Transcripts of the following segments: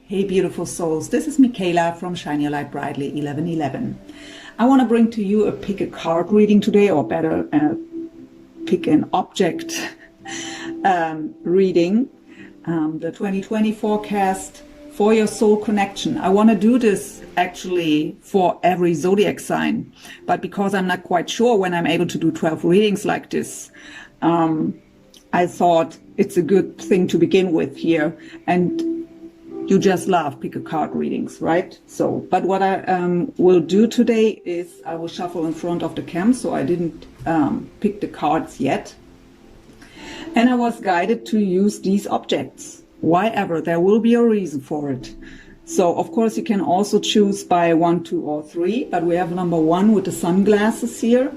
Hey beautiful souls, this is Michaela from Shine Your Light Brightly 1111. I want to bring to you a pick a card reading today, or better, pick an object reading, the 2020 forecast for your soul connection. I want to do this actually for every zodiac sign, but because I'm not quite sure when I'm able to do 12 readings like this, I thought it's a good thing to begin with here. And you just love pick a card readings, right? So, but what I will do today is I will shuffle in front of the cam, so I didn't pick the cards yet. And I was guided to use these objects. Why ever? There will be a reason for it. So, of course, you can also choose by 1, 2, or 3, but we have number 1 with the sunglasses here.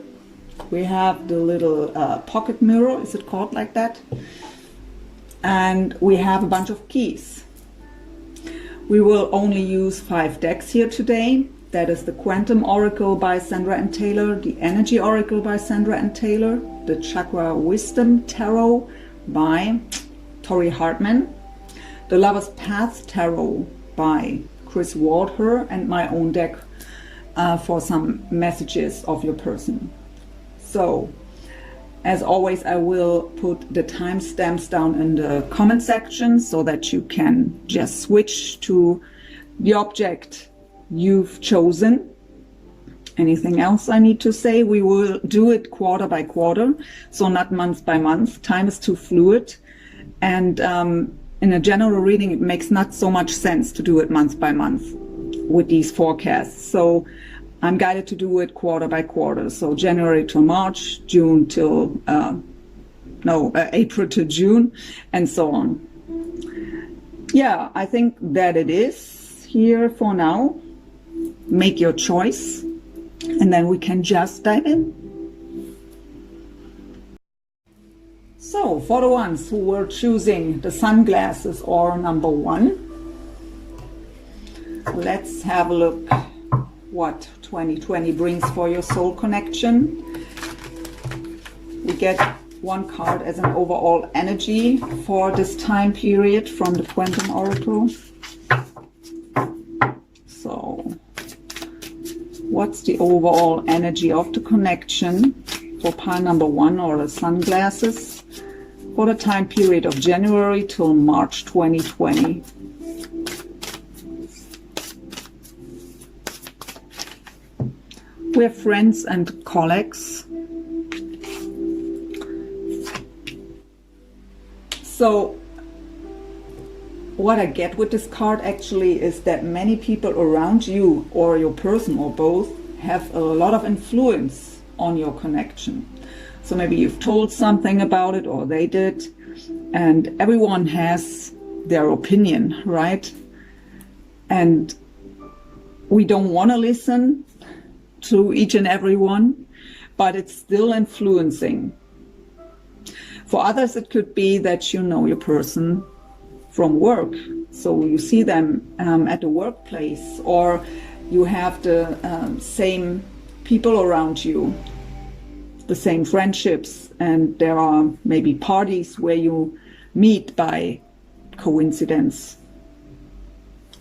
We have the little pocket mirror, is it called like that? And we have a bunch of keys. We will only use 5 decks here today. That is the Quantum Oracle by Sandra and Taylor, the Energy Oracle by Sandra and Taylor, the Chakra Wisdom Tarot by Tori Hartman, the Lover's Path Tarot by Chris Waldher, and my own deck for some messages of your person. So, as always, I will put the timestamps down in the comment section so that you can just switch to the object you've chosen. Anything else I need to say? We will do it quarter by quarter, so not month by month. Time is too fluid. And in a general reading, it makes not so much sense to do it month by month with these forecasts. So I'm guided to do it quarter by quarter. So January to March, June till, April to June, and so on. Yeah, I think that it is here for now. Make your choice, and then we can just dive in. So for the ones who were choosing the sunglasses or number 1, let's have a look what 2020 brings for your soul connection. We get 1 card as an overall energy for this time period from the Quantum Oracle. So, what's the overall energy of the connection for pile number 1, or the sunglasses, for the time period of January till March 2020? We're friends and colleagues. So what I get with this card actually is that many people around you, or your person, or both, have a lot of influence on your connection. So maybe you've told something about it, or they did, and everyone has their opinion, right? And we don't want to listen to each and every one, but it's still influencing. For others, it could be that you know your person from work, so you see them at the workplace, or you have the same people around you, the same friendships, and there are maybe parties where you meet by coincidence.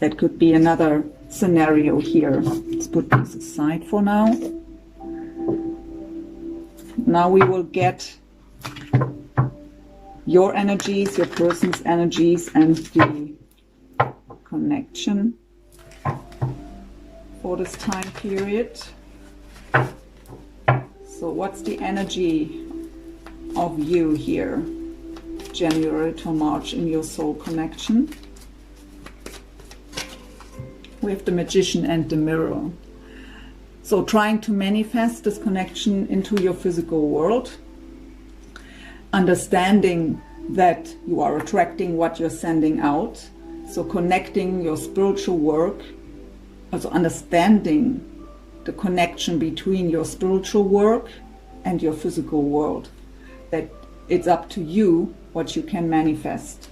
That could be another scenario here. Let's put this aside for now. Now we will get your energies, your person's energies, and the connection for this time period. So what's the energy of you here, January to March, in your soul connection? We have the Magician and the Mirror. So trying to manifest this connection into your physical world, understanding that you are attracting what you're sending out. So connecting your spiritual work, also understanding the connection between your spiritual work and your physical world, that it's up to you what you can manifest.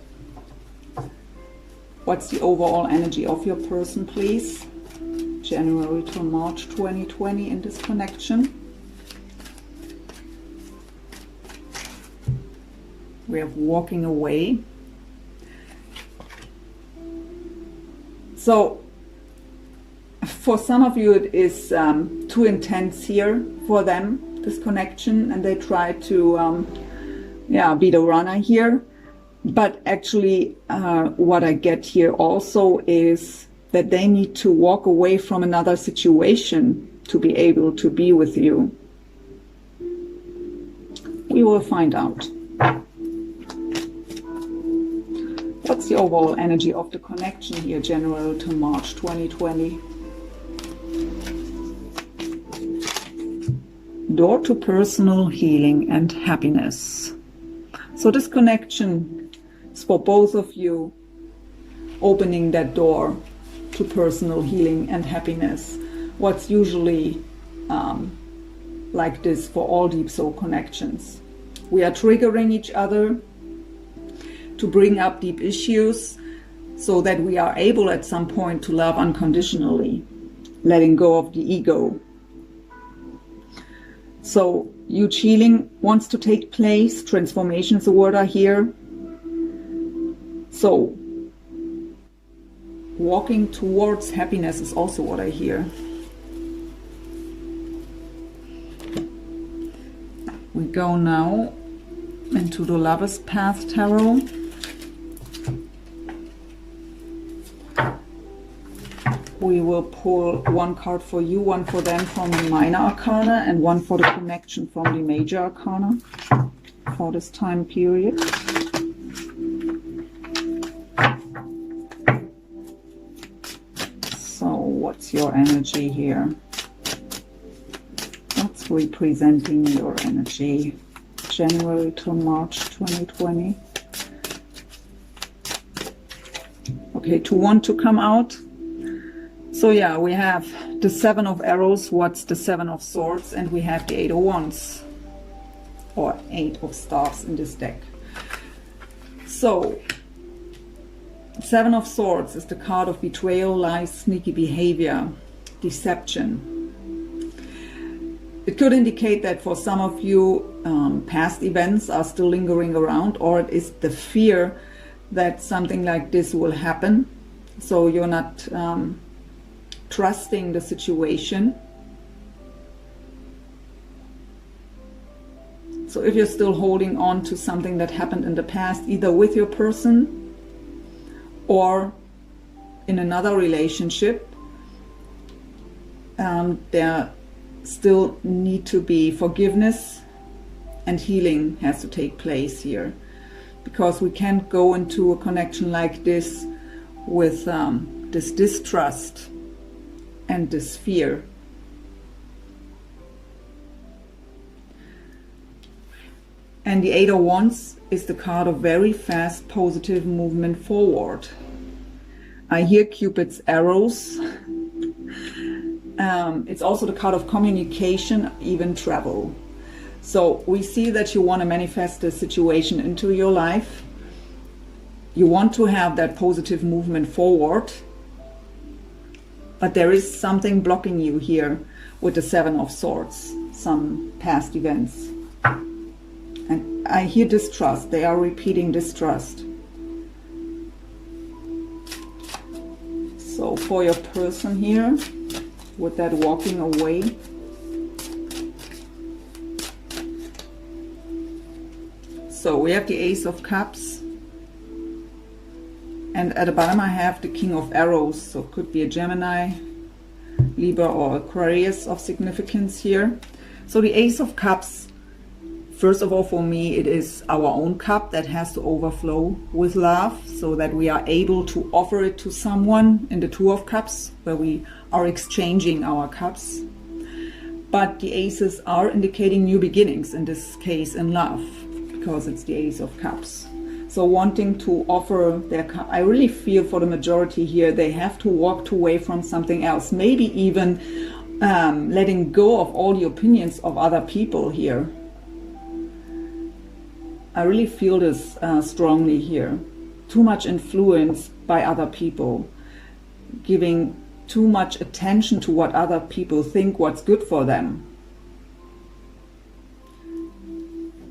What's the overall energy of your person, please? January to March 2020 in this connection. We have walking away. So for some of you it is too intense here for them, this connection, and they try to be the runner here. But actually what I get here also is that they need to walk away from another situation to be able to be with you. We will find out. What's the overall energy of the connection here, January to March 2020? Door to personal healing and happiness. So this connection is for both of you, opening that door to personal healing and happiness. What's usually like this for all deep soul connections. We are triggering each other to bring up deep issues so that we are able at some point to love unconditionally, letting go of the ego. So huge healing wants to take place. Transformation is the word I hear. So walking towards happiness is also what I hear. We go now into the Lover's Path Tarot. We will pull one card for you, one for them from the Minor Arcana, and one for the connection from the Major Arcana for this time period. So what's your energy here? What's representing your energy? January to March 2020. Okay, to want to come out. So yeah, we have the Seven of Arrows. What's the Seven of Swords? And we have the Eight of Wands, or Eight of Staffs in this deck. So Seven of Swords is the card of betrayal, lies, sneaky behavior, deception. It could indicate that for some of you, past events are still lingering around, or it is the fear that something like this will happen. So you're not trusting the situation. So if you're still holding on to something that happened in the past, either with your person or in another relationship, there still need to be forgiveness and healing has to take place here, because we can't go into a connection like this with this distrust and this fear. And the Eight of Wands is the card of very fast positive movement forward. I hear Cupid's arrows. It's also the card of communication, even travel. So we see that you want to manifest a situation into your life. You want to have that positive movement forward, but there is something blocking you here with the Seven of Swords, some past events. And I hear distrust. They are repeating distrust. So for your person here, with that walking away, so we have the Ace of Cups, and at the bottom I have the King of Arrows. So it could be a Gemini, Libra, or Aquarius of significance here. So the Ace of Cups, first of all, for me, it is our own cup that has to overflow with love, so that we are able to offer it to someone in the Two of Cups, where we are exchanging our cups. But the aces are indicating new beginnings, in this case in love, because it's the Ace of Cups. So wanting to offer their cup, I really feel for the majority here, they have to walk away from something else, maybe even letting go of all the opinions of other people here. I really feel this strongly here. Too much influence by other people, giving too much attention to what other people think, what's good for them.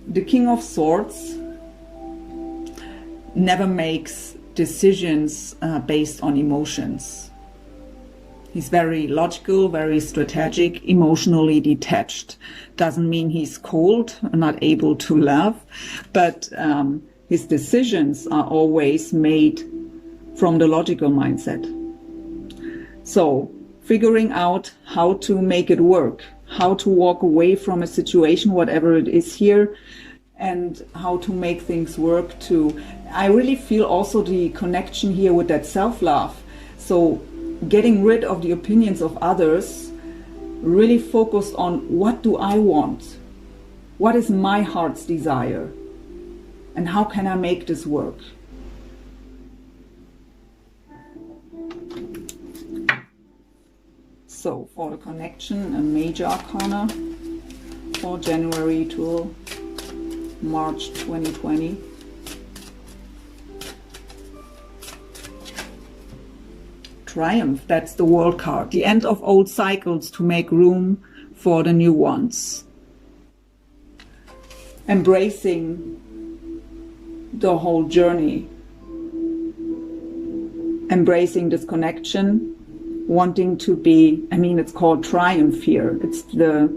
The King of Swords never makes decisions based on emotions. He's very logical, very strategic, emotionally detached. Doesn't mean he's cold, not able to love, but his decisions are always made from the logical mindset. So figuring out how to make it work, how to walk away from a situation, whatever it is here, and how to make things work too. I really feel also the connection here with that self-love. So getting rid of the opinions of others, really focused on what do I want? What is my heart's desire? And how can I make this work? So for the connection, a major arcana for January to March 2020. Triumph, that's the World card. The end of old cycles to make room for the new ones. Embracing the whole journey. Embracing this connection. Wanting to be, I mean, it's called triumph here. It's the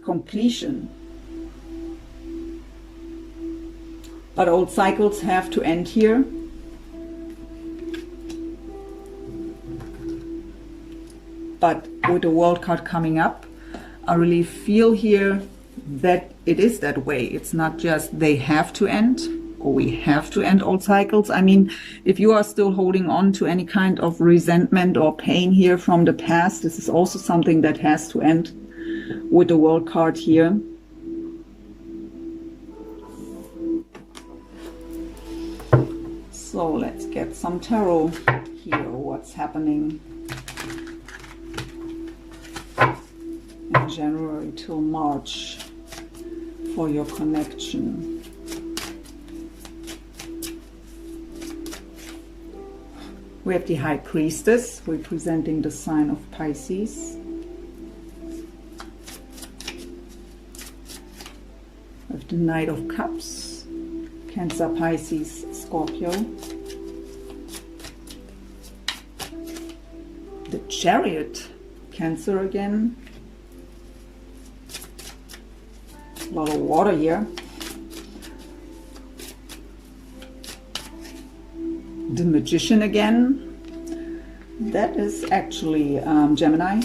completion. But old cycles have to end here. But with the World card coming up, I really feel here that it is that way. It's not just they have to end, or we have to end old cycles. I mean, if you are still holding on to any kind of resentment or pain here from the past, this is also something that has to end with the World card here. So let's get some tarot here. What's happening in January till March for your connection? We have the High Priestess representing the sign of Pisces. We have the Knight of Cups, Cancer, Pisces, Scorpio. The Chariot, Cancer again. A lot of water here. The Magician again. That is actually Gemini.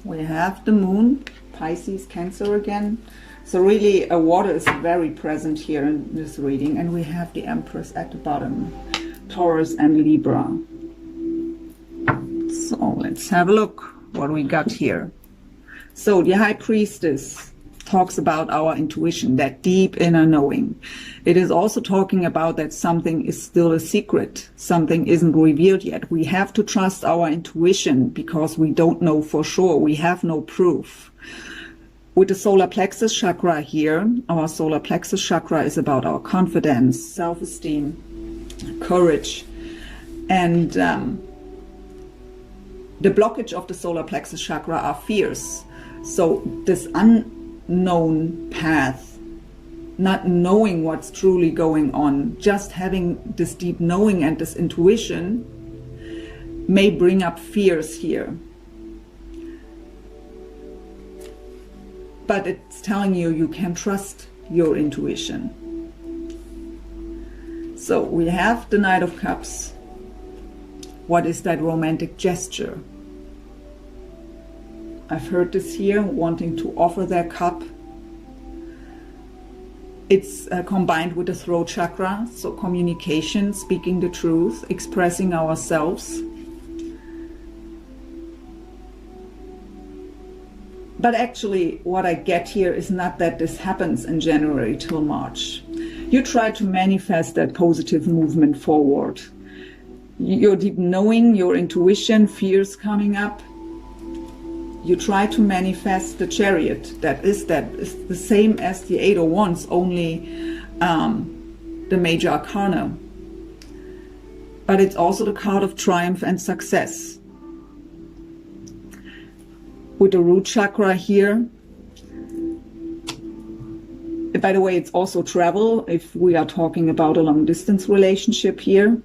We have the Moon, Pisces, Cancer again. So really water is very present here in this reading. And we have the Empress at the bottom, Taurus and Libra. So let's have a look what we got here. So the High Priestess talks about our intuition, that deep inner knowing. It is also talking about that something is still a secret, something isn't revealed yet. We have to trust our intuition because we don't know for sure. We have no proof. With the solar plexus chakra here, our solar plexus chakra is about our confidence, self-esteem, courage, and the blockage of the solar plexus chakra are fears. So this unknown path, not knowing what's truly going on, just having this deep knowing and this intuition may bring up fears here. But it's telling you you can trust your intuition. So we have the Knight of Cups. What is that romantic gesture? I've heard this here, wanting to offer their cup. It's combined with the throat chakra, so communication, speaking the truth, expressing ourselves. But actually, what I get here is not that this happens in January till March. You try to manifest that positive movement forward. Your deep knowing, your intuition, fears coming up. You try to manifest the Chariot. That is the same as the Eight of Wands, only the major arcana. But it's also the card of triumph and success. With the root chakra here, By the way, it's also travel if we are talking about a long distance relationship here.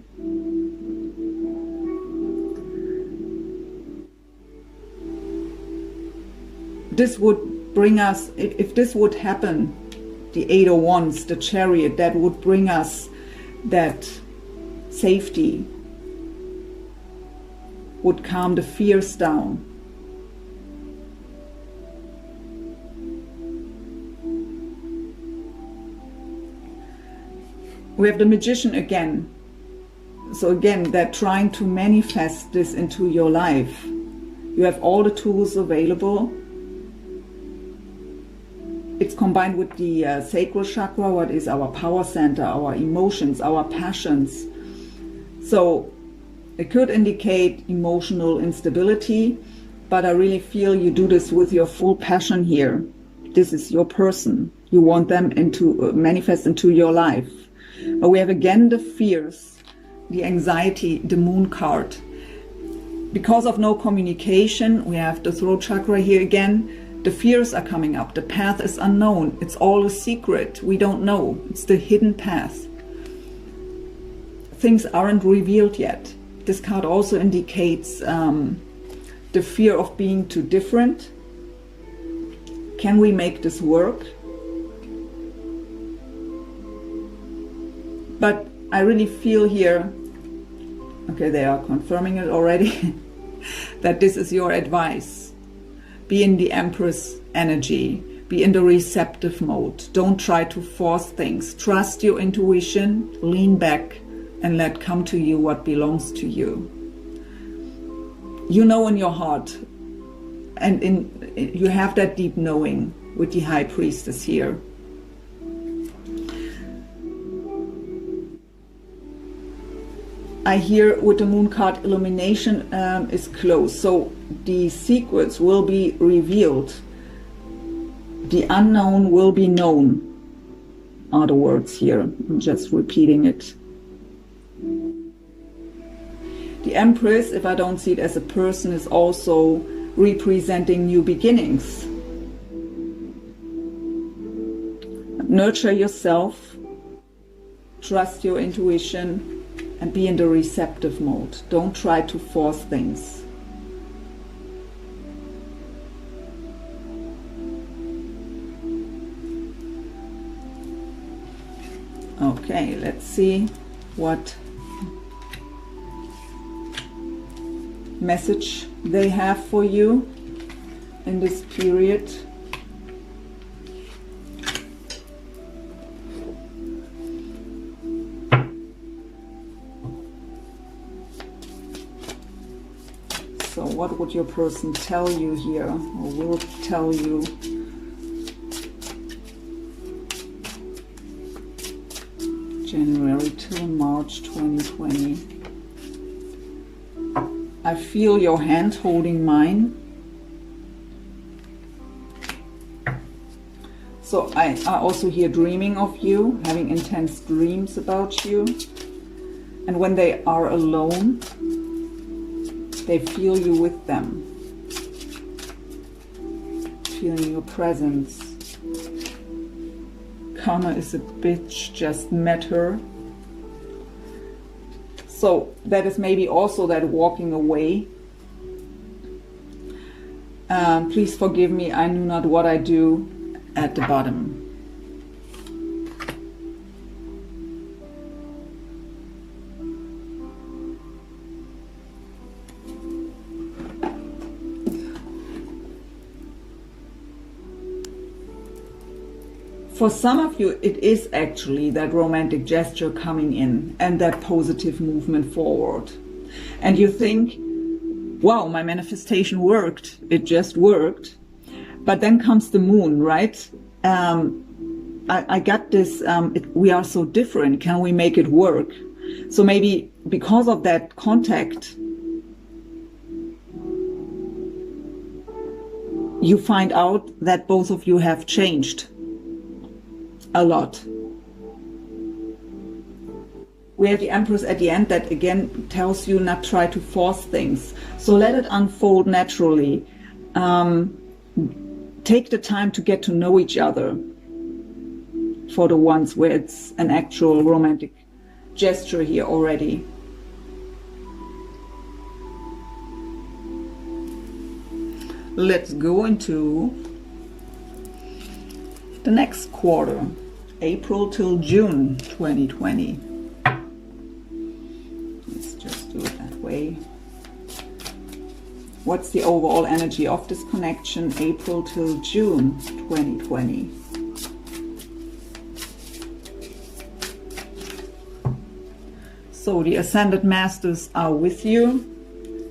This would bring us, if this would happen, the Eight of Wands, the Chariot, that would bring us that safety, would calm the fears down. We have the Magician again. So again, they're trying to manifest this into your life. You have all the tools available. It's combined with the sacral chakra, what is our power center, our emotions, our passions. So it could indicate emotional instability, but I really feel you do this with your full passion here. This is your person. You want them into manifest into your life. But we have again the fears, the anxiety, the Moon card. Because of no communication, we have the throat chakra here again. The fears are coming up. The path is unknown. It's all a secret. We don't know. It's the hidden path. Things aren't revealed yet. This card also indicates the fear of being too different. Can we make this work? But I really feel here, okay, they are confirming it already, that this is your advice. Be in the Empress energy. Be in the receptive mode. Don't try to force things. Trust your intuition, lean back, and let come to you what belongs to you. You know in your heart, and you have that deep knowing with the High Priestess here. I hear with the Moon card, illumination is close. So the secrets will be revealed. The unknown will be known, are the words here. I'm just repeating it. The Empress, if I don't see it as a person, is also representing new beginnings. Nurture yourself, trust your intuition, and be in the receptive mode. Don't try to force things. Okay, let's see what message they have for you in this period. So what would your person tell you here, or will tell you? January till March 2020. I feel your hand holding mine. So I also hear dreaming of you, having intense dreams about you. And when they are alone, they feel you with them, feeling your presence. Karma is a bitch, just met her. So that is maybe also that walking away. Please forgive me, I knew not what I do at the bottom. For some of you, it is actually that romantic gesture coming in and that positive movement forward. And you think, wow, my manifestation worked. It just worked. But then comes the moon, right? I got this, we are so different. Can we make it work? So maybe because of that contact, you find out that both of you have changed a lot. We have the Empress at the end that again tells you not try to force things. So let it unfold naturally. Take the time to get to know each other. for the ones where it's an actual romantic gesture here already. Let's go into the next quarter, April till June 2020. Let's just do it that way. What's the overall energy of this connection, April till June 2020? So the Ascended Masters are with you,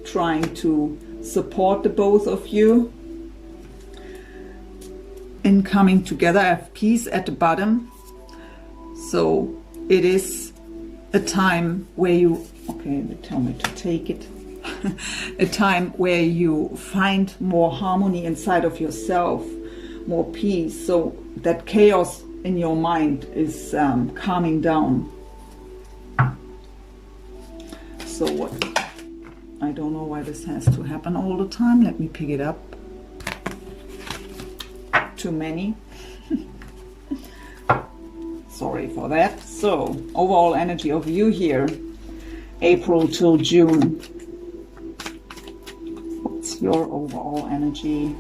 trying to support the both of you in coming together. I have peace at the bottom. So it is a time where you, okay, they tell me to take it. A time where you find more harmony inside of yourself, more peace. So that chaos in your mind is calming down. So what? I don't know why this has to happen all the time. Let me pick it up. Too many. Sorry for that. So, overall energy of you here, April till June. What's your overall energy,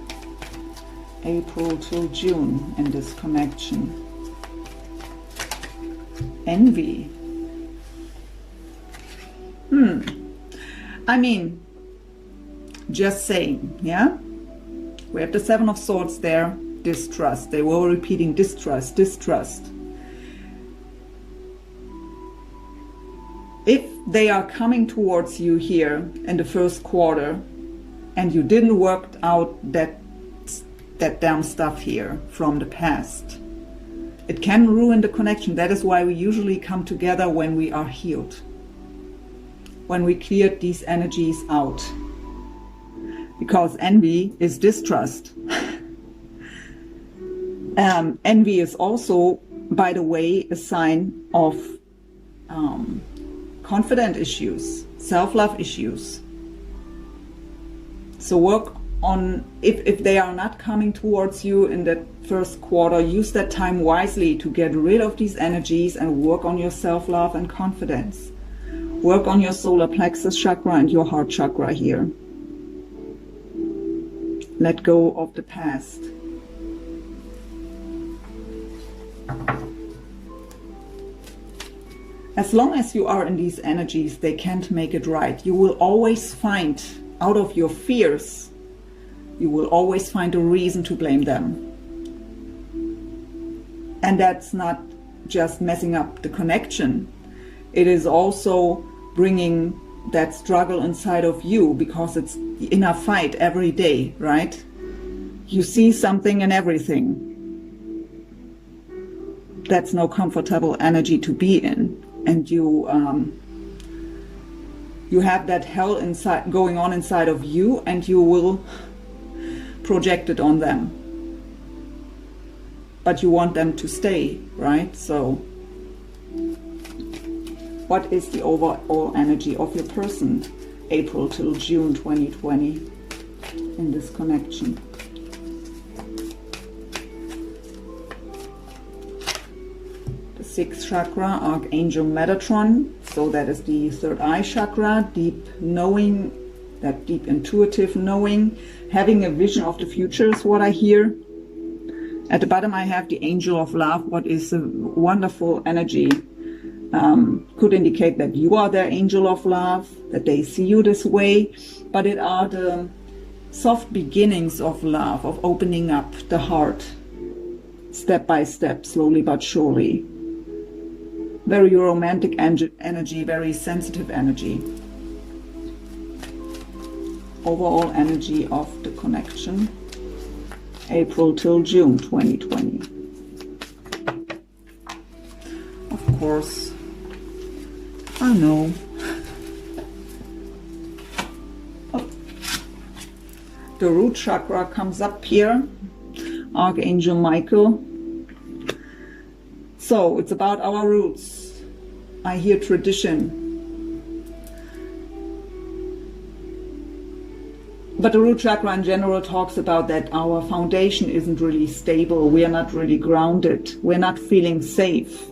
April till June in this connection? Envy. I mean, just saying, yeah? We have the Seven of Swords there, distrust. They were repeating distrust, distrust. If they are coming towards you here in the first quarter and you didn't work out that damn stuff here from the past, it can ruin the connection. That is why we usually come together when we are healed. When we cleared these energies out. Because envy is distrust. Envy is also, by the way, a sign of confidence issues, self-love issues. So work on, if they are not coming towards you in that first quarter, use that time wisely to get rid of these energies and work on your self-love and confidence. Work on your solar plexus chakra and your heart chakra here. Let go of the past. As long as you are in these energies, they can't make it right. You will always find, out of your fears, you will always find a reason to blame them. And that's not just messing up the connection. It is also bringing that struggle inside of you, because it's the inner fight every day, right? You see something in everything. That's no comfortable energy to be in. And you have that hell inside going on inside of you, and you will project it on them. But you want them to stay, right? So what is the overall energy of your person, April till June 2020, in this connection? The sixth chakra, Archangel Metatron. So that is the third eye chakra, deep knowing, that deep intuitive knowing, having a vision of the future is what I hear. At the bottom I have the Angel of Love, what is a wonderful energy. Could indicate that you are their angel of love, that they see you this way, but it are the soft beginnings of love, of opening up the heart, step by step, slowly but surely. Very romantic energy, very sensitive energy. Overall energy of the connection, April till June 2020. Of course, I know. Oh. The root chakra comes up here, Archangel Michael. So it's about our roots. I hear tradition. But the root chakra in general talks about that our foundation isn't really stable. We are not really grounded. We're not feeling safe.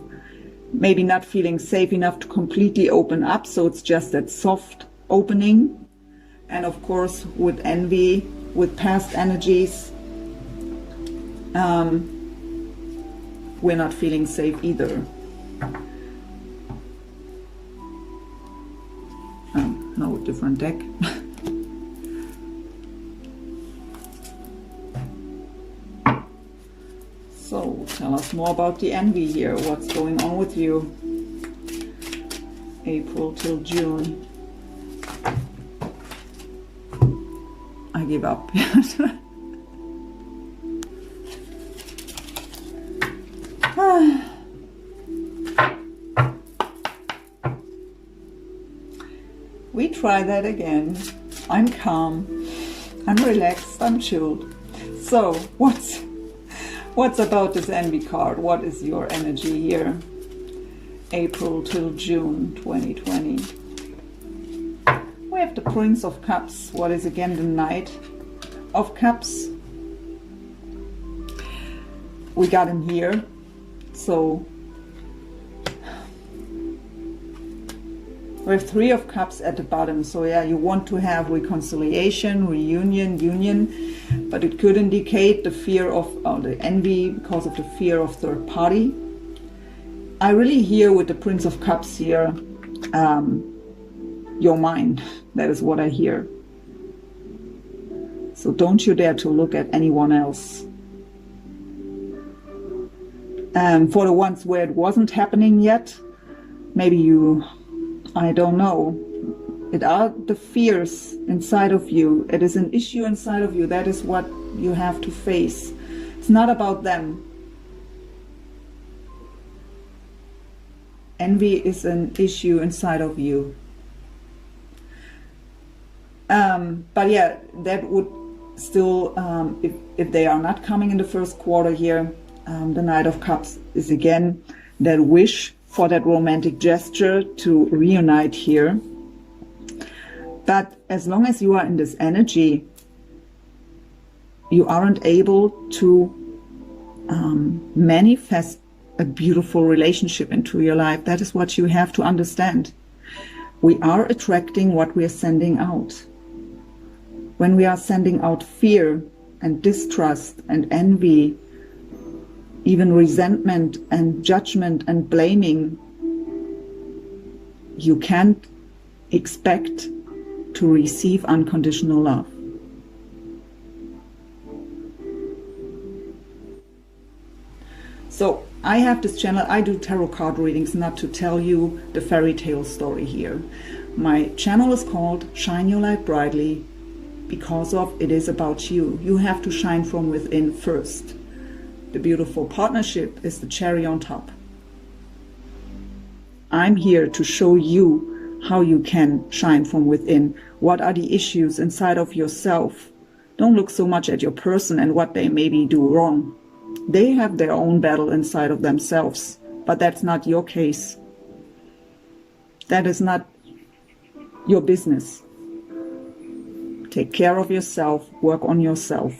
Maybe not feeling safe enough to completely open up. So it's just that soft opening. And of course, with envy, with past energies, we're not feeling safe either. No, different deck. So tell us more about the envy here. What's going on with you? April till June. I give up. We try that again. I'm calm. I'm relaxed. I'm chilled. So what's about this envy card? What is your energy here? April till June 2020. We have the Prince of Cups. What is again the Knight of Cups? We got him here. So we have Three of Cups at the bottom. So yeah, you want to have reconciliation, reunion, union, but it could indicate the fear of the envy because of the fear of third party. I really hear with the Prince of Cups here, your mind. That is what I hear. So don't you dare to look at anyone else. For the ones where it wasn't happening yet, maybe you, I don't know. It are the fears inside of you. It is an issue inside of you. That is what you have to face. It's not about them. Envy is an issue inside of you. But yeah, that would still, if they are not coming in the first quarter here, the Knight of Cups is again that wish for that romantic gesture to reunite here. But as long as you are in this energy, you aren't able to manifest a beautiful relationship into your life. That is what you have to understand. We are attracting what we are sending out. When we are sending out fear and distrust and envy, even resentment and judgment and blaming, you can't expect to receive unconditional love. So I have this channel, I do tarot card readings, not to tell you the fairy tale story here. My channel is called Shine Your Light Brightly because of it is about you. You have to shine from within first. The beautiful partnership is the cherry on top. I'm here to show you how you can shine from within. What are the issues inside of yourself? Don't look so much at your person and what they maybe do wrong. They have their own battle inside of themselves, but that's not your case. That is not your business. Take care of yourself, work on yourself.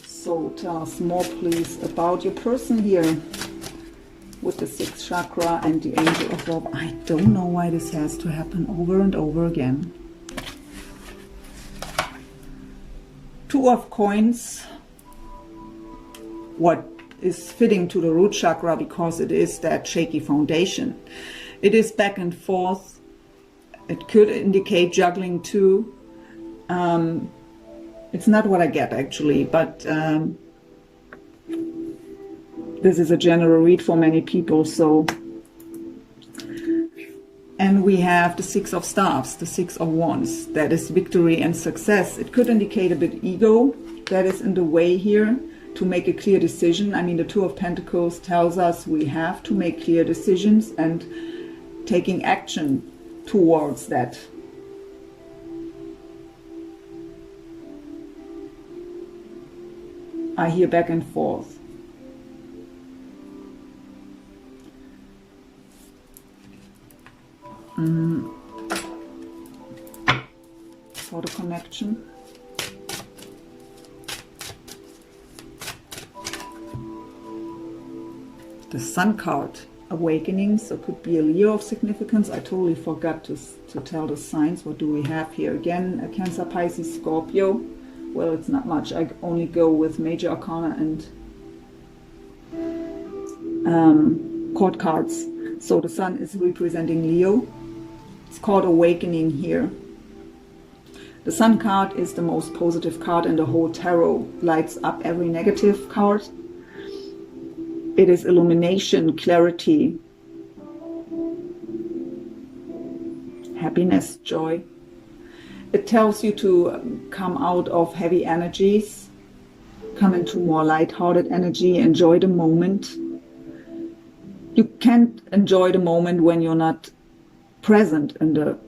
So tell us more, please, about your person here with the sixth chakra and the angel of love. I don't know why this has to happen over and over again. Two of coins. What is fitting to the root chakra because it is that shaky foundation. It is back and forth. It could indicate juggling too. It's not what I get actually, but this is a general read for many people. So, and we have the Six of Staffs, the Six of Wands. That is victory and success. It could indicate a bit ego that is in the way here to make a clear decision. I mean, the Two of Pentacles tells us we have to make clear decisions and taking action towards that. I hear back and forth. the connection. The Sun card, awakening, so could be a Leo of significance. I totally forgot to tell the signs. What do we have here? Again, a Cancer, Pisces, Scorpio. Well, it's not much. I only go with major arcana and court cards. So the Sun is representing Leo. It's called awakening here. The Sun card is the most positive card in the whole tarot. Lights up every negative card. It is illumination, clarity, happiness, joy. It tells you to come out of heavy energies, come into more light-hearted energy, enjoy the moment. You can't enjoy the moment when you're not present in the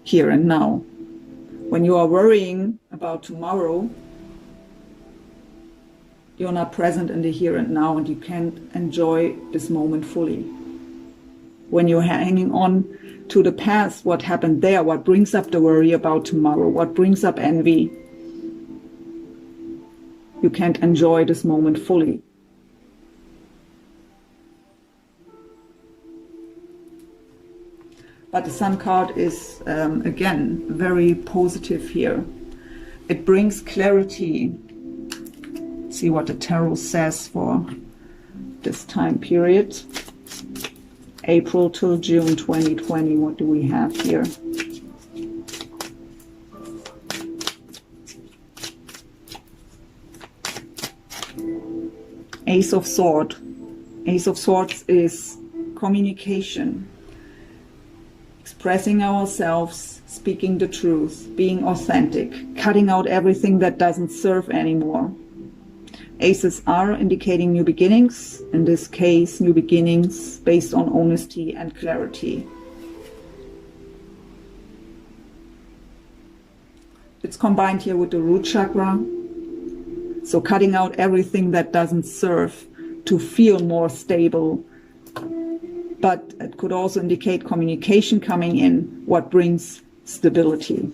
here and now. When you are worrying about tomorrow, you're not present in the here and now, and you can't enjoy this moment fully. When you're hanging on to the past, what happened there, what brings up the worry about tomorrow, what brings up envy, you can't enjoy this moment fully. But the Sun card is, again, very positive here. It brings clarity. See what the tarot says for this time period. April till June 2020. What do we have here? Ace of Swords. Ace of Swords is communication. Expressing ourselves, speaking the truth, being authentic, cutting out everything that doesn't serve anymore. Aces are indicating new beginnings, in this case new beginnings based on honesty and clarity. It's combined here with the root chakra, so cutting out everything that doesn't serve to feel more stable. But it could also indicate communication coming in, what brings stability.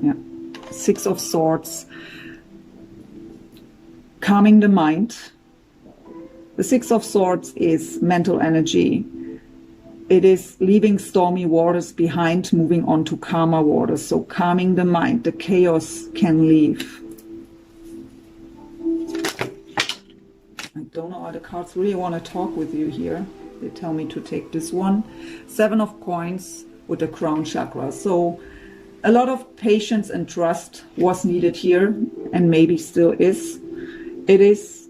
Yeah. Six of Swords, calming the mind. The Six of Swords is mental energy. It is leaving stormy waters behind, moving on to calmer waters. So calming the mind, the chaos can leave. I don't know how the cards really want to talk with you here. They tell me to take this one. Seven of Coins with the crown chakra. So a lot of patience and trust was needed here, and maybe still is. It is.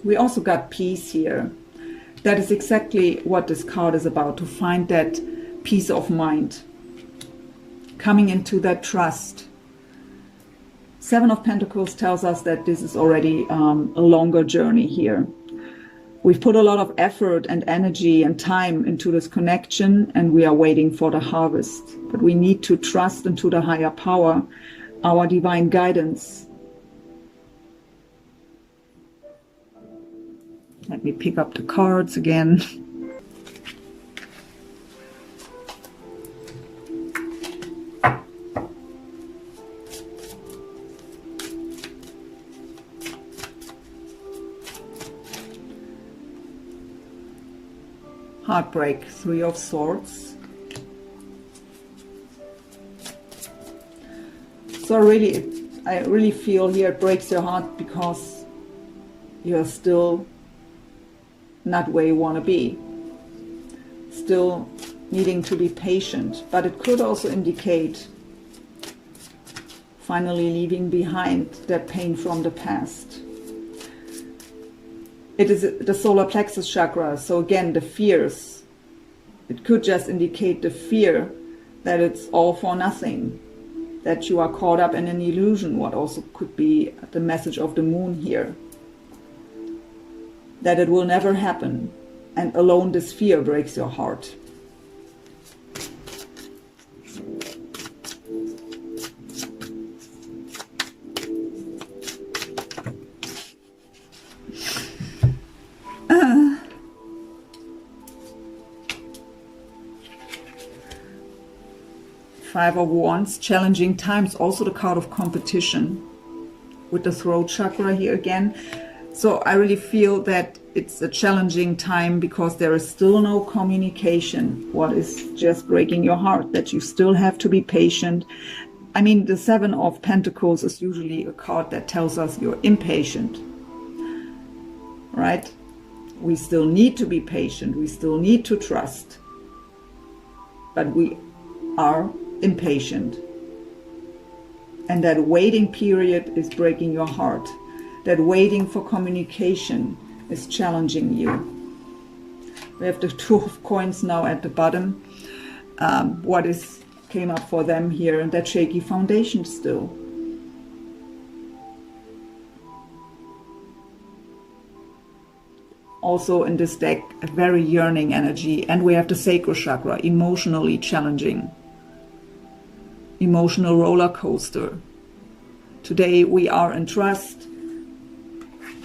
We also got peace here. That is exactly what this card is about, to find that peace of mind. Coming into that trust. Seven of Pentacles tells us that this is already a longer journey here. We've put a lot of effort and energy and time into this connection, and we are waiting for the harvest. But we need to trust into the higher power, our divine guidance. Let me pick up the cards again. Heartbreak, Three of Swords. So I really feel here it breaks your heart because you're still not where you want to be. Still needing to be patient. But it could also indicate finally leaving behind that pain from the past. It is the solar plexus chakra, so again, the fears. It could just indicate the fear that it's all for nothing, that you are caught up in an illusion, what also could be the message of the moon here. That it will never happen, and alone this fear breaks your heart. Five of Wands, challenging times, also the card of competition with the throat chakra here again. So I really feel that it's a challenging time because there is still no communication. What is just breaking your heart, that you still have to be patient. I mean, the Seven of Pentacles is usually a card that tells us you're impatient, right? We still need to be patient. We still need to trust. But we are impatient. And that waiting period is breaking your heart. That waiting for communication is challenging you. We have the Two of Coins now at the bottom. What came up for them here? And that shaky foundation still. Also in this deck, a very yearning energy. And we have the sacral chakra, emotionally challenging. Emotional roller coaster. Today we are in trust.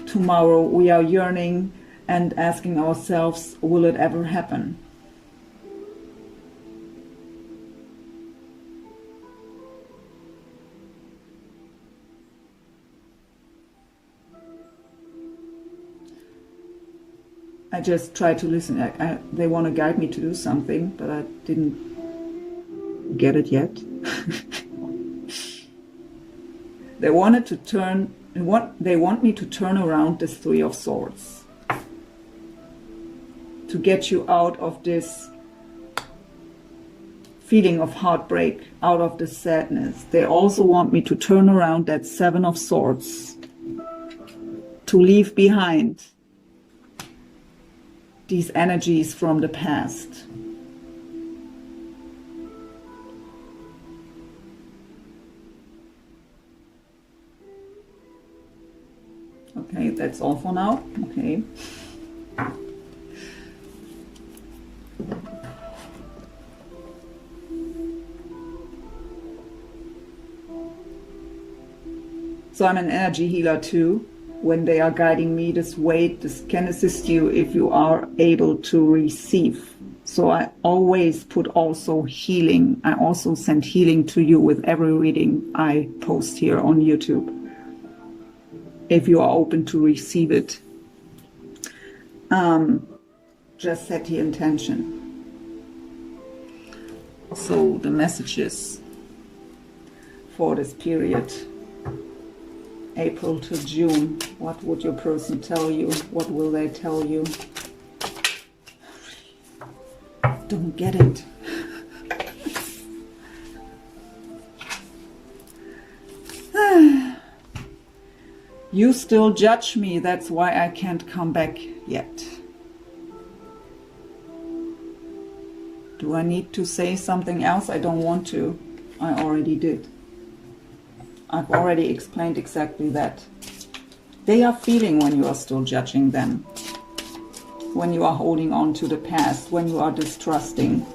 Tomorrow we are yearning and asking ourselves, will it ever happen? I just try to listen. They want to guide me to do something, but I didn't get it yet. They wanted to turn. They want me to turn around this Three of Swords, to get you out of this feeling of heartbreak, out of the sadness. They also want me to turn around that Seven of Swords, to leave behind these energies from the past. Okay, that's all for now. Okay. So I'm an energy healer too. When they are guiding me, this can assist you if you are able to receive. So I always put also healing. I also send healing to you with every reading I post here on YouTube, if you are open to receive it. Just set the intention. So the messages for this period, April to June, what would your person tell you? What will they tell you? Don't get it. You still judge me, that's why I can't come back yet. Do I need to say something else? I don't want to. I already did. I've already explained exactly that. They are feeling when you are still judging them, when you are holding on to the past, when you are distrusting.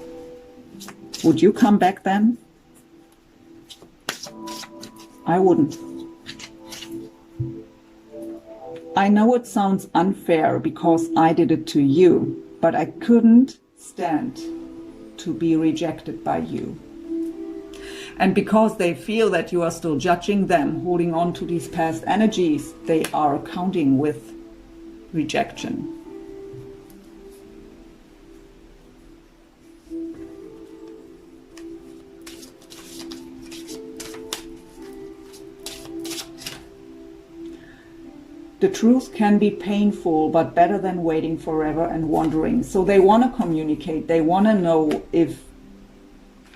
Would you come back then? I wouldn't. I know it sounds unfair because I did it to you, but I couldn't stand to be rejected by you. And because they feel that you are still judging them, holding on to these past energies, they are counting with rejection. The truth can be painful, but better than waiting forever and wondering. So they want to communicate. They want to know if...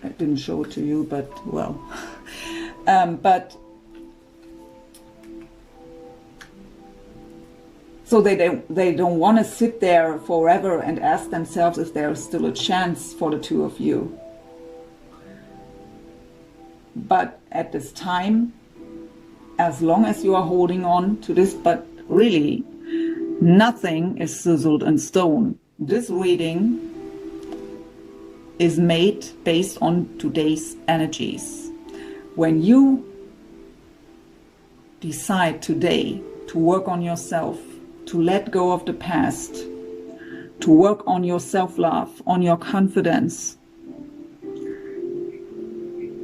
I didn't show it to you, but well. So they don't want to sit there forever and ask themselves if there's still a chance for the two of you. But at this time, as long as you are holding on to this, but really, nothing is sizzled in stone. This reading is made based on today's energies. When you decide today to work on yourself, to let go of the past, to work on your self-love, on your confidence,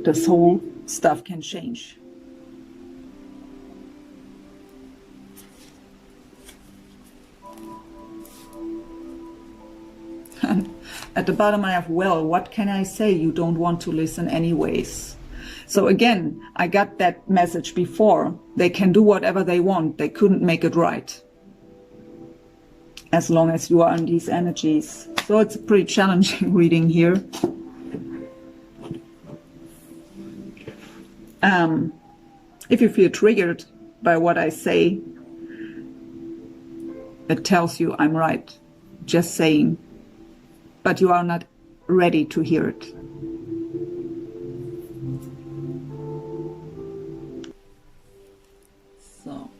this whole stuff can change. At the bottom I have, well, what can I say? You don't want to listen anyways. So again, I got that message before. They can do whatever they want. They couldn't make it right, as long as you are in these energies. So it's a pretty challenging reading here. If you feel triggered by what I say, it tells you I'm right. Just saying. But you are not ready to hear it. So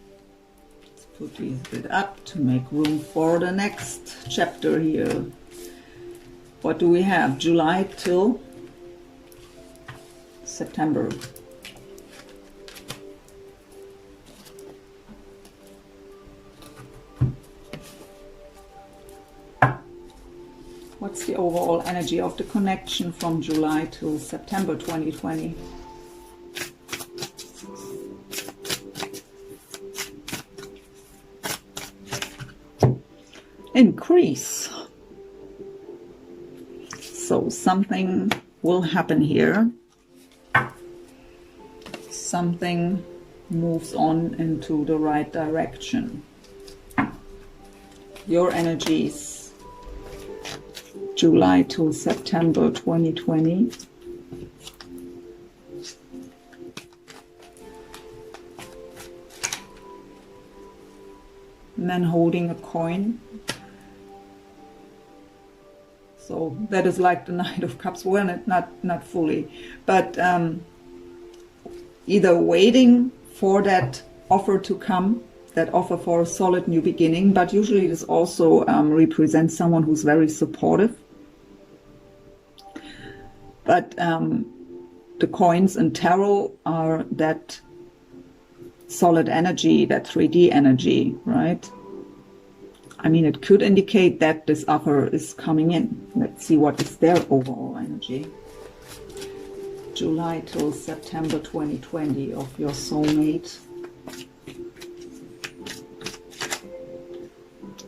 let's put these a bit up to make room for the next chapter here. What do we have? July till September. What's the overall energy of the connection from July to September 2020? Increase. So something will happen here. Something moves on into the right direction. Your energies. July to September 2020. Man holding a coin. So that is like the Knight of Cups. Well, not fully, but either waiting for that offer to come, that offer for a solid new beginning, but usually this also represents someone who's very supportive. But the coins in tarot are that solid energy, that 3D energy, right? I mean, it could indicate that this offer is coming in. Let's see what is their overall energy. July till September 2020 of your soulmate.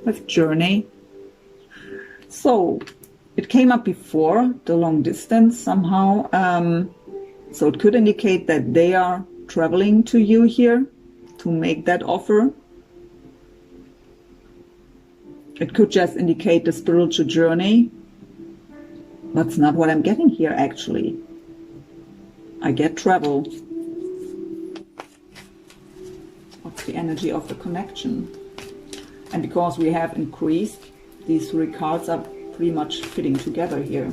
With journey. So it came up before, the long distance somehow. So it could indicate that they are traveling to you here to make that offer. It could just indicate the spiritual journey. That's not what I'm getting here, actually. I get travel. What's the energy of the connection? And because we have increased, these three cards are pretty much fitting together here.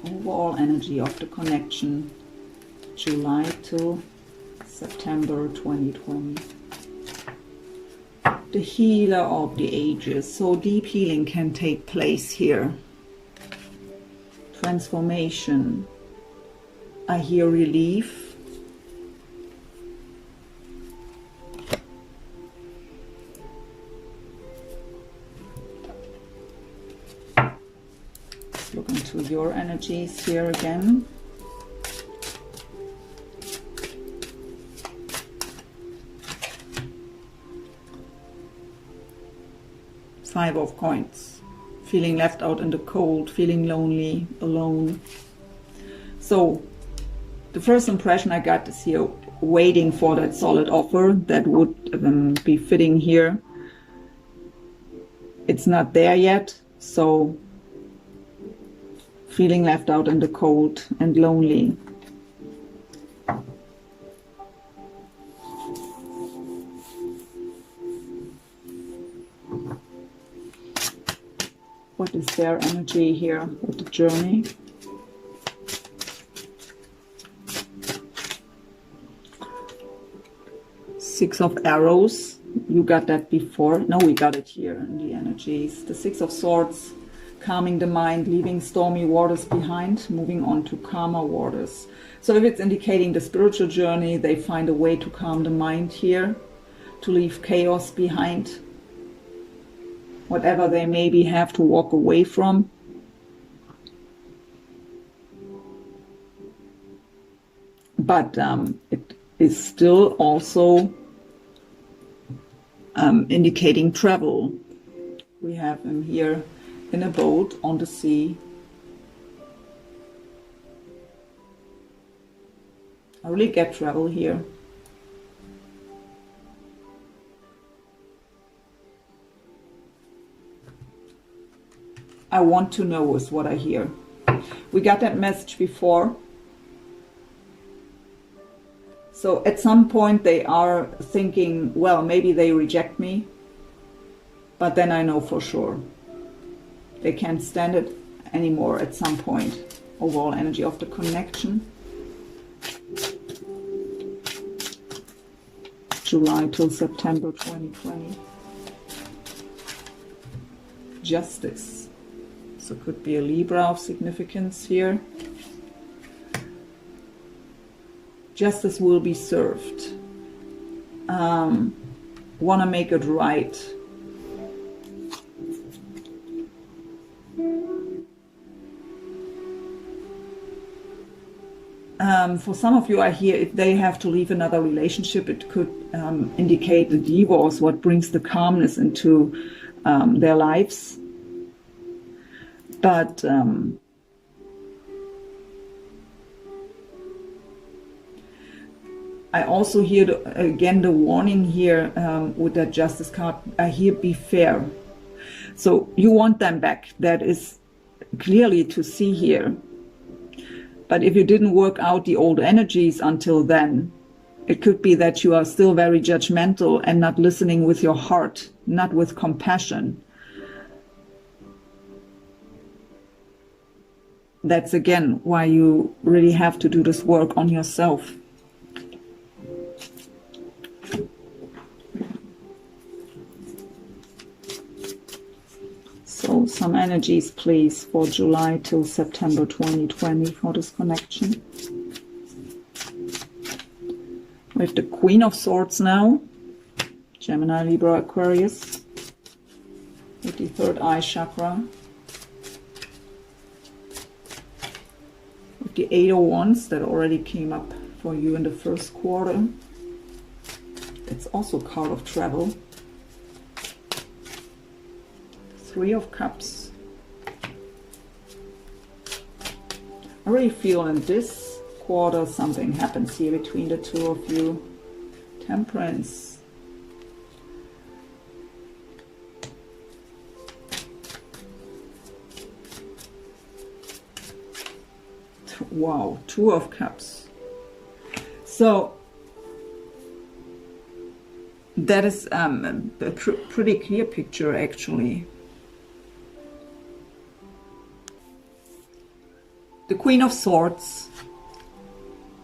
Overall energy of the connection, July to September 2020. The healer of the ages. So deep healing can take place here. Transformation. I hear relief. Look into your energies here again. Five of Coins. Feeling left out in the cold, feeling lonely, alone. So the first impression I got is here, waiting for that solid offer that would be fitting here. It's not there yet, so feeling left out in the cold and lonely. What is their energy here with the journey? Six of Arrows. You got that before. No, we got it here in the energies. The Six of Swords, calming the mind, leaving stormy waters behind, moving on to calmer waters. So if it's indicating the spiritual journey, they find a way to calm the mind here, to leave chaos behind. Whatever they maybe have to walk away from. but it is still also indicating travel. We have him here in a boat on the sea. I really get travel here. I want to know is what I hear. We got that message before. So at some point they are thinking, well, maybe they reject me, but then I know for sure they can't stand it anymore at some point. Overall energy of the connection. July till September 2020. Justice. So it could be a Libra of significance here. Justice will be served. Want to make it right. For some of you, I hear if they have to leave another relationship, it could indicate the divorce, what brings the calmness into their lives. But I also hear, again, the warning here with that justice card. I hear be fair. So you want them back. That is clearly to see here. But if you didn't work out the old energies until then, it could be that you are still very judgmental and not listening with your heart, not with compassion. That's again why you really have to do this work on yourself. So some energies, please, for July till September 2020 for this connection. We have the Queen of Swords now, Gemini, Libra, Aquarius, with the third eye chakra. With the Eight of Wands that already came up for you in the first quarter. It's also a card of travel. Three of Cups. I really feel in this quarter something happens here between the two of you. Temperance. Wow, Two of Cups. So that is a pretty clear picture, actually. The Queen of Swords,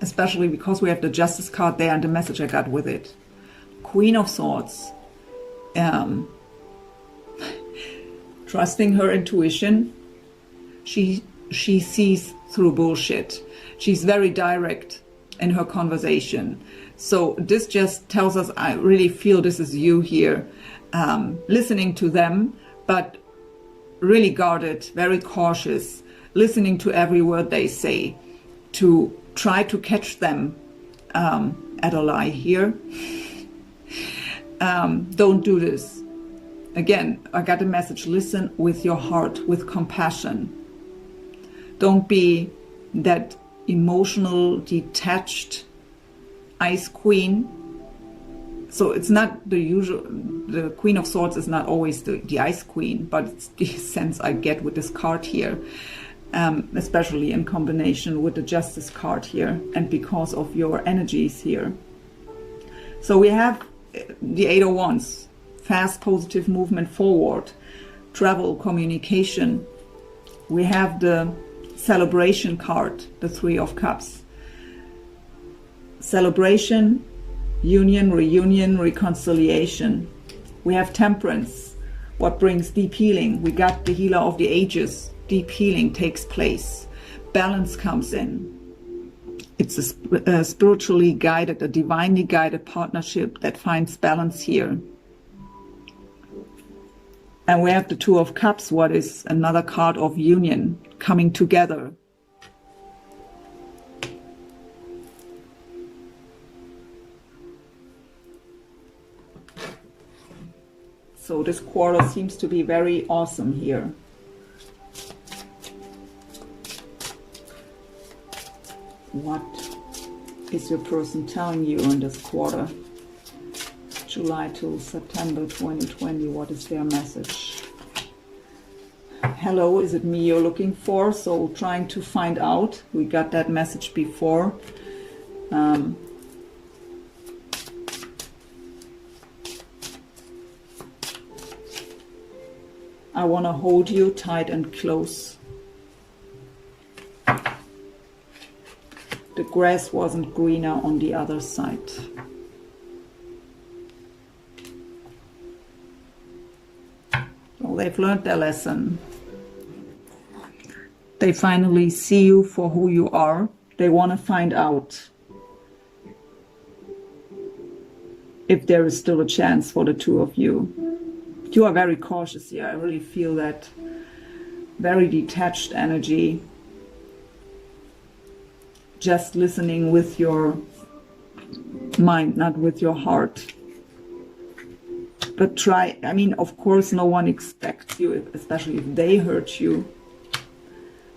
especially because we have the Justice card there and the message I got with it. Queen of Swords, trusting her intuition. She sees through bullshit. She's very direct in her conversation. So this just tells us, I really feel this is you here, listening to them, but really guarded, very cautious, listening to every word they say, to try to catch them at a lie here. Don't do this. Again, I got a message, listen with your heart, with compassion. Don't be that emotional, detached Ice Queen. So it's not the usual, the Queen of Swords is not always the Ice Queen, but it's the sense I get with this card here. Especially in combination with the Justice card here and because of your energies here. So we have the Eight of Wands, fast positive movement forward, travel, communication. We have the Celebration card, the Three of Cups. Celebration, union, reunion, reconciliation. We have Temperance, what brings deep healing. We got the Healer of the Ages. Deep healing takes place. Balance comes in. It's a spiritually guided, a divinely guided partnership that finds balance here. And we have the Two of Cups, what is another card of union, coming together. So this quarter seems to be very awesome here. What is your person telling you in this quarter? July to September 2020, what is their message? Hello, is it me you're looking for? So trying to find out. We got that message before. I want to hold you tight and close. The grass wasn't greener on the other side. Well, they've learned their lesson. They finally see you for who you are. They want to find out if there is still a chance for the two of you. You are very cautious here. I really feel that very detached energy. Just listening with your mind, not with your heart. But try, I mean, of course, no one expects you, especially if they hurt you,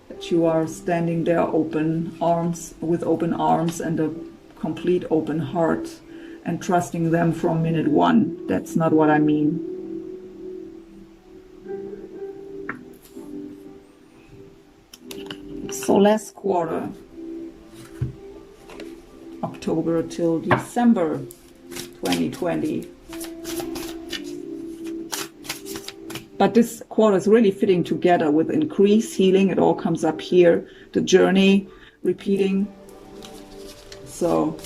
that you are standing there open arms, with open arms and a complete open heart and trusting them from minute one. That's not what I mean. So last quarter, October till December 2020. But this quarter is really fitting together with increase, healing. It all comes up here. The journey, repeating. So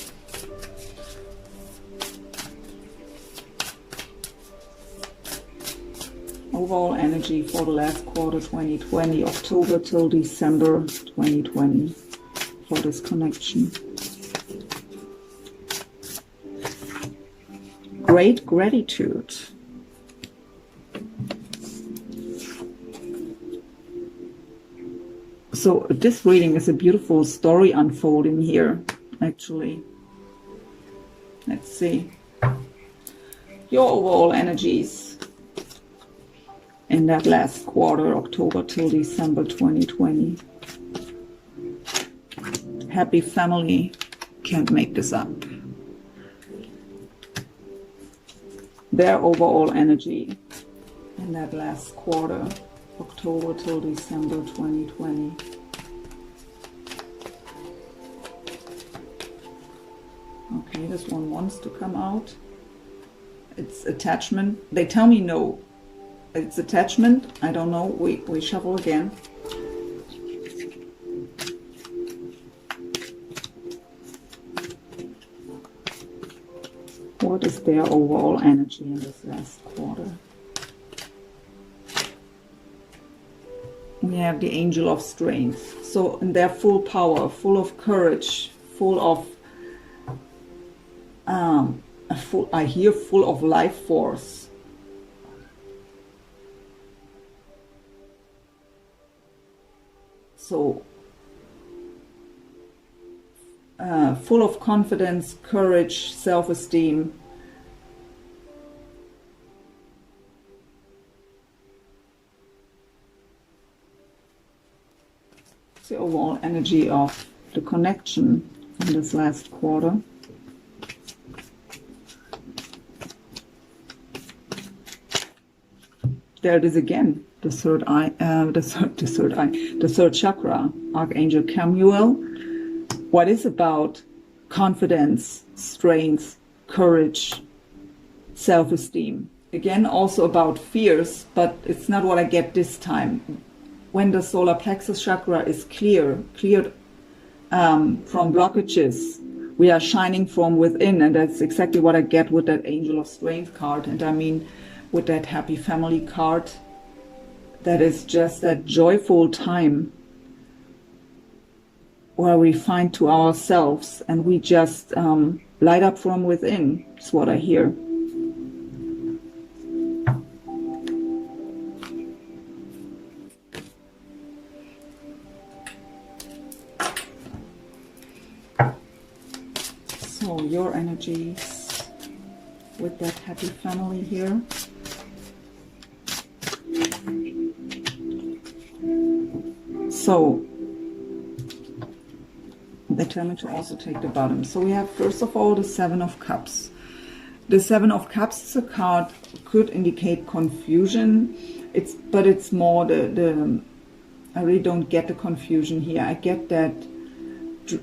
overall energy for the last quarter 2020, October till December 2020 for this connection. Great gratitude. So this reading is a beautiful story unfolding here, actually. Let's see. Your overall energies in that last quarter, October till December 2020. Happy family. Can't make this up. Their overall energy in that last quarter, October till December 2020. Okay, this one wants to come out. It's attachment. They tell me no. It's attachment. I don't know. We shuffle again. What is their overall energy in this last quarter? We have the angel of strength. So in their full power, full of courage, full of I hear full of life force. So full of confidence, courage, self-esteem. The overall energy of the connection in this last quarter. There it is again, the third eye, the third chakra, Archangel Chamuel. What is about confidence, strength, courage, self-esteem. Again, also about fears, but it's not what I get this time. When the solar plexus chakra is cleared from blockages, we are shining from within, and that's exactly what I get with that Angel of Strength card. And I mean, with that Happy Family card, that is just that joyful time where we find to ourselves and we just light up from within. That's what I hear. So your energies with that Happy Family here. So they tell me to also take the bottom. So we have, first of all, the Seven of Cups. The Seven of Cups is a card, could indicate confusion. But it's more I really don't get the confusion here. I get that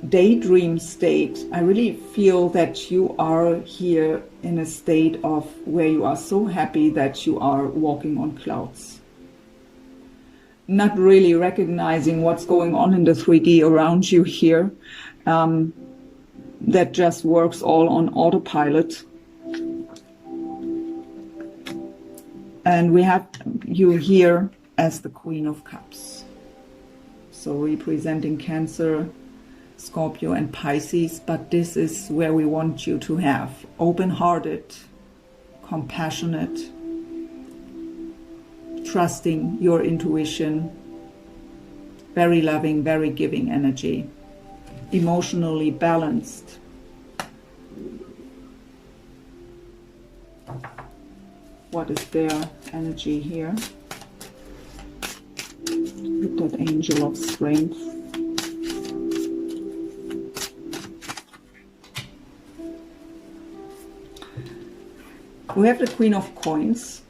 daydream state. I really feel that you are here in a state of where you are so happy that you are walking on clouds. Not really recognizing what's going on in the 3D around you here. That just works all on autopilot. And we have you here as the Queen of Cups. So representing Cancer, Scorpio and Pisces, but this is where we want you to have open-hearted, compassionate, trusting your intuition, very loving, very giving energy, emotionally balanced. What is their energy here? With that Angel of Strength. We have the Queen of Coins,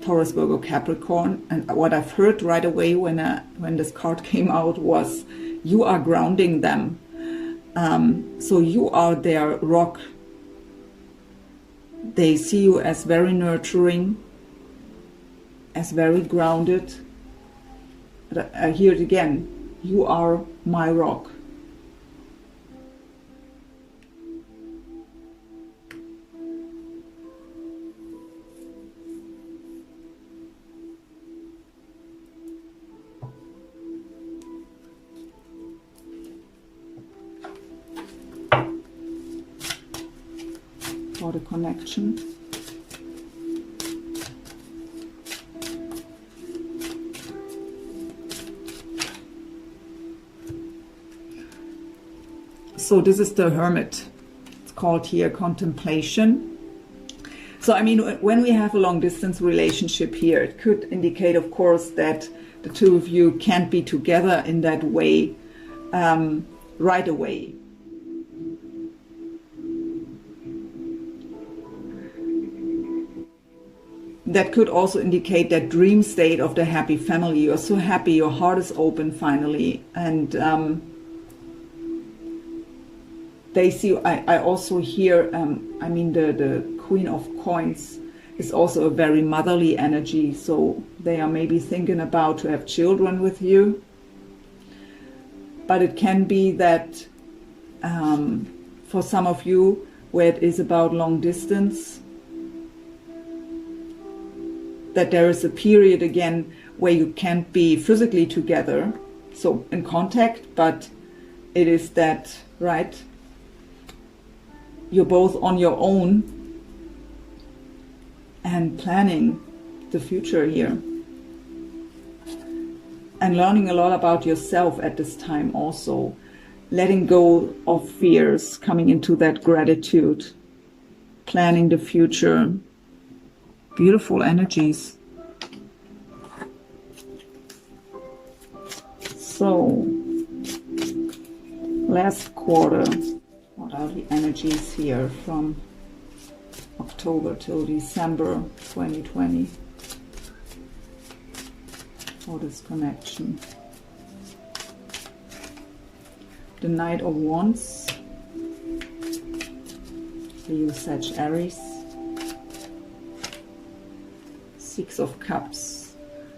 Taurus, Virgo, Capricorn, and what I've heard right away when this card came out was you are grounding them. So you are their rock. They see you as very nurturing, as very grounded. But I hear it again, you are my rock. For the connection. So this is the Hermit. It's called here contemplation. So I mean, when we have a long distance relationship here, it could indicate, of course, that the two of you can't be together in that way right away. That could also indicate that dream state of the happy family. You're so happy, your heart is open finally. And they see, I also hear, I mean, the Queen of Coins is also a very motherly energy. So they are maybe thinking about to have children with you. But it can be that for some of you, where it is about long distance, that there is a period again where you can't be physically together, so in contact, but it is that, right, you're both on your own and planning the future here. And learning a lot about yourself at this time also. Letting go of fears, coming into that gratitude, planning the future. Beautiful energies. So, last quarter, what are the energies here from October till December 2020 for this connection? The Knight of Wands, Leo, Sag, Aries. Six of Cups,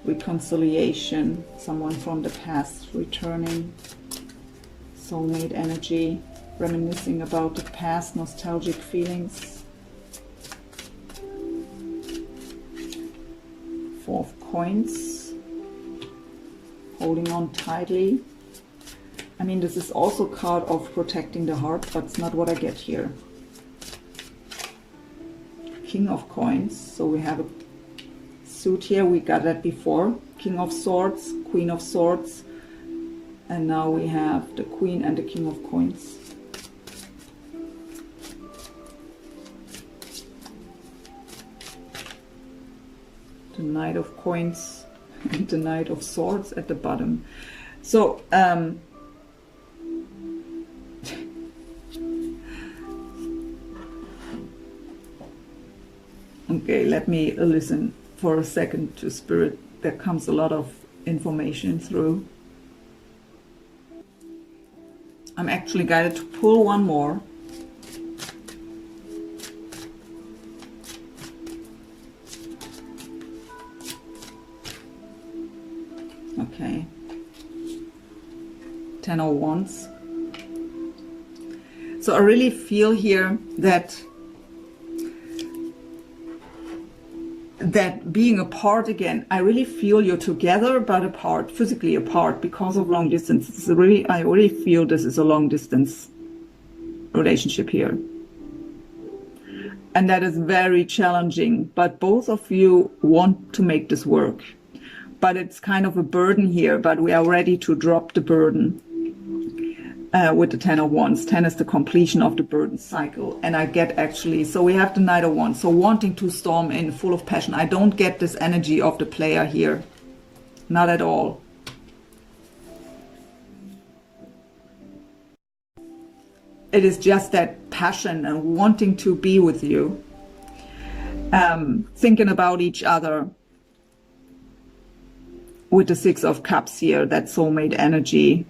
reconciliation, someone from the past returning, soulmate energy, reminiscing about the past, nostalgic feelings. Four of Coins, holding on tightly. I mean, this is also a card of protecting the heart, but it's not what I get here. King of Coins, so we have a suit here, we got that before. King of Swords, Queen of Swords, and now we have the Queen and the King of Coins. The Knight of Coins. and the Knight of Swords at the bottom. So, okay, let me listen for a second to Spirit. There comes a lot of information through. I'm actually guided to pull one more. Okay. 10 of Wands. So I really feel here that being apart again, I really feel you're together but apart, physically apart because of long distance. It's really, I really feel this is a long distance relationship here. And that is very challenging, but both of you want to make this work. But it's kind of a burden here, but we are ready to drop the burden. With the 10 of Wands. 10 is the completion of the burden cycle. And I get actually, so we have the Knight of Wands. So wanting to storm in, full of passion. I don't get this energy of the player here. Not at all. It is just that passion and wanting to be with you. Thinking about each other. With the 6 of Cups here, that soulmate energy.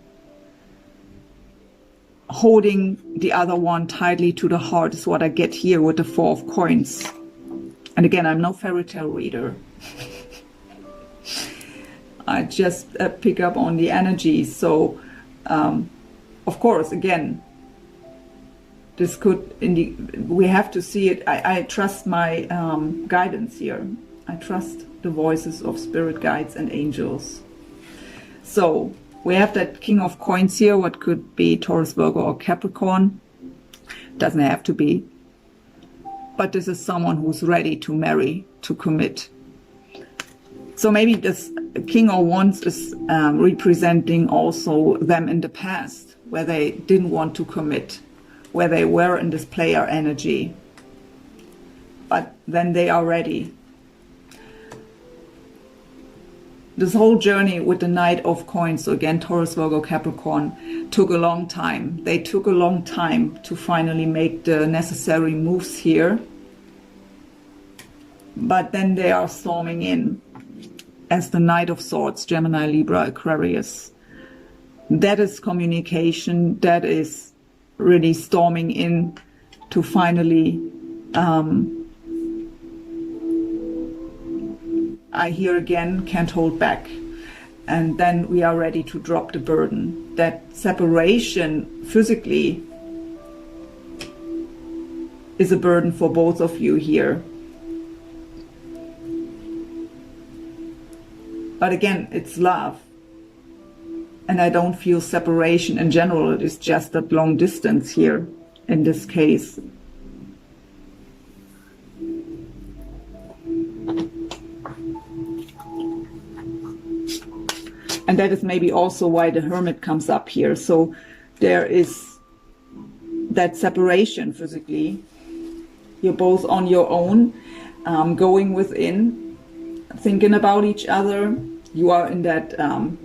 Holding the other one tightly to the heart is what I get here with the 4 of Coins. And again, I'm no fairy tale reader. I just pick up on the energy. So, of course, again, this could, we have to see it. I trust my guidance here. I trust the voices of spirit guides and angels. So, we have that King of Coins here, what could be Taurus, Virgo, or Capricorn. Doesn't have to be. But this is someone who's ready to marry, to commit. So maybe this King of Wands is representing also them in the past, where they didn't want to commit, where they were in this player energy. But then they are ready. This whole journey with the Knight of Coins, so again, Taurus, Virgo, Capricorn, took a long time. They took a long time to finally make the necessary moves here. But then they are storming in as the Knight of Swords, Gemini, Libra, Aquarius. That is communication. That is really storming in to finally... I hear again, can't hold back. And then we are ready to drop the burden. That separation physically is a burden for both of you here. But again, it's love. And I don't feel separation in general. It is just that long distance here in this case. And that is maybe also why the Hermit comes up here. So there is that separation physically. You're both on your own, going within, thinking about each other. You are in that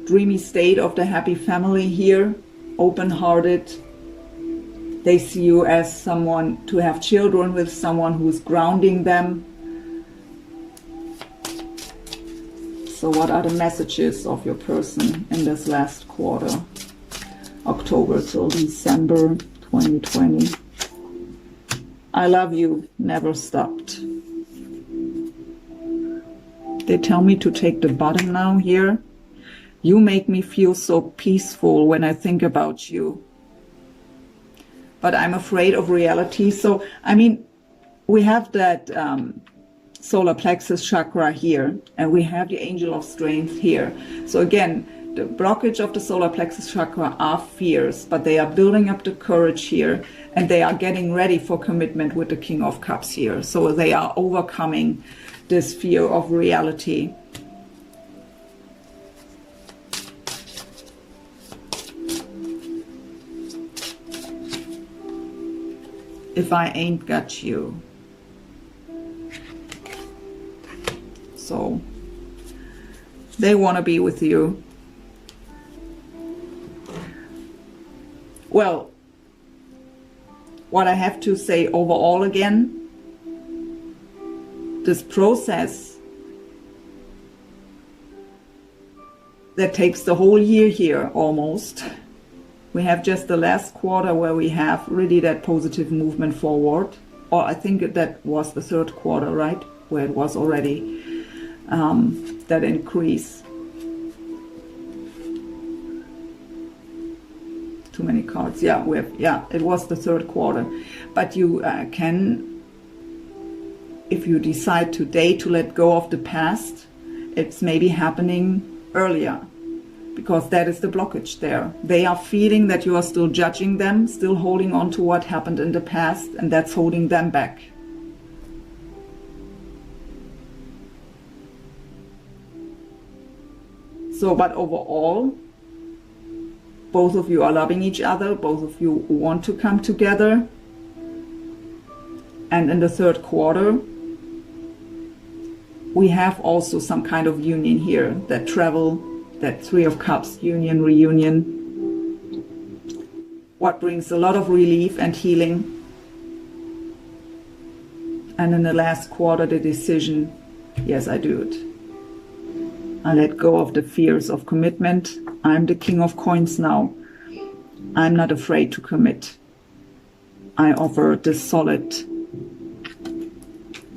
dreamy state of the happy family here, open-hearted. They see you as someone to have children with, someone who's grounding them. So what are the messages of your person in this last quarter? October till December 2020. I love you, never stopped. They tell me to take the bottom now here. You make me feel so peaceful when I think about you. But I'm afraid of reality. So, I mean, we have that... solar plexus chakra here, and we have the angel of strength here. So again, the blockage of the solar plexus chakra are fears, but they are building up the courage here, and they are getting ready for commitment with the King of Cups here. So they are overcoming this fear of reality. If I ain't got you. So They want to be with you. Well, what I have to say overall again, this process that takes the whole year here almost. We have just the last quarter where we have really that positive movement forward. Or I think that was the third quarter, right? Where it was already that increase. Too many cards. Yeah, it was the third quarter. But you can, if you decide today to let go of the past, it's maybe happening earlier, because that is the blockage there. They are feeling that you are still judging them, still holding on to what happened in the past, and that's holding them back. So, but overall, both of you are loving each other, both of you want to come together. And in the third quarter, we have also some kind of union here, that travel, that Three of Cups, union, reunion, what brings a lot of relief and healing. And in the last quarter, the decision, yes, I do it. I let go of the fears of commitment. I'm the King of Coins now. I'm not afraid to commit. I offer the solid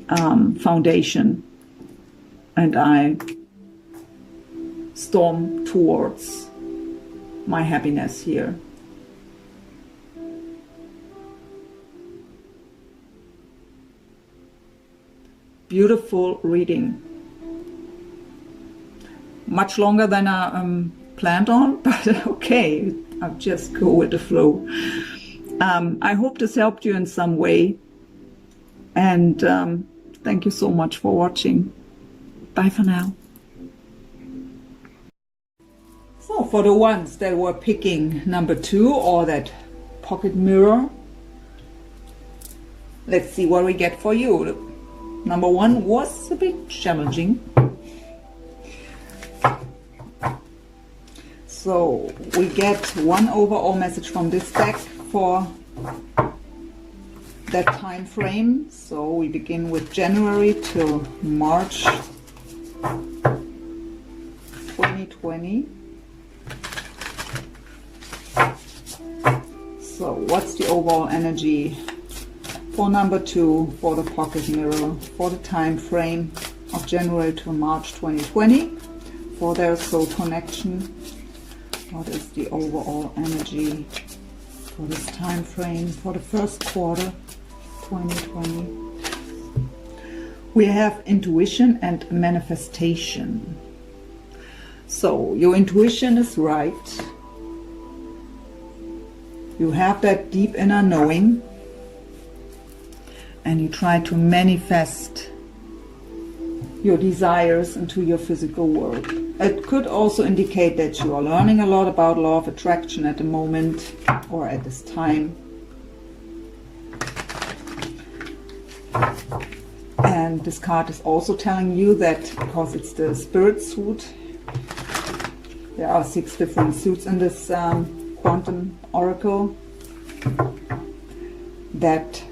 foundation, and I storm towards my happiness here. Beautiful reading. Much longer than I planned on, but okay, I'll just go with the flow. I hope this helped you in some way, and thank you so much for watching. Bye for now. So for the ones that were picking number 2 or that pocket mirror, let's see what we get for you. Number 1 was a bit challenging. So we get one overall message from this deck for that time frame. So we begin with January till March 2020. So what's the overall energy for number 2 for the pocket mirror for the time frame of January to March 2020 for their soul connection? What is the overall energy for this time frame for the first quarter 2020? We have intuition and manifestation. So your intuition is right. You have that deep inner knowing, and you try to manifest your desires into your physical world. It could also indicate that you are learning a lot about law of attraction at the moment or at this time. And this card is also telling you that, because it's the spirit suit, there are 6 different suits in this quantum oracle, that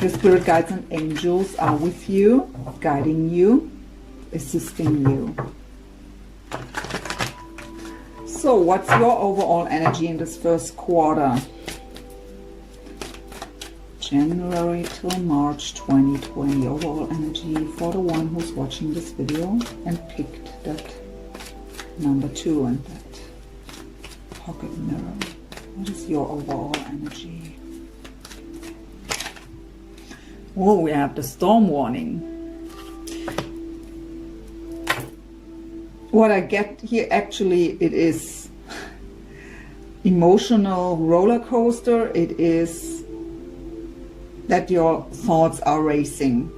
your spirit guides and angels are with you, guiding you, assisting you. So what's your overall energy in this first quarter? January till March 2020, overall energy for the one who's watching this video and picked that number 2 and that pocket mirror. What is your overall energy? Oh, we have the storm warning. What I get here, actually, it is emotional roller coaster. It is that your thoughts are racing.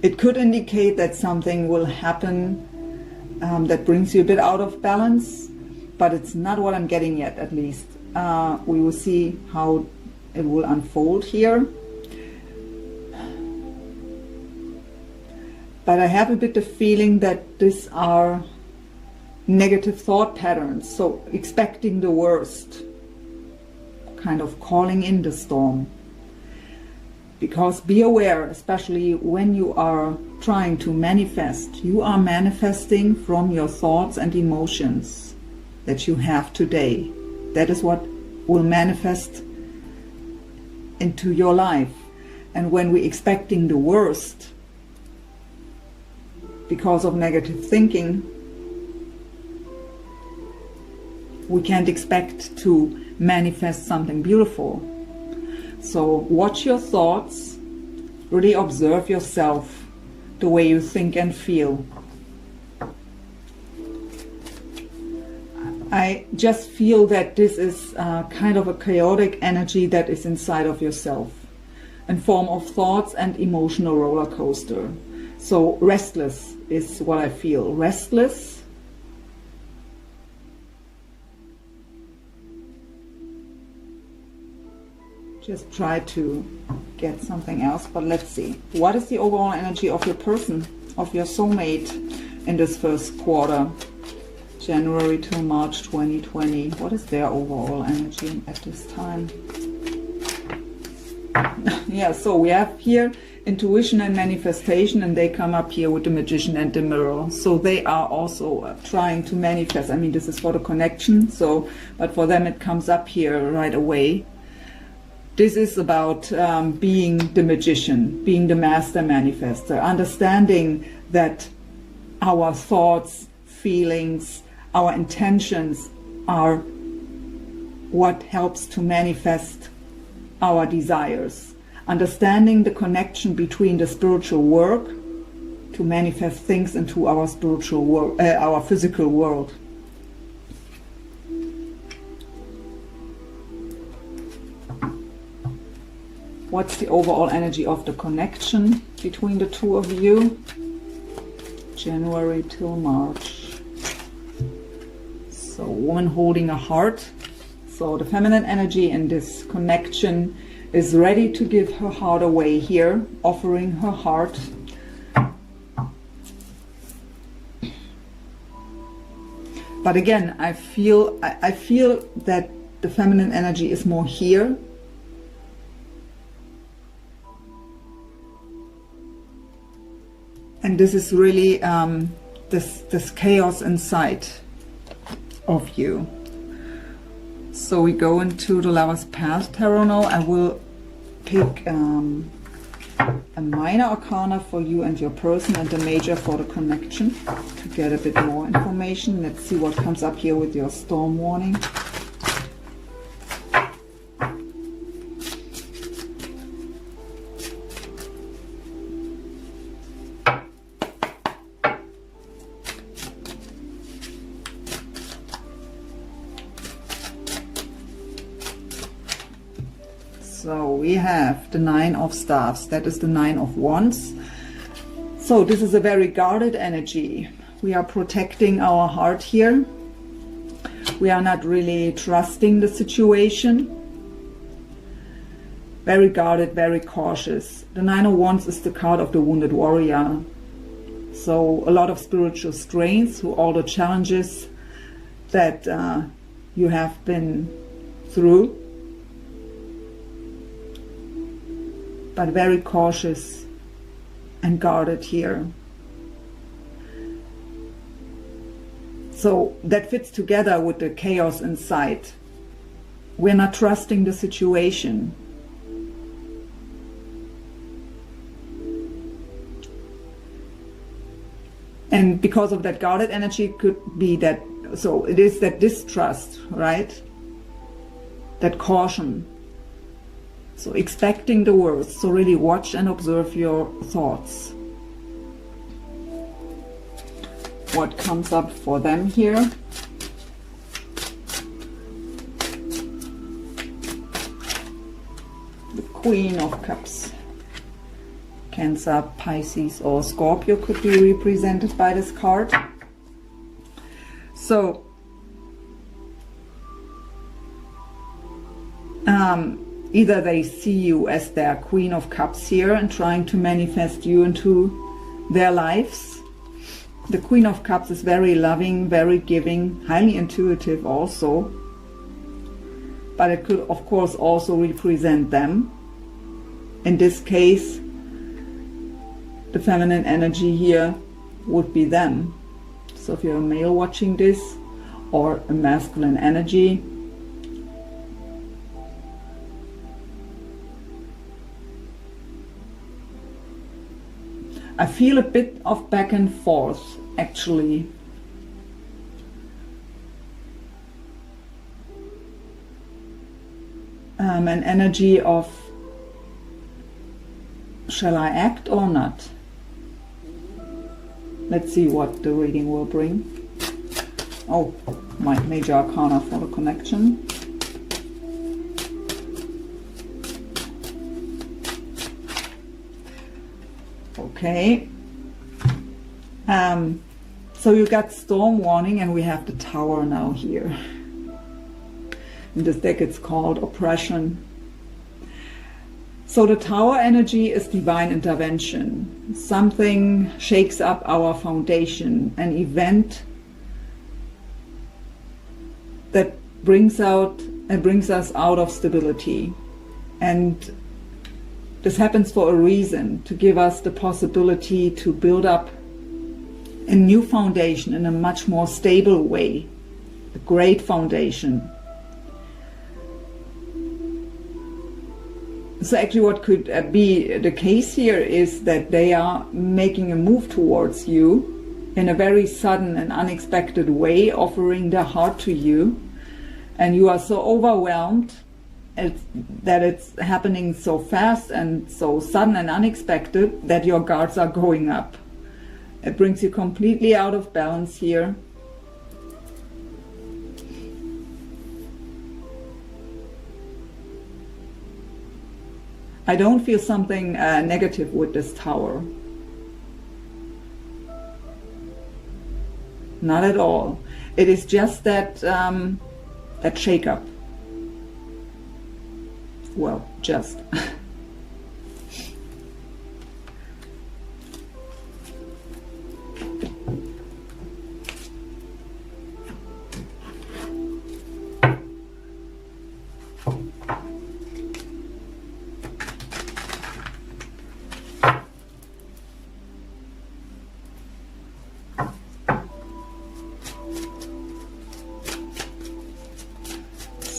It could indicate that something will happen that brings you a bit out of balance, but it's not what I'm getting yet, at least. We will see how it will unfold here. But I have a bit the feeling that these are negative thought patterns, so expecting the worst, kind of calling in the storm. Because be aware, especially when you are trying to manifest, you are manifesting from your thoughts and emotions that you have today. That is what will manifest into your life. And when we're expecting the worst because of negative thinking, we can't expect to manifest something beautiful. So watch your thoughts, really observe yourself, the way you think and feel. I just feel that this is kind of a chaotic energy that is inside of yourself, in form of thoughts and emotional roller coaster. So restless is what I feel. Restless. Just try to get something else, but let's see. What is the overall energy of your person, of your soulmate in this first quarter, January to March 2020? What is their overall energy at this time? Yeah, so we have here intuition and manifestation, and they come up here with the Magician and the Mirror. So they are also trying to manifest. I mean, this is for the connection, so, but for them it comes up here right away. This is about being the magician, being the master manifester, understanding that our thoughts, feelings, our intentions are what helps to manifest our desires. Understanding the connection between the spiritual work to manifest things into our spiritual world, our physical world. What's the overall energy of the connection between the two of you? January till March. So woman holding a heart. So the feminine energy in this connection is ready to give her heart away here, offering her heart. But again, I feel that the feminine energy is more here. And this is really this chaos inside of you. So we go into the Lover's Path Tarot now. I will pick a minor arcana for you and your person and a major for the connection to get a bit more information. Let's see what comes up here with your storm warning. So we have the Nine of Staffs, that is the Nine of Wands. So this is a very guarded energy. We are protecting our heart here. We are not really trusting the situation. Very guarded, very cautious. The Nine of Wands is the card of the wounded warrior. So a lot of spiritual strains through all the challenges that you have been through. But very cautious and guarded here. So that fits together with the chaos inside. We're not trusting the situation. And because of that guarded energy, could be that, so it is that distrust, right? That caution. So expecting the worst. So really watch and observe your thoughts. What comes up for them here? The Queen of Cups. Cancer, Pisces or Scorpio could be represented by this card. So either they see you as their Queen of Cups here and trying to manifest you into their lives, The Queen of Cups is very loving, very giving, highly intuitive also. But it could, of course, also represent them. In this case, the feminine energy here would be them. So if you're a male watching this, or a masculine energy, I feel a bit of back and forth, actually. An energy of, shall I act or not? Let's see what the reading will bring. Oh, my major arcana for the connection. Okay. So you got storm warning, and we have the Tower now here. In this deck it's called oppression. So the Tower energy is divine intervention. Something shakes up our foundation, an event that brings us out of stability. And this happens for a reason, to give us the possibility to build up a new foundation in a much more stable way, a great foundation. So actually what could be the case here is that they are making a move towards you in a very sudden and unexpected way, offering their heart to you, and you are so overwhelmed that it's happening so fast and so sudden and unexpected that your guards are going up. It brings you completely out of balance here. I don't feel something negative with this Tower. Not at all. It is just that that shake-up. Well, just.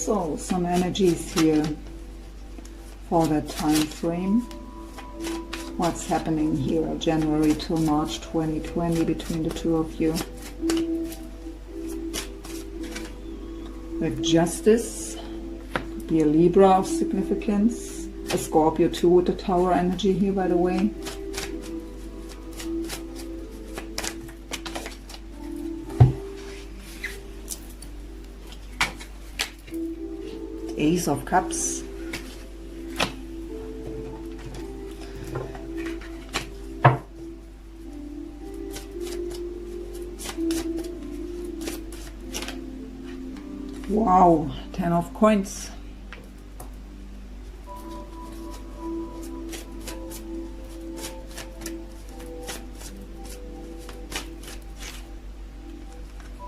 So, some energies here for that time frame. What's happening here, January to March 2020, between the two of you? The Justice, could be a Libra of significance, a Scorpio too with the Tower energy here, by the way. Ace of Cups. Wow, 10 of Coins.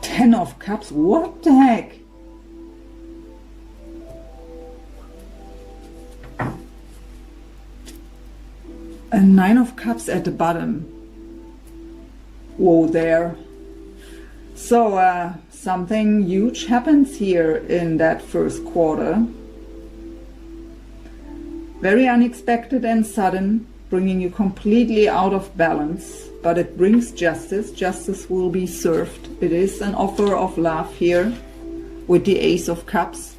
Ten of Cups, what the heck? A Nine of Cups at the bottom. Whoa there. So something huge happens here in that first quarter. Very unexpected and sudden, bringing you completely out of balance. But it brings justice. Justice will be served. It is an offer of love here with the Ace of Cups.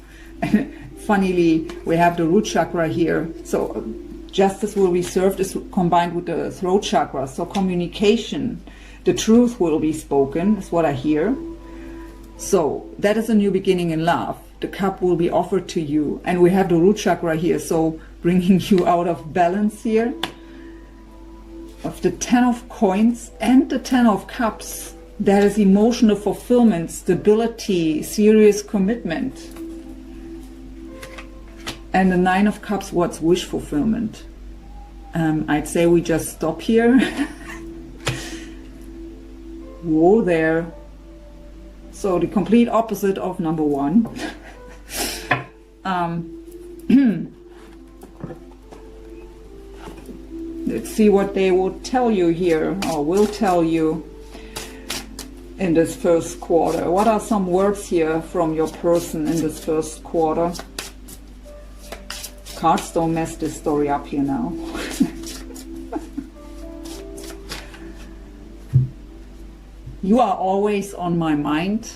Funnily, we have the root chakra here. So justice will be served is combined with the throat chakra. So communication, the truth will be spoken, is what I hear. So that is a new beginning in love. The cup will be offered to you. And we have the root chakra here. So bringing you out of balance here. Of the 10 of Coins and the 10 of Cups. That is emotional fulfillment, stability, serious commitment. And the 9 of Cups, what's wish fulfillment? I'd say we just stop here. Whoa there. So the complete opposite of number 1. Let's see what they will tell you here, or will tell you in this first quarter. What are some words here from your person in this first quarter? Cards don't mess this story up here now. You are always on my mind.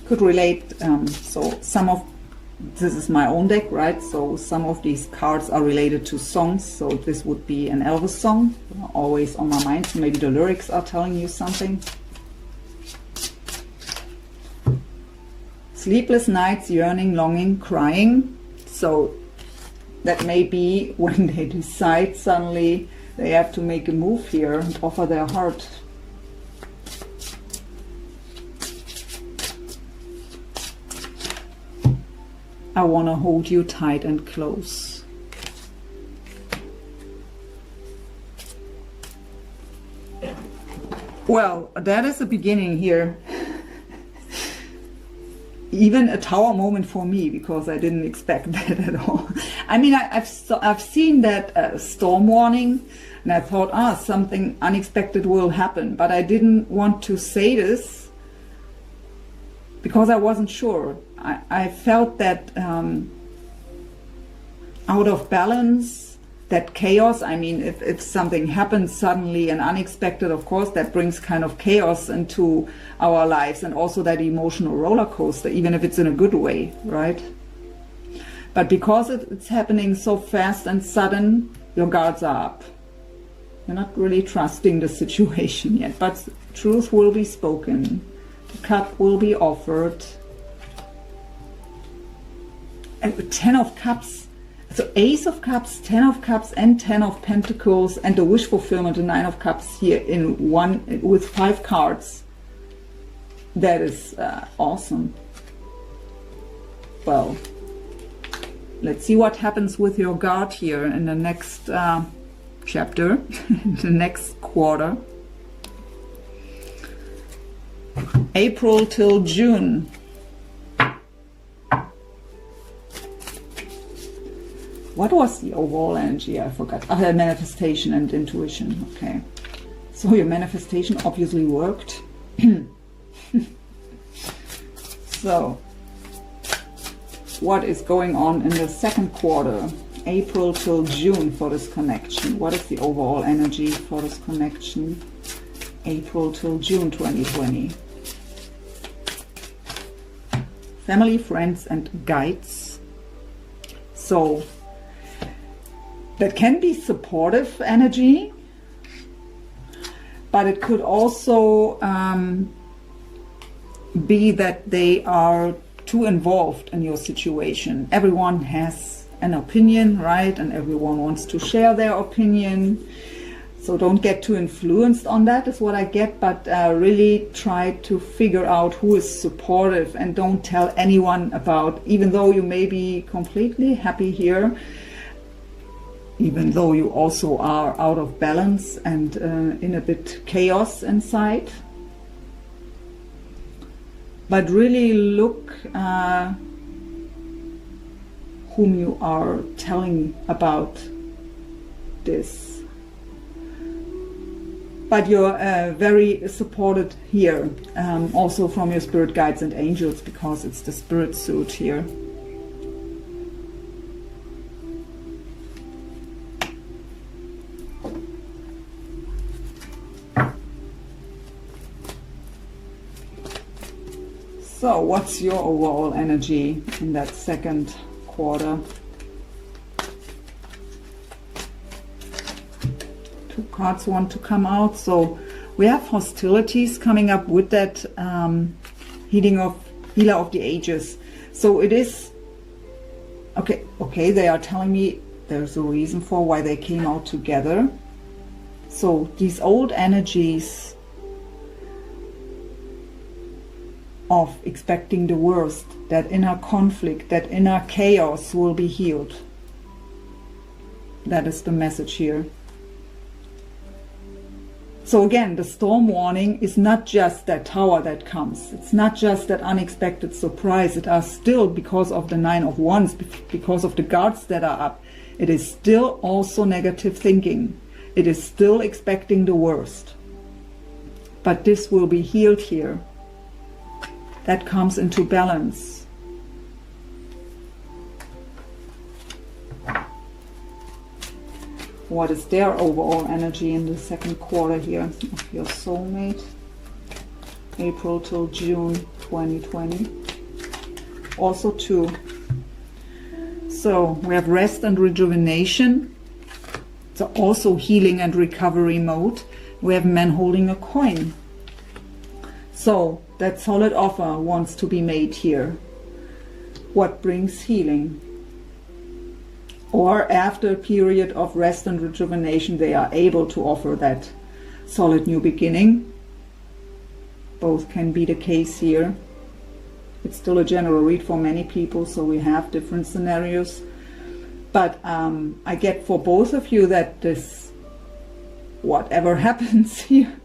Could relate, so some of, this is my own deck, right? So some of these cards are related to songs. So this would be an Elvis song, always on my mind. So maybe the lyrics are telling you something. Sleepless nights, yearning, longing, crying. So that may be when they decide suddenly they have to make a move here and offer their heart. I want to hold you tight and close. Well, that is the beginning here. Even a tower moment for me, because I didn't expect that at all. I mean, I've seen that storm warning, and I thought, something unexpected will happen. But I didn't want to say this because I wasn't sure. I felt that out of balance, that chaos. I mean, if something happens suddenly and unexpected, of course, that brings kind of chaos into our lives, and also that emotional roller coaster, even if it's in a good way, right? But because it's happening so fast and sudden, your guards are up. You're not really trusting the situation yet, but truth will be spoken. The cup will be offered. And 10 of Cups, so Ace of Cups, 10 of Cups, and 10 of Pentacles, and the wish fulfillment, the 9 of Cups here in one with 5 cards. That is awesome. Well, let's see what happens with your guard here in the next chapter, the next quarter. April till June. What was the overall energy? I forgot. Manifestation and intuition. Okay. So your manifestation obviously worked. So, what is going on in the second quarter? April till June for this connection. What is the overall energy for this connection? April till June 2020. Family, friends, and guides. So, that can be supportive energy, but it could also be that they are too involved in your situation. Everyone has an opinion, right? And everyone wants to share their opinion. So don't get too influenced on that, is what I get, but really try to figure out who is supportive, and don't tell anyone about, even though you may be completely happy here, even though you also are out of balance and in a bit chaos inside. But really look whom you are telling about this. But you're very supported here, also from your spirit guides and angels, because it's the spirit suit here. So what's your overall energy in that second quarter? 2 cards want to come out. So we have hostilities coming up with that healer of the ages. So it is okay, they are telling me there's a reason for why they came out together. So these old energies of expecting the worst, that inner conflict, that inner chaos will be healed. That is the message here. So again, the storm warning is not just that tower that comes. It's not just that unexpected surprise. It are still, because of the 9 of Wands, because of the guards that are up, it is still also negative thinking. It is still expecting the worst. But this will be healed here. That comes into balance. What is their overall energy in the second quarter here of your soulmate? April till June 2020. Also 2. So we have rest and rejuvenation. So also healing and recovery mode. We have man holding a coin. So that solid offer wants to be made here. What brings healing? Or after a period of rest and rejuvenation, they are able to offer that solid new beginning. Both can be the case here. It's still a general read for many people, so we have different scenarios. But I get for both of you that this, whatever happens here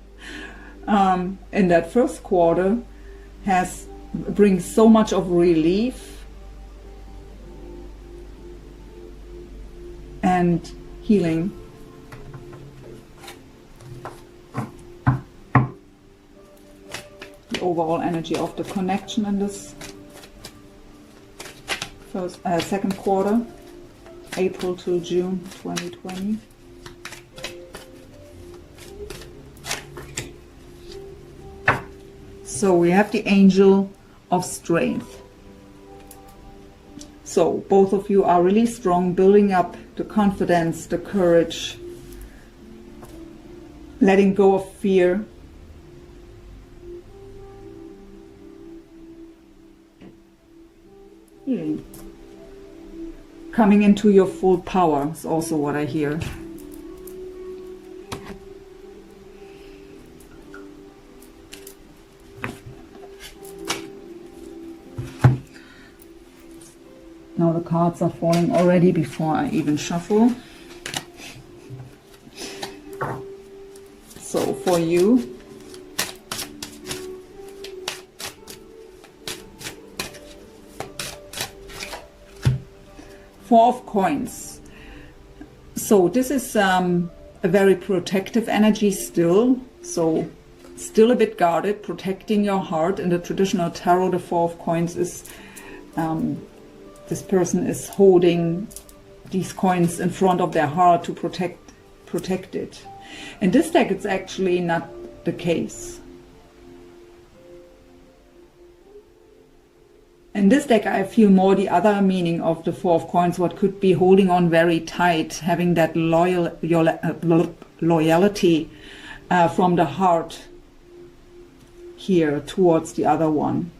in that first quarter, brings so much of relief and healing. The overall energy of the connection in this second quarter, April to June 2020. So we have the angel of strength. So both of you are really strong, building up the confidence, the courage, letting go of fear. Healing. Coming into your full power is also what I hear. Now the cards are falling already before I even shuffle. So for you, Four of Coins. So this is a very protective energy still. So still a bit guarded, protecting your heart. In the traditional tarot, the Four of Coins is this person is holding these coins in front of their heart to protect it. In this deck, it's actually not the case. In this deck, I feel more the other meaning of the Four of Coins, what could be holding on very tight, having that loyalty from the heart here towards the other one.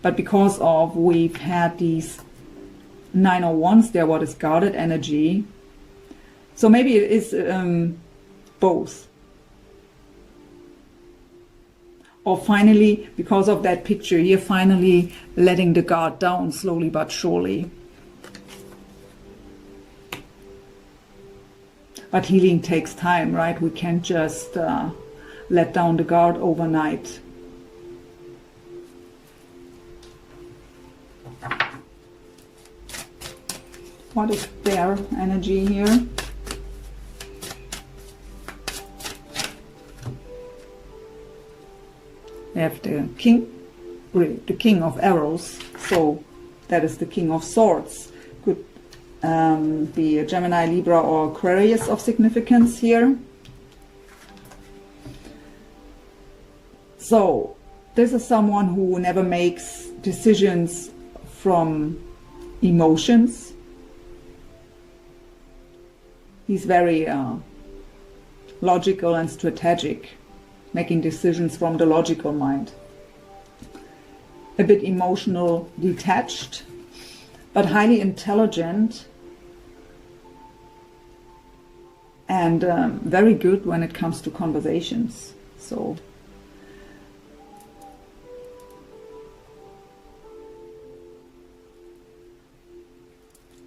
But because of we've had these 9 of Wands there, what is guarded energy. So maybe it is both. Or finally, because of that picture here, finally letting the guard down slowly but surely. But healing takes time, right? We can't just let down the guard overnight. What is their energy here? We have the king of arrows, so that is the king of swords. Could be a Gemini, Libra, or Aquarius of significance here. So this is someone who never makes decisions from emotions. He's very logical and strategic, making decisions from the logical mind. A bit emotional, detached, but highly intelligent and very good when it comes to conversations. So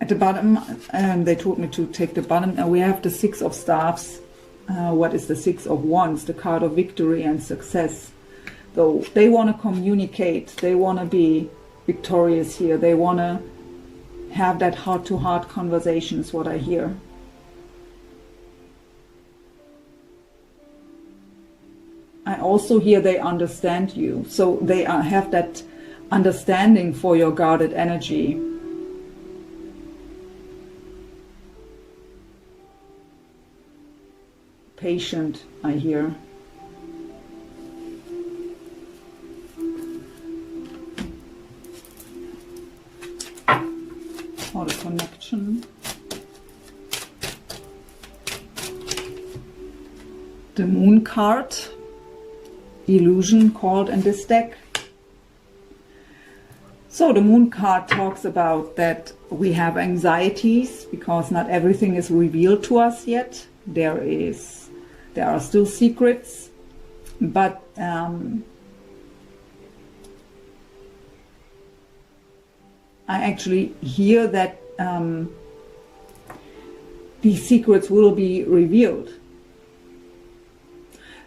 at the bottom, they told me to take the bottom, and we have the Six of Staves what is the Six of Wands, the card of victory and success. Though they want to communicate, they want to be victorious here, they want to have that heart-to-heart conversation is what I hear. I also hear they understand you, so they have that understanding for your guarded energy. Patient, I hear. Or the connection. The Moon card, illusion called in this deck. So the Moon card talks about that we have anxieties because not everything is revealed to us yet. There are still secrets, but I actually hear that these secrets will be revealed.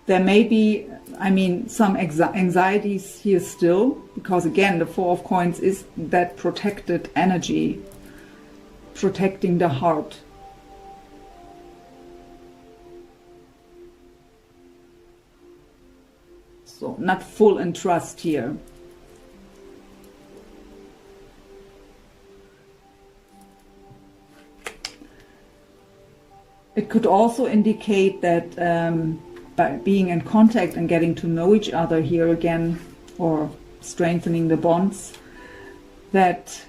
There may be, I mean, some anxieties here still, because again, the Four of Coins is that protected energy, protecting the heart. So not full in trust here. It could also indicate that by being in contact and getting to know each other here again, or strengthening the bonds, that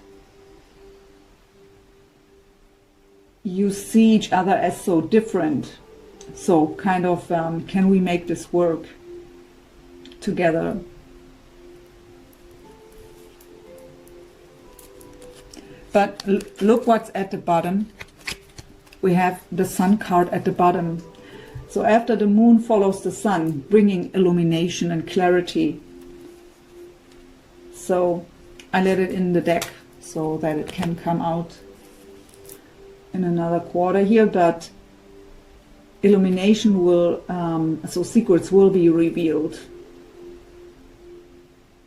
you see each other as so different. So kind of, can we make this work together? But look what's at the bottom. We have the Sun card at the bottom. So after the Moon follows the Sun, bringing illumination and clarity. So I let it in the deck so that it can come out in another quarter here, but illumination will, so secrets will be revealed.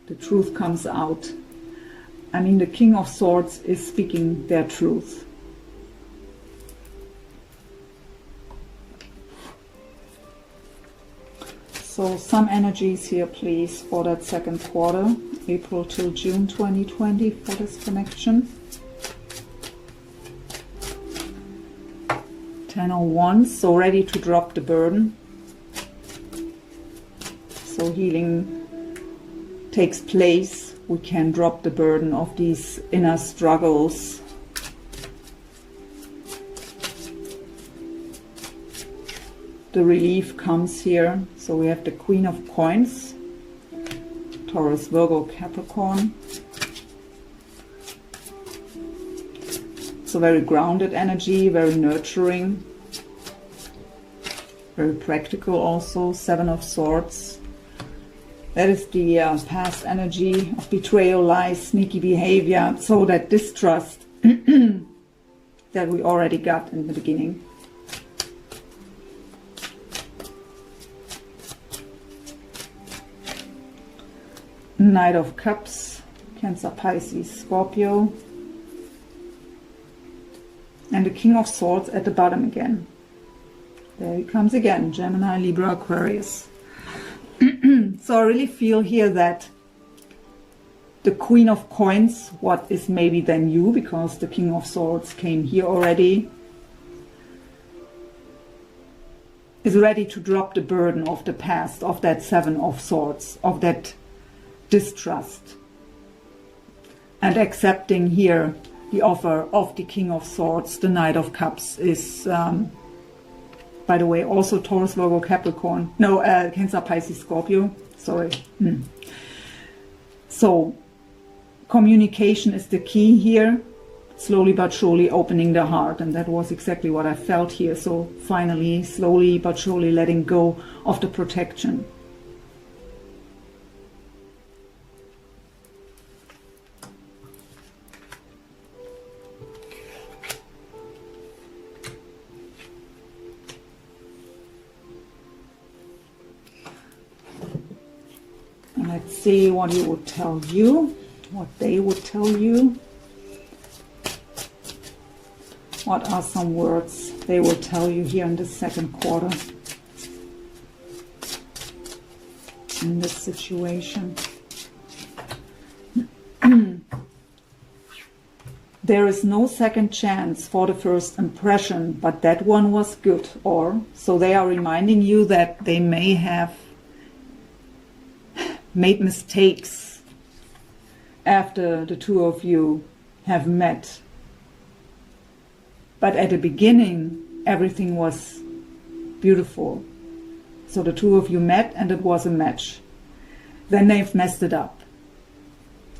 The truth comes out. I mean, the King of Swords is speaking their truth. So some energies here, please, for that second quarter, April till June 2020, for this connection. 10 of Wands, so ready to drop the burden. So healing takes place. We can drop the burden of these inner struggles. The relief comes here. So we have the Queen of Coins, Taurus, Virgo, Capricorn. So very grounded energy, very nurturing, very practical also. Seven of Swords. That is the past energy of betrayal, lies, sneaky behavior. So that distrust that we already got in the beginning. Knight of Cups, Cancer, Pisces, Scorpio. And the King of Swords at the bottom again. There he comes again, Gemini, Libra, Aquarius. So I really feel here that the Queen of Coins, what is maybe then you, because the King of Swords came here already, is ready to drop the burden of the past, of that Seven of Swords, of that distrust, and accepting here the offer of the King of Swords. The Knight of Cups is, by the way, also Taurus, Virgo, Capricorn. No, Cancer, Pisces, Scorpio. Sorry. So communication is the key here. Slowly but surely opening the heart. And that was exactly what I felt here. So finally, slowly but surely letting go of the protection. Let's see what he would tell you, what they would tell you. What are some words they will tell you here in the second quarter in this situation? There is no second chance for the first impression, but that one was good. Or, so they are reminding you that they may have made mistakes after the two of you have met. But at the beginning, everything was beautiful. So the two of you met and it was a match. Then they've messed it up.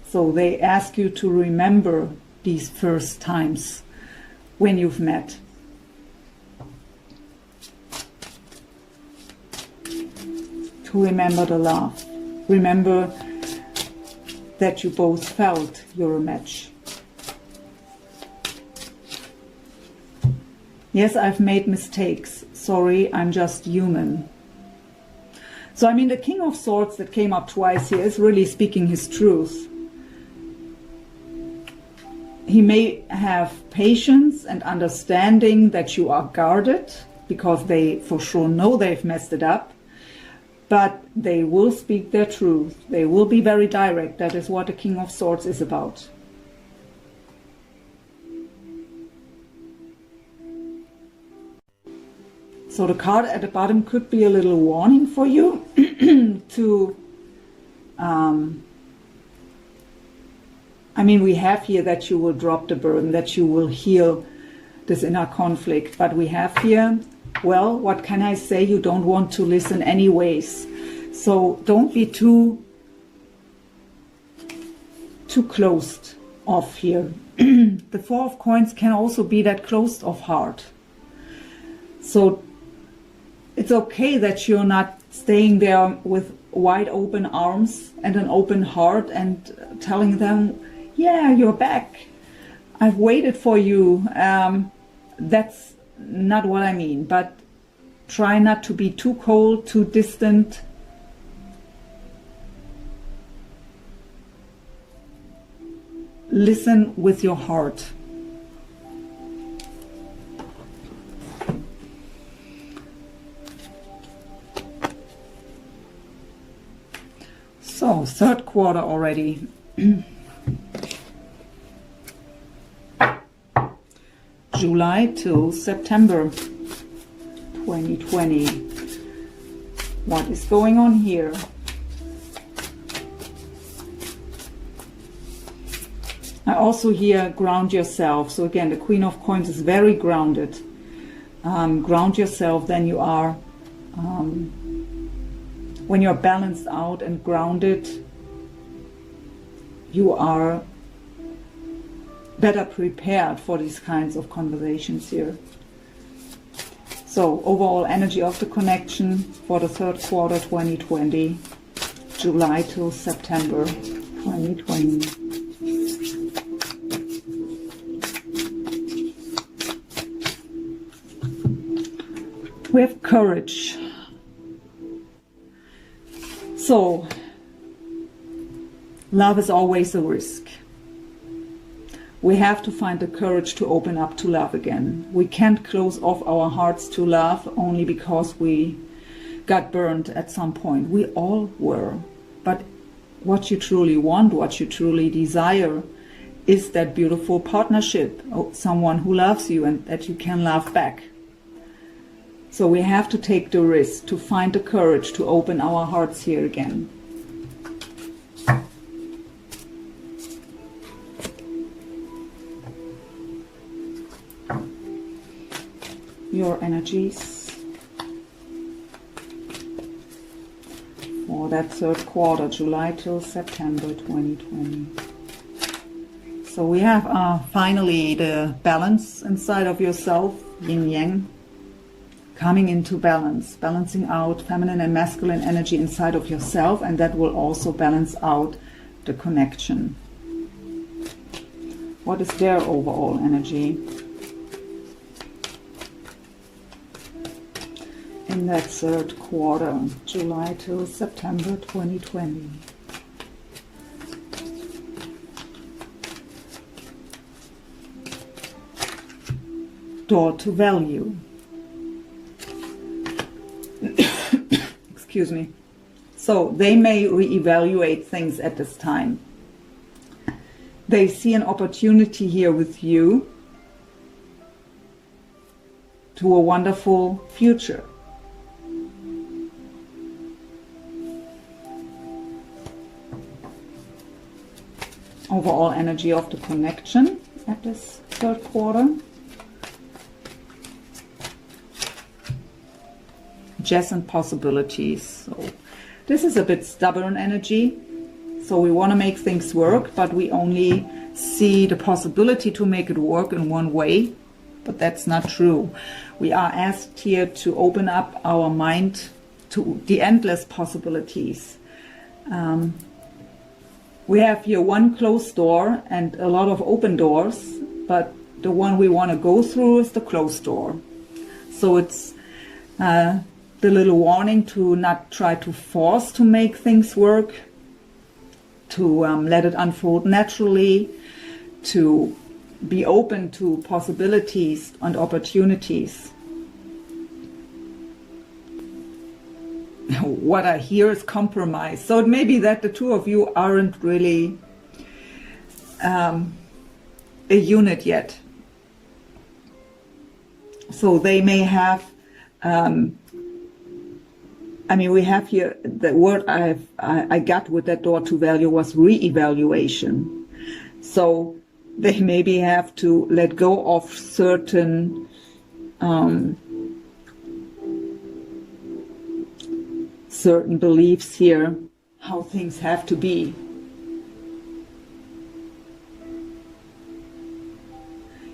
So they ask you to remember these first times when you've met. To remember the love. Remember that you both felt you're a match. Yes, I've made mistakes. Sorry, I'm just human. So, I mean, the King of Swords that came up twice here is really speaking his truth. He may have patience and understanding that you are guarded, because they for sure know they've messed it up, but they will speak their truth. They will be very direct. That is what the King of Swords is about. So the card at the bottom could be a little warning for you to I mean, we have here that you will drop the burden, that you will heal this inner conflict. But we have here, well, what can I say? You don't want to listen anyways. So don't be too closed off here. The Four of Coins can also be that closed off heart. So it's okay that you're not staying there with wide open arms and an open heart and telling them, yeah, you're back. I've waited for you. That's not what I mean, but try not to be too cold, too distant. Listen with your heart. So, third quarter already. July till September 2020. What is going on here? I also hear ground yourself. So again, the Queen of Coins is very grounded. Ground yourself, then you are, when you're balanced out and grounded, you are better prepared for these kinds of conversations here. So overall energy of the connection for the third quarter 2020, July till September 2020. We have courage. So, love is always a risk. We have to find the courage to open up to love again. We can't close off our hearts to love only because we got burned at some point. We all were. But what you truly want, what you truly desire, is that beautiful partnership, someone who loves you and that you can love back. So we have to take the risk to find the courage to open our hearts here again. Your energies for that third quarter, July till September 2020. So we have finally the balance inside of yourself, yin yang, coming into balance, balancing out feminine and masculine energy inside of yourself, and that will also balance out the connection. What is their overall energy in that third quarter, July till September 2020? door to value. Excuse me. So they may reevaluate things at this time. They see an opportunity here with you to a wonderful future. Overall energy of the connection at this third quarter. Jazz and possibilities. So this is a bit stubborn energy. So we want to make things work, but we only see the possibility to make it work in one way. But that's not true. We are asked here to open up our mind to the endless possibilities. We have here one closed door and a lot of open doors, but the one we want to go through is the closed door. So it's the little warning to not try to force to make things work, to let it unfold naturally, to be open to possibilities and opportunities. What I hear is compromise. So it may be that the two of you aren't really a unit yet. So they may have, we have here, the word I got with that door to value was re-evaluation. So they maybe have to let go of certain certain beliefs here, how things have to be.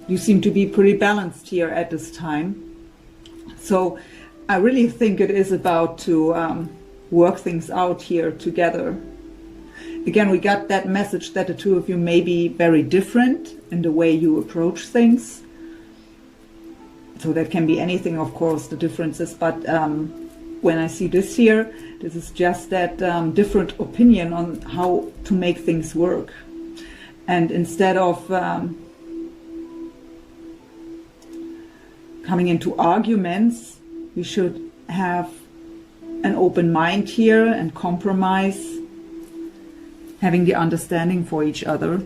You seem to be pretty balanced here at this time. So I really think it is about to work things out here together. Again, we got that message that the two of you may be very different in the way you approach things. So that can be anything, of course, the differences, but when I see this here, this is just that different opinion on how to make things work. And instead of coming into arguments, we should have an open mind here and compromise, having the understanding for each other.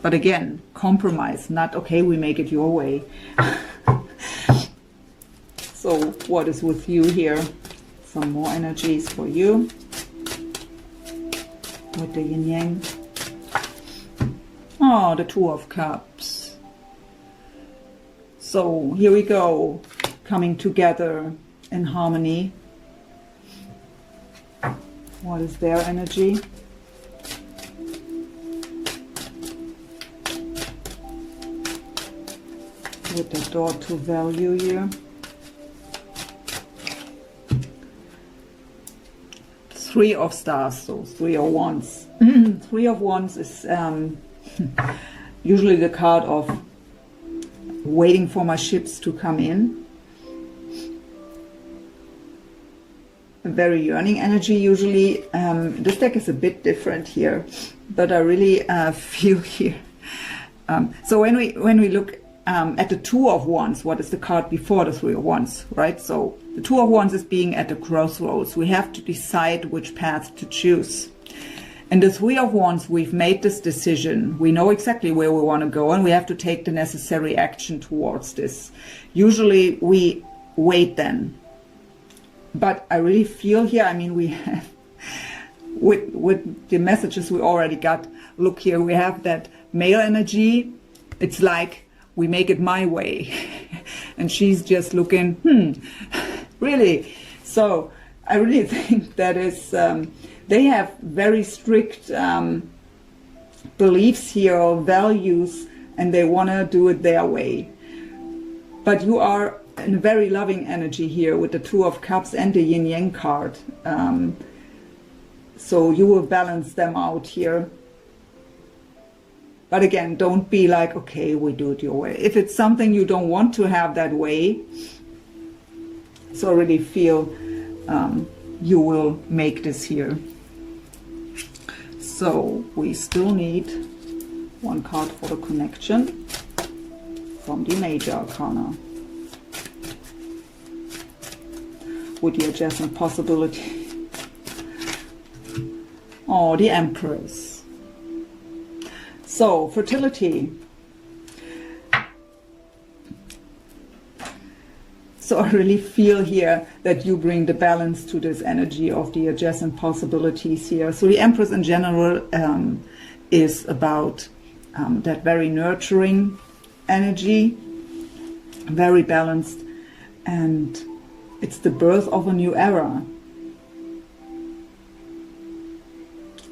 But again, compromise, not okay, we make it your way. So what is with you here? Some more energies for you with the yin yang. Oh, the Two of Cups. So here we go, coming together in harmony. What is their energy? With the door to value here. Three of Stars, so Three of Wands. Three of Wands is usually the card of waiting for my ships to come in. A very yearning energy usually. This deck is a bit different here, but I really feel here. So when we look at the Two of Wands, what is the card before the Three of Wands, right? So the Two of Wands is being at the crossroads. We have to decide which path to choose. In the Three of Wands, we've made this decision. We know exactly where we want to go, and we have to take the necessary action towards this. Usually we wait then. But I really feel here, we have, with the messages we already got, look here, we have that male energy. It's like, we make it my way. And she's just looking, really? So I really think that is, they have very strict beliefs here or values, and they want to do it their way. But you are in a very loving energy here with the Two of Cups and the Yin Yang card. So you will balance them out here. But again, don't be like, okay, we do it your way. If it's something you don't want to have that way, so I really feel you will make this here. So we still need one card for the connection. from the major arcana with the adjacent possibility. Oh, the Empress. So, fertility. So I really feel here that you bring the balance to this energy of the adjacent possibilities here. So the Empress in general is about that very nurturing energy, very balanced, and it's the birth of a new era.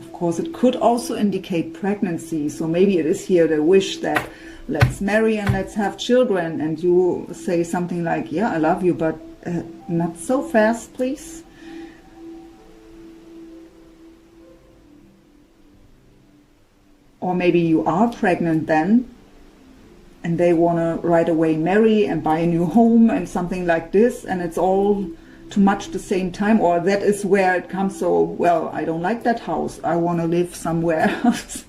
Of course, it could also indicate pregnancy. So maybe it is here the wish that let's marry and let's have children, and you say something like, yeah, I love you, but not so fast, please. Or maybe you are pregnant then, and they want to right away marry and buy a new home and something like this, and it's all too much at the same time. Or that is where it comes, so, well, I don't like that house, I want to live somewhere else.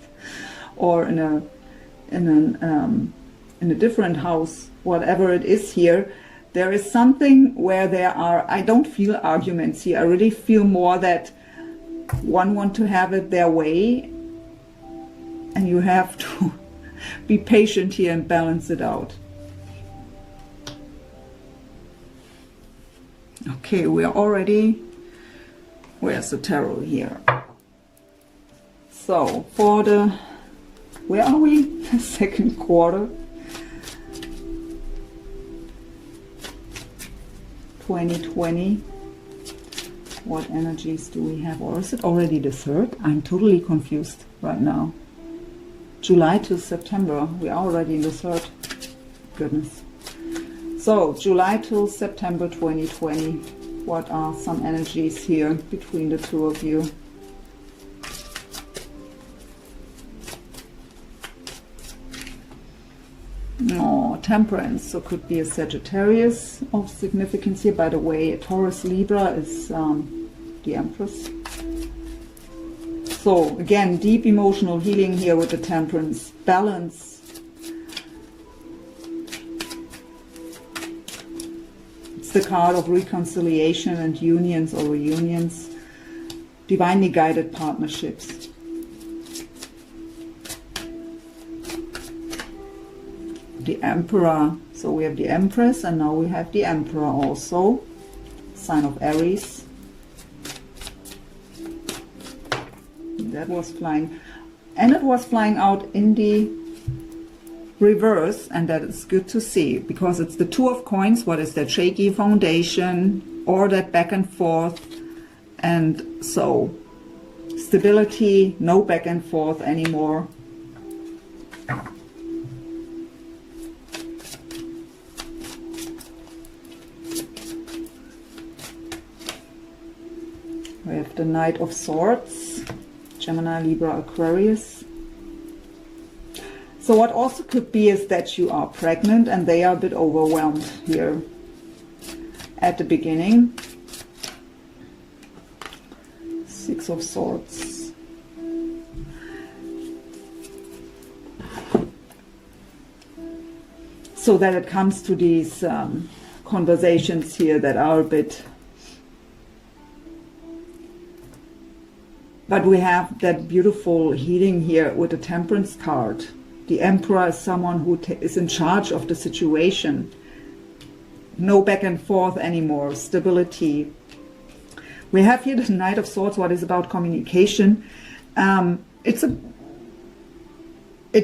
Or in a different house, whatever it is here, there is something where there are, I don't feel arguments here, I really feel more that one want to have it their way, and you have to be patient here and balance it out. Okay, we are already, where's the tarot here? So, for the, where are we? Second quarter. 2020. What energies do we have? Or is it already the third? I'm totally confused right now. July to September. We are already in the third. Goodness. So, July till September 2020. What are some energies here between the two of you? Oh, Temperance, so could be a Sagittarius of significance here. By the way, Taurus Libra is the Empress. So again, deep emotional healing here with the Temperance. Balance. It's the card of reconciliation and unions or reunions. Divinely guided partnerships. The Emperor, so we have the Empress and now we have the Emperor also, sign of Aries. That was flying, and it was flying out in the reverse, and that is good to see because it's the Two of Coins. What is that? Shaky foundation, or that back and forth, and so stability, no back and forth anymore. We have the Knight of Swords, Gemini, Libra, Aquarius. So what also could be is that you are pregnant and they are a bit overwhelmed here at the beginning. Six of Swords. So that it comes to these conversations here that are a bit. But we have that beautiful healing here with the Temperance card. The Emperor is someone who is in charge of the situation. No back and forth anymore. Stability. We have here the Knight of Swords, what is about communication. It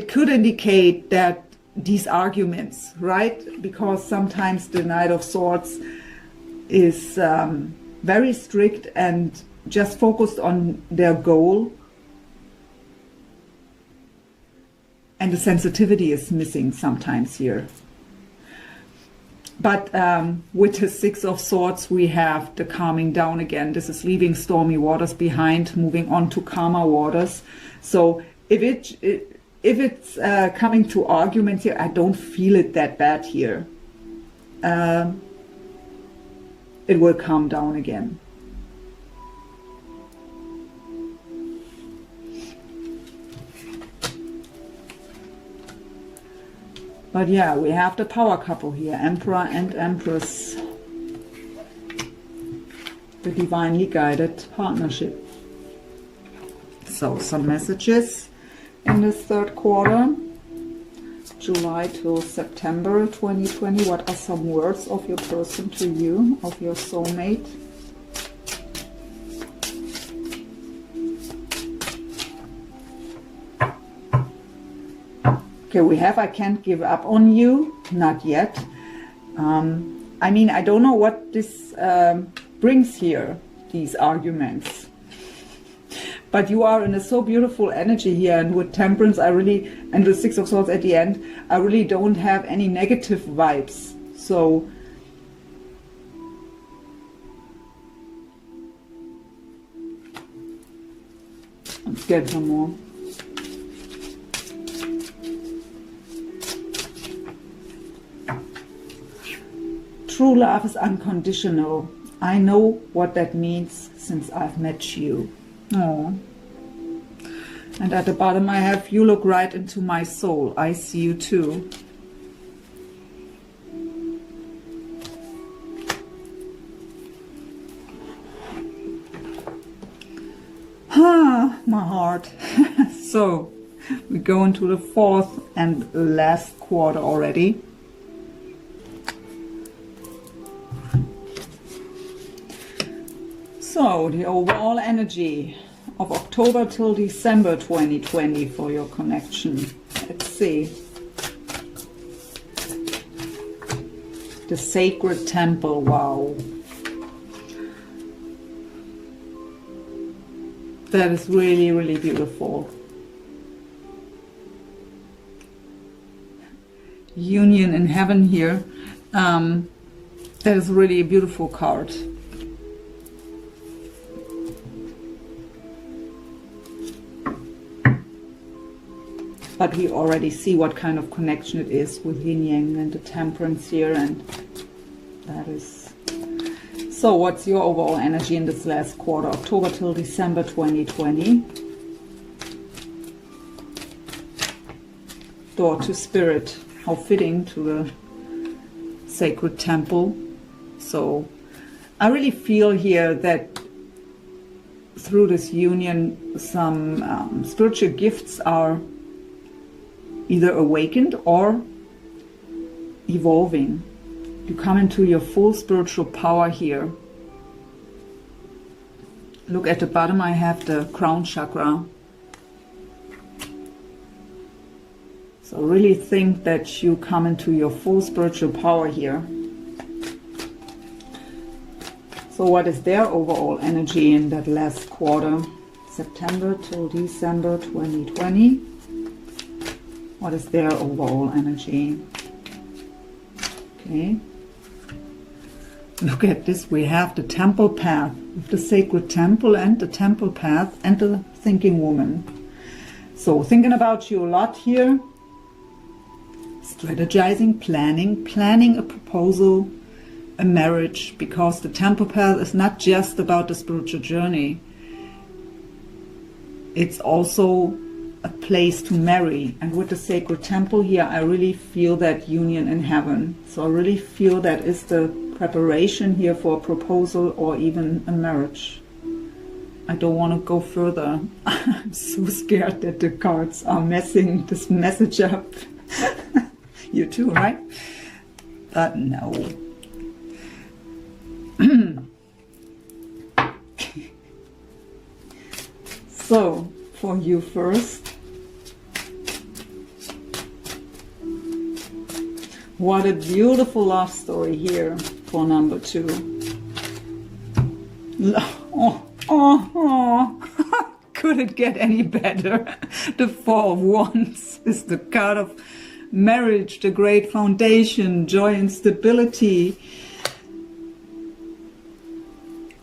could indicate that these arguments, right? Because sometimes the Knight of Swords is very strict and just focused on their goal, and the sensitivity is missing sometimes here. But with the Six of Swords we have the calming down again. This is leaving stormy waters behind, moving on to calmer waters. So if it's coming to arguments here, I don't feel it that bad here. It will calm down again. But yeah, we have the power couple here, Emperor and Empress. The divinely guided partnership. So some messages in this third quarter, July till September 2020. What are some words of your person to you, of your soulmate? Okay, we have I can't give up on you. Not yet. I mean, I don't know what this brings here, these arguments. But you are in a so beautiful energy here, and with Temperance, I really, and the Six of Swords at the end, I really don't have any negative vibes. So let's get some more. True love is unconditional. I know what that means since I've met you. Oh. And at the bottom I have, you look right into my soul. I see you too. Ah, my heart. So, we go into the fourth and last quarter already. So, the overall energy of October till December 2020 for your connection. Let's see. The Sacred Temple, wow. That is really, really beautiful. Union in Heaven here. That is really a beautiful card. But we already see what kind of connection it is with Yin Yang and the Temperance here, and that is... So what's your overall energy in this last quarter, October till December 2020? Door to Spirit, how fitting to the Sacred Temple. So I really feel here that through this union some spiritual gifts are either awakened or evolving. You come into your full spiritual power here. Look at the bottom, I have the crown chakra. So really think that you come into your full spiritual power here. So what is their overall energy in that last quarter, September till December 2020? What is their overall energy? Okay. Look at this. We have the temple path, the sacred temple and the temple path and the thinking woman. So thinking about you a lot here. Strategizing, planning a proposal, a marriage, because the temple path is not just about the spiritual journey. It's also a place to marry, and with the sacred temple here I really feel that union in heaven. So I really feel that is the preparation here for a proposal or even a marriage. I don't want to go further. I'm so scared that the cards are messing this message up. You too, right? But no. So for you first, what a beautiful love story here for number 2. Could it get any better? The Four of Wands is the card of marriage, the great foundation, joy and stability.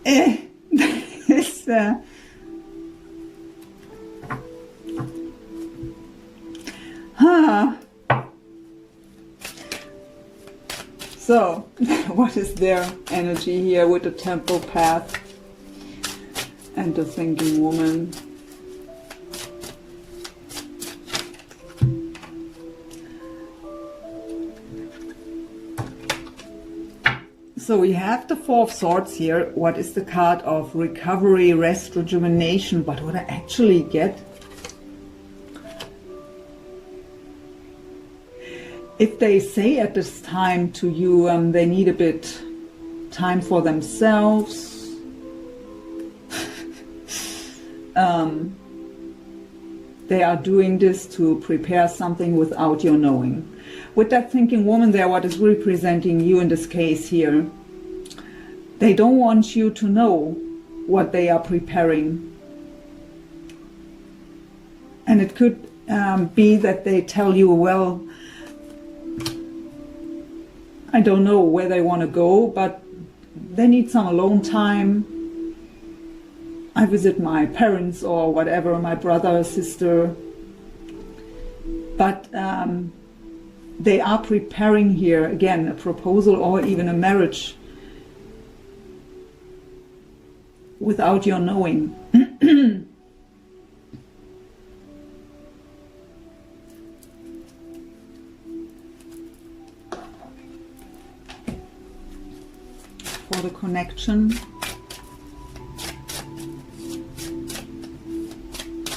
It's So, what is their energy here with the temple path and the thinking woman? So we have the Four of Swords here. What is the card of recovery, rest, rejuvenation? But what I actually get, if they say at this time to you, they need a bit time for themselves, they are doing this to prepare something without your knowing. With that thinking woman there, what is representing you in this case here, they don't want you to know what they are preparing. And it could be that they tell you, well, I don't know where they want to go, but they need some alone time. I visit my parents or whatever, my brother or sister. But they are preparing here, again, a proposal or even a marriage without your knowing. For the connection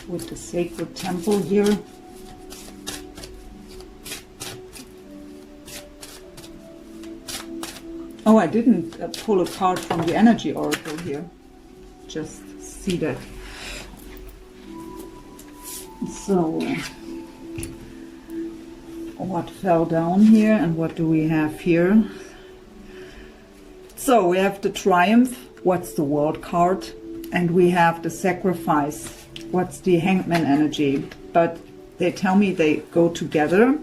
with the sacred temple here. Oh, I didn't pull a card from the energy oracle here. Just see that. So, what fell down here and what do we have here? So we have the Triumph, what's the World card? And we have the Sacrifice, what's the Hangman energy? But they tell me they go together.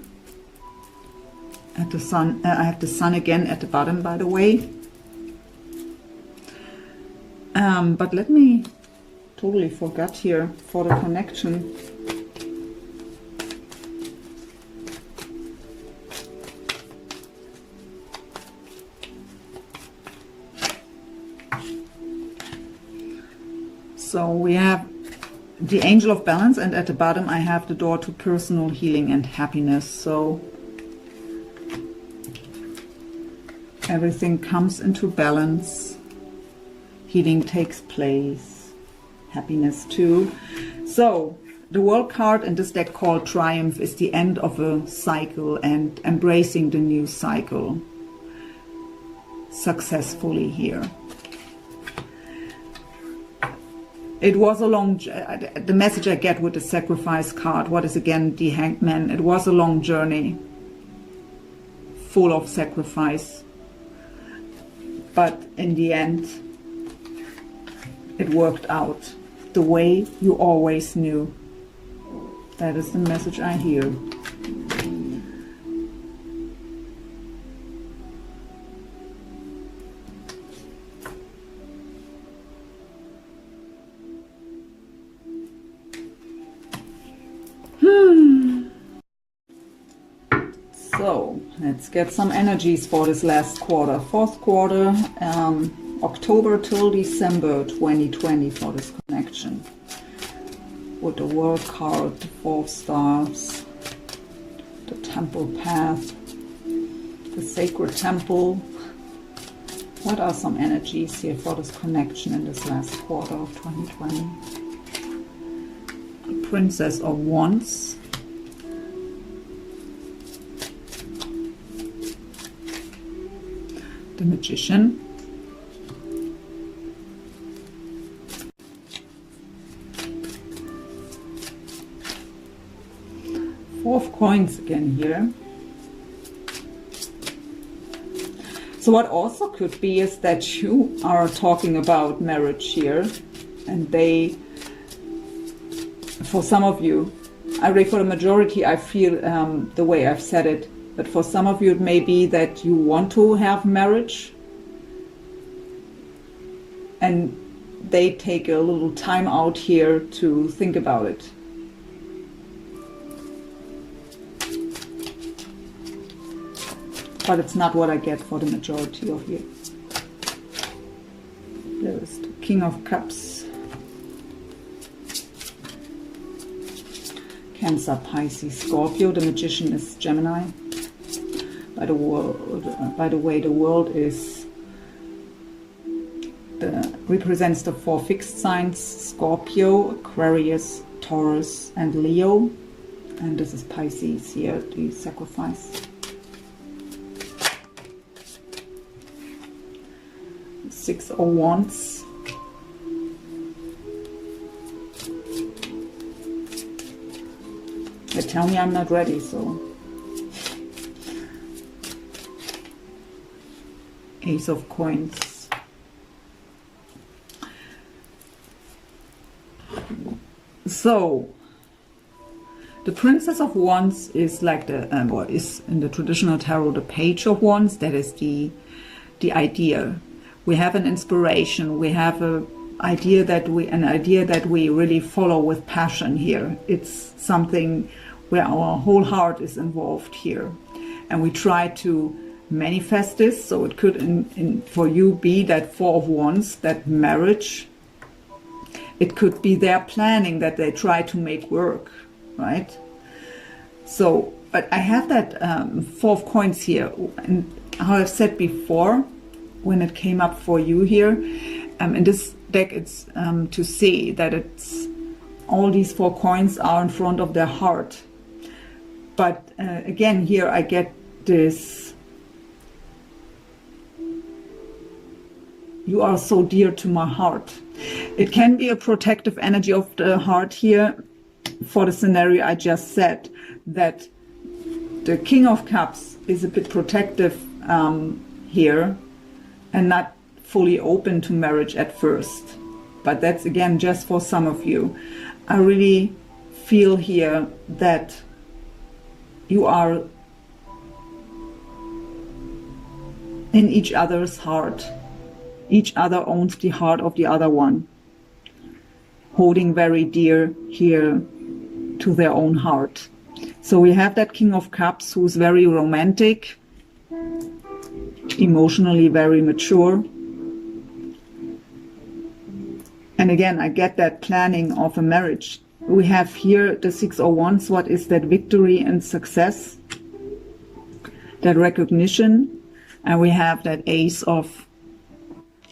At the Sun, I have the Sun again at the bottom, by the way. But let me, totally forgot here for the connection. So we have the Angel of Balance, and at the bottom I have the door to personal healing and happiness. So everything comes into balance, healing takes place, happiness too. So the World card in this deck called Triumph is the end of a cycle and embracing the new cycle successfully here. It was a long, the message I get with the Sacrifice card, what is again the Hangman, it was a long journey, full of sacrifice, but in the end, it worked out the way you always knew. That is the message I hear. So let's get some energies for this last quarter, fourth quarter, October till December 2020 for this connection. With the World card, the 4 stars, the Temple Path, the Sacred Temple. What are some energies here for this connection in this last quarter of 2020? The Princess of Wands. The Magician. Four of Coins again here. So what also could be is that you are talking about marriage here, and they, for some of you, I read for the majority, I feel the way I've said it, but for some of you it may be that you want to have marriage and they take a little time out here to think about it. But it's not what I get for the majority of you. There is the King of Cups. Cancer, Pisces, Scorpio. The Magician is Gemini. By the way, the world is represents the 4 fixed signs: Scorpio, Aquarius, Taurus, and Leo. And this is Pisces here, the sacrifice. 6 of Wands. They tell me I'm not ready, so. Ace of Coins. So, the Princess of Wands is like the, or is in the traditional tarot the Page of Wands. That is the idea. We have an inspiration. We have an idea that we really follow with passion here. It's something where our whole heart is involved here, and we try to manifest this. So it could, for you, be that 4 of Wands, that marriage. It could be their planning that they try to make work, right? So, but I have that 4 of Coins here, and how I've said before, when it came up for you here, in this deck, it's to see that it's all these 4 coins are in front of their heart. But again, here I get this: you are so dear to my heart. It can be a protective energy of the heart here for the scenario I just said, that the King of Cups is a bit protective here and not fully open to marriage at first. But that's again just for some of you. I really feel here that you are in each other's heart. Each other owns the heart of the other one, holding very dear here to their own heart. So we have that King of Cups, who's very romantic, emotionally very mature. And again, I get that planning of a marriage. We have here the 6 of Wands. What is that? Victory and success, that recognition. And we have that Ace of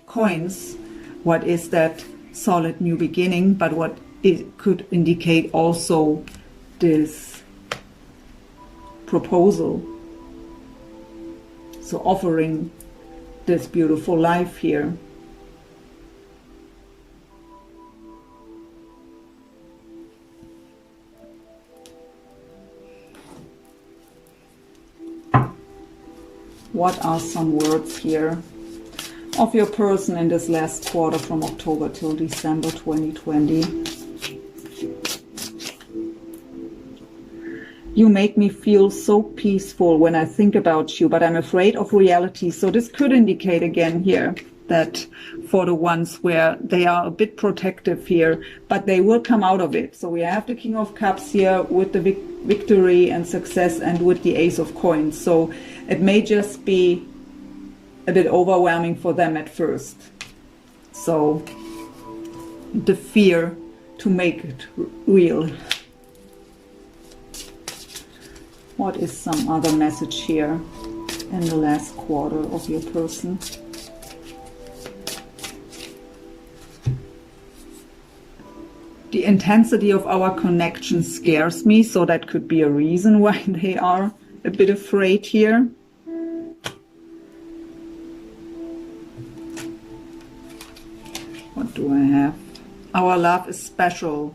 Coins. What is that? Solid new beginning, but what it could indicate also this proposal. So offering this beautiful life here. What are some words here of your person in this last quarter from October till December 2020? You make me feel so peaceful when I think about you, but I'm afraid of reality. So this could indicate again here that for the ones where they are a bit protective here, but they will come out of it. So we have the King of Cups here with the victory and success, and with the Ace of Coins. So it may just be a bit overwhelming for them at first. So the fear to make it real. What is some other message here in the last quarter of your person? The intensity of our connection scares me, so that could be a reason why they are a bit afraid here. What do I have? Our love is special.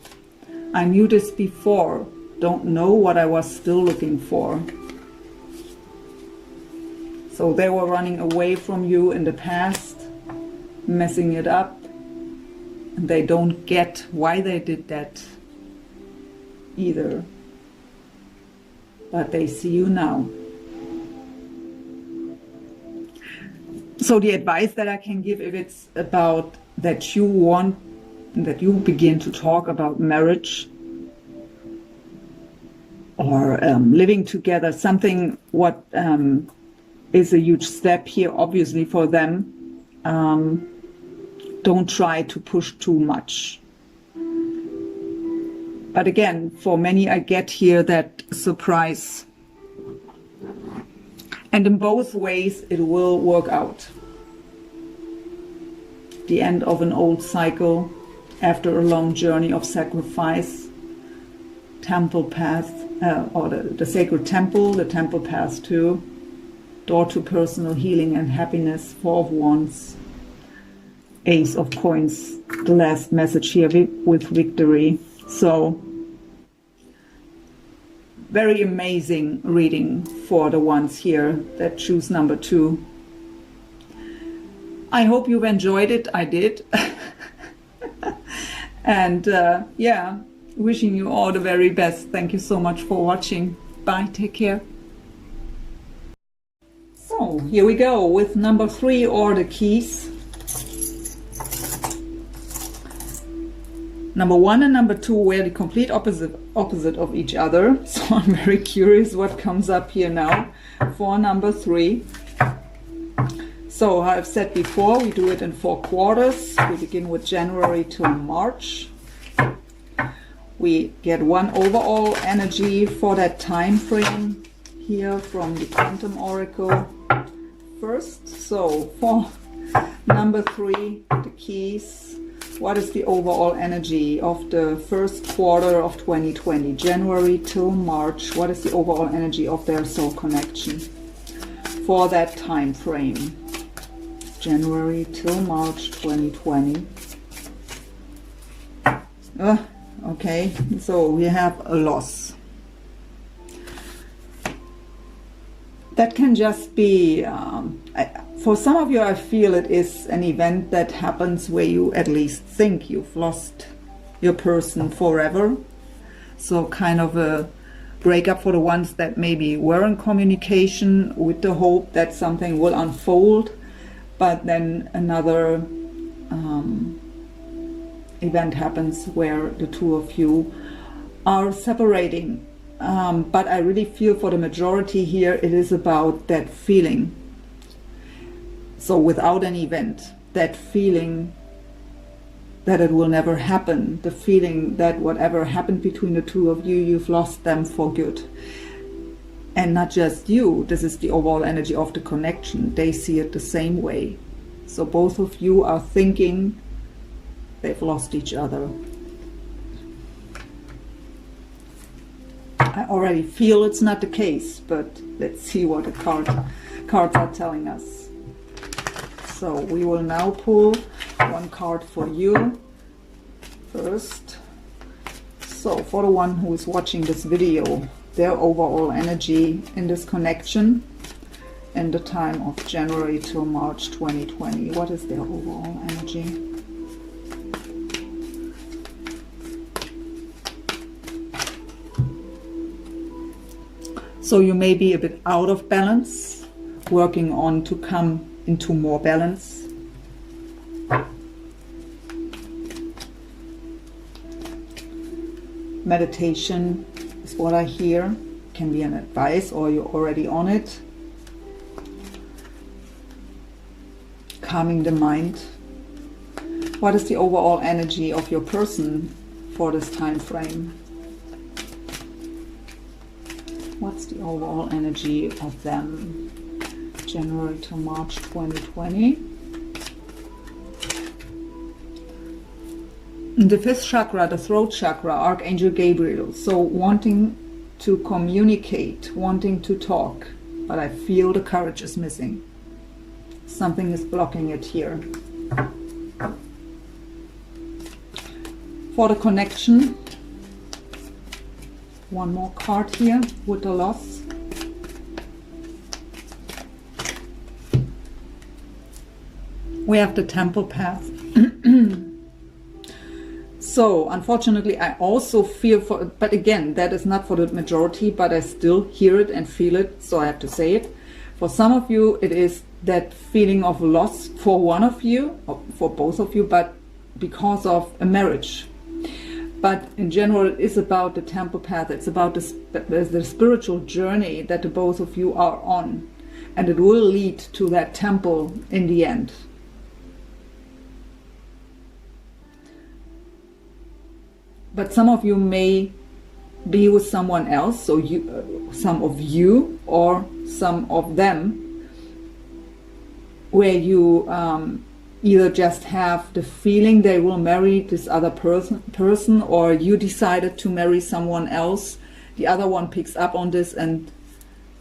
I knew this before. Don't know what I was still looking for. So they were running away from you in the past, messing it up. And they don't get why they did that either. But they see you now. So the advice that I can give, if it's about that you want, that you begin to talk about marriage or living together, something what is a huge step here, obviously, for them. Don't try to push too much. But again, for many, I get here that surprise. And in both ways, it will work out. the end of an old cycle after a long journey of sacrifice. Temple path, or the sacred temple, the temple path too. Door to personal healing and happiness, Four of Wands. Ace of Coins, the last message here with victory. So, very amazing reading for the ones here that choose number 2. I hope you've enjoyed it. I did. And yeah, wishing you all the very best. Thank you so much for watching. Bye. Take care. So here we go with number 3, or the keys. Number 1 and number 2 were the complete opposite of each other. So I'm very curious what comes up here now for number 3. So I've said before, we do it in 4 quarters. We begin with January till March. We get one overall energy for that time frame here from the Quantum Oracle first. So for number 3, the keys, what is the overall energy of the first quarter of 2020, January till March? What is the overall energy of their soul connection for that time frame? January till March 2020. Okay, so we have a loss. That can just be, for some of you I feel it is an event that happens where you at least think you've lost your person forever. So kind of a breakup for the ones that maybe were in communication with the hope that something will unfold. But then another event happens where the two of you are separating. But I really feel for the majority here, it is about that feeling. So without an event, that feeling that it will never happen, the feeling that whatever happened between the two of you, you've lost them for good. And not just you, this is the overall energy of the connection. They see it the same way. So both of you are thinking they've lost each other. I already feel it's not the case, but let's see what the cards are telling us. So we will now pull one card for you first. So for the one who is watching this video, their overall energy in this connection in the time of January till March 2020. What is their overall energy? So you may be a bit out of balance, working on to come into more balance. Meditation is what I hear. Can be an advice, or you're already on it. Calming the mind. What is the overall energy of your person for this time frame? What's the overall energy of them? January to March 2020. The 5th chakra, the throat chakra, Archangel Gabriel. So wanting to communicate, wanting to talk, but I feel the courage is missing. Something is blocking it here. For the connection, one more card here with the loss. We have the temple path. So unfortunately I also feel for, but again, that is not for the majority, but I still hear it and feel it, so I have to say it. For some of you it is that feeling of loss for one of you, or for both of you, but because of a marriage. But in general it is about the temple path. It's about the spiritual journey that the both of you are on, and it will lead to that temple in the end. But some of you may be with someone else, so you, some of you or some of them, where you either just have the feeling they will marry this other person, or you decided to marry someone else. The other one picks up on this and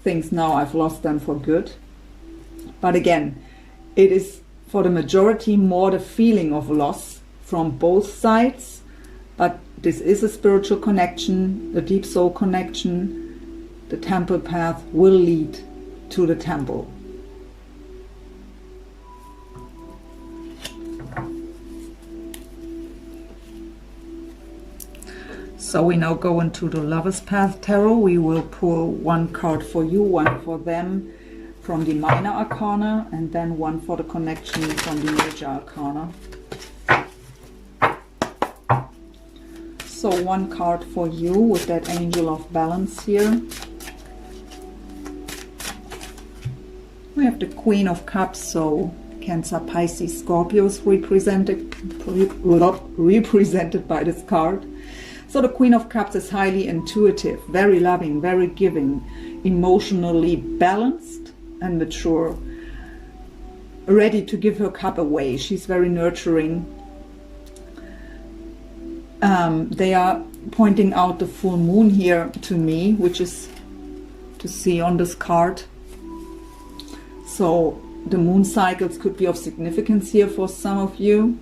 thinks, now I've lost them for good. But again, it is for the majority more the feeling of loss from both sides. But this is a spiritual connection, a deep soul connection. The temple path will lead to the temple. So we now go into the Lover's Path Tarot. We will pull one card for you, one for them from the Minor Arcana, and then one for the connection from the Major Arcana. So one card for you with that Angel of Balance here. We have the Queen of Cups, so Cancer, Pisces, Scorpios represented by this card. So the Queen of Cups is highly intuitive, very loving, very giving, emotionally balanced and mature, ready to give her cup away. She's very nurturing. They are pointing out the full moon here to me, which is to see on this card. So the moon cycles could be of significance here for some of you.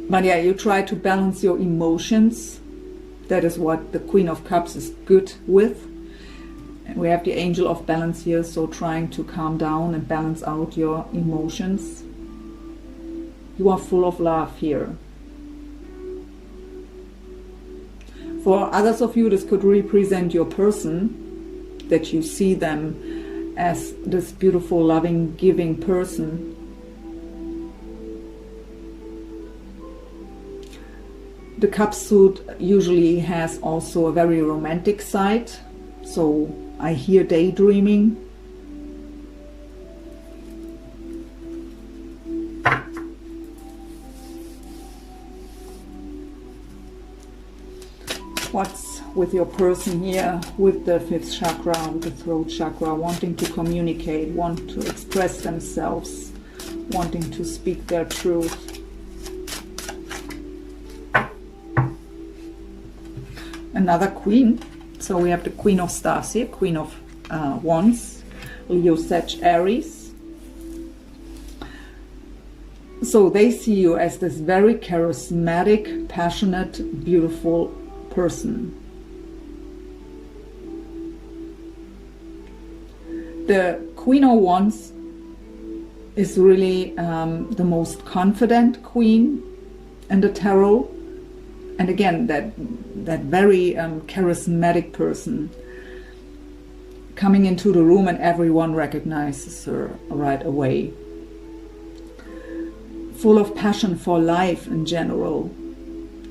But yeah, you try to balance your emotions. That is what the Queen of Cups is good with. And we have the Angel of Balance here, so trying to calm down and balance out your emotions. You are full of love here. For others of you, this could represent your person, that you see them as this beautiful, loving, giving person. The cup suit usually has also a very romantic side, so I hear daydreaming. What's with your person here with the 5th chakra, with the throat chakra, wanting to communicate, want to express themselves, wanting to speak their truth? Another queen, so we have the Queen of Stars here, Queen of Wands, Leo, Sag, Aries. So they see you as this very charismatic, passionate, beautiful person. The Queen of Wands is really the most confident queen in the tarot. And again, that very charismatic person coming into the room and everyone recognizes her right away. Full of passion for life in general.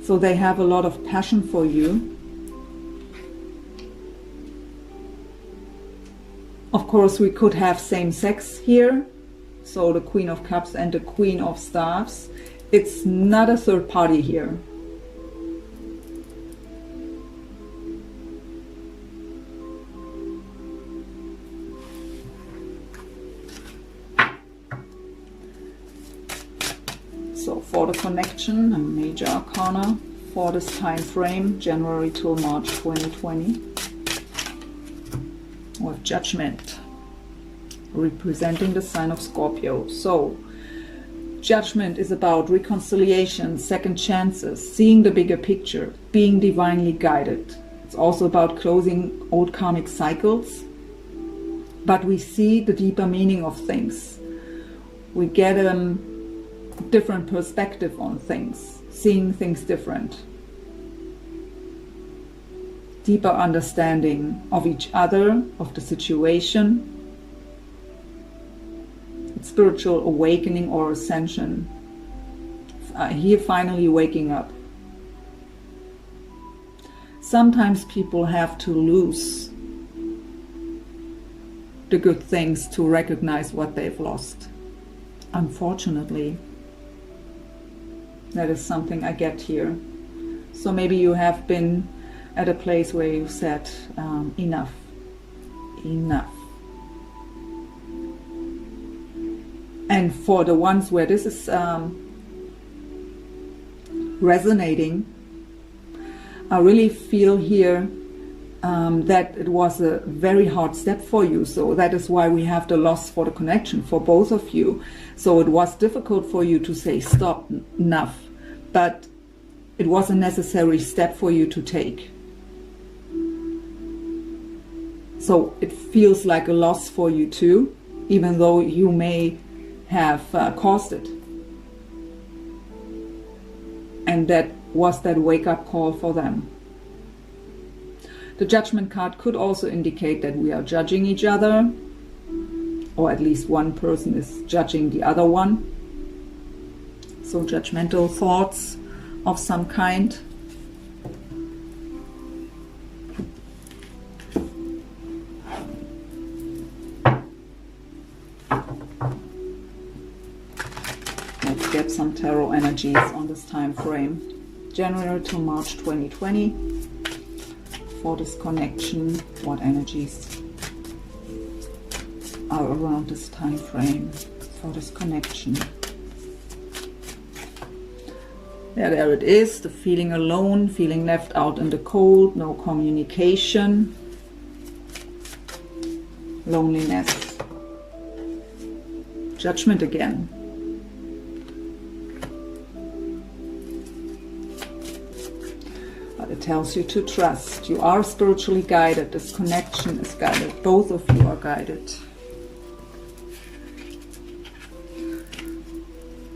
So they have a lot of passion for you. Of course, we could have same sex here. So the Queen of Cups and the Queen of Staves. It's not a third party here. So for the connection, a Major Arcana for this time frame, January till March 2020, with Judgment, representing the sign of Scorpio. So Judgment is about reconciliation, second chances, seeing the bigger picture, being divinely guided. It's also about closing old karmic cycles, but we see the deeper meaning of things. We get a different perspective on things, seeing things different. Deeper understanding of each other, of the situation. It's spiritual awakening or ascension. Here finally waking up. Sometimes people have to lose the good things to recognize what they've lost. Unfortunately, that is something I get here. So maybe you have been at a place where you said, enough, enough. And for the ones where this is resonating, I really feel here that it was a very hard step for you. So that is why we have the loss for the connection for both of you. So it was difficult for you to say stop, enough, but it was a necessary step for you to take. So it feels like a loss for you too, even though you may have caused it. And that was that wake-up call for them. The Judgment card could also indicate that we are judging each other, or at least one person is judging the other one. So judgmental thoughts of some kind. Let's get some tarot energies on this time frame. January to March 2020. For this connection, what energies are around this time frame for this connection? Yeah, there it is, the feeling alone, feeling left out in the cold, no communication, loneliness, Judgment again. But it tells you to trust. You are spiritually guided. This connection is guided. Both of you are guided.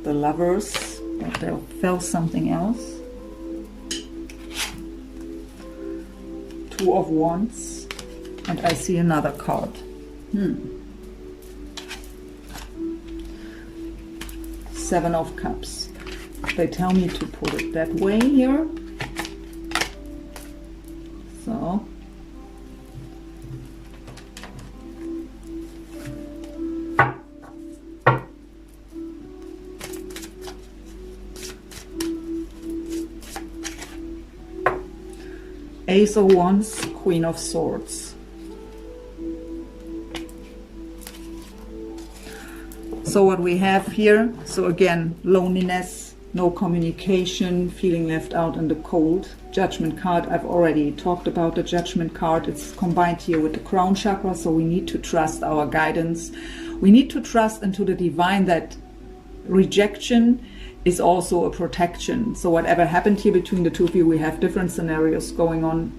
The Lovers, but they felt something else. Two of Wands, and I see another card. Seven of Cups. They tell me to put it that way here. So Ace of Wands, Queen of Swords. So what we have here, so again, loneliness, no communication, feeling left out in the cold. Judgment card, I've already talked about the Judgment card. It's combined here with the crown chakra, so we need to trust our guidance. We need to trust into the divine that rejection is also a protection. So whatever happened here between the two of you, we have different scenarios going on.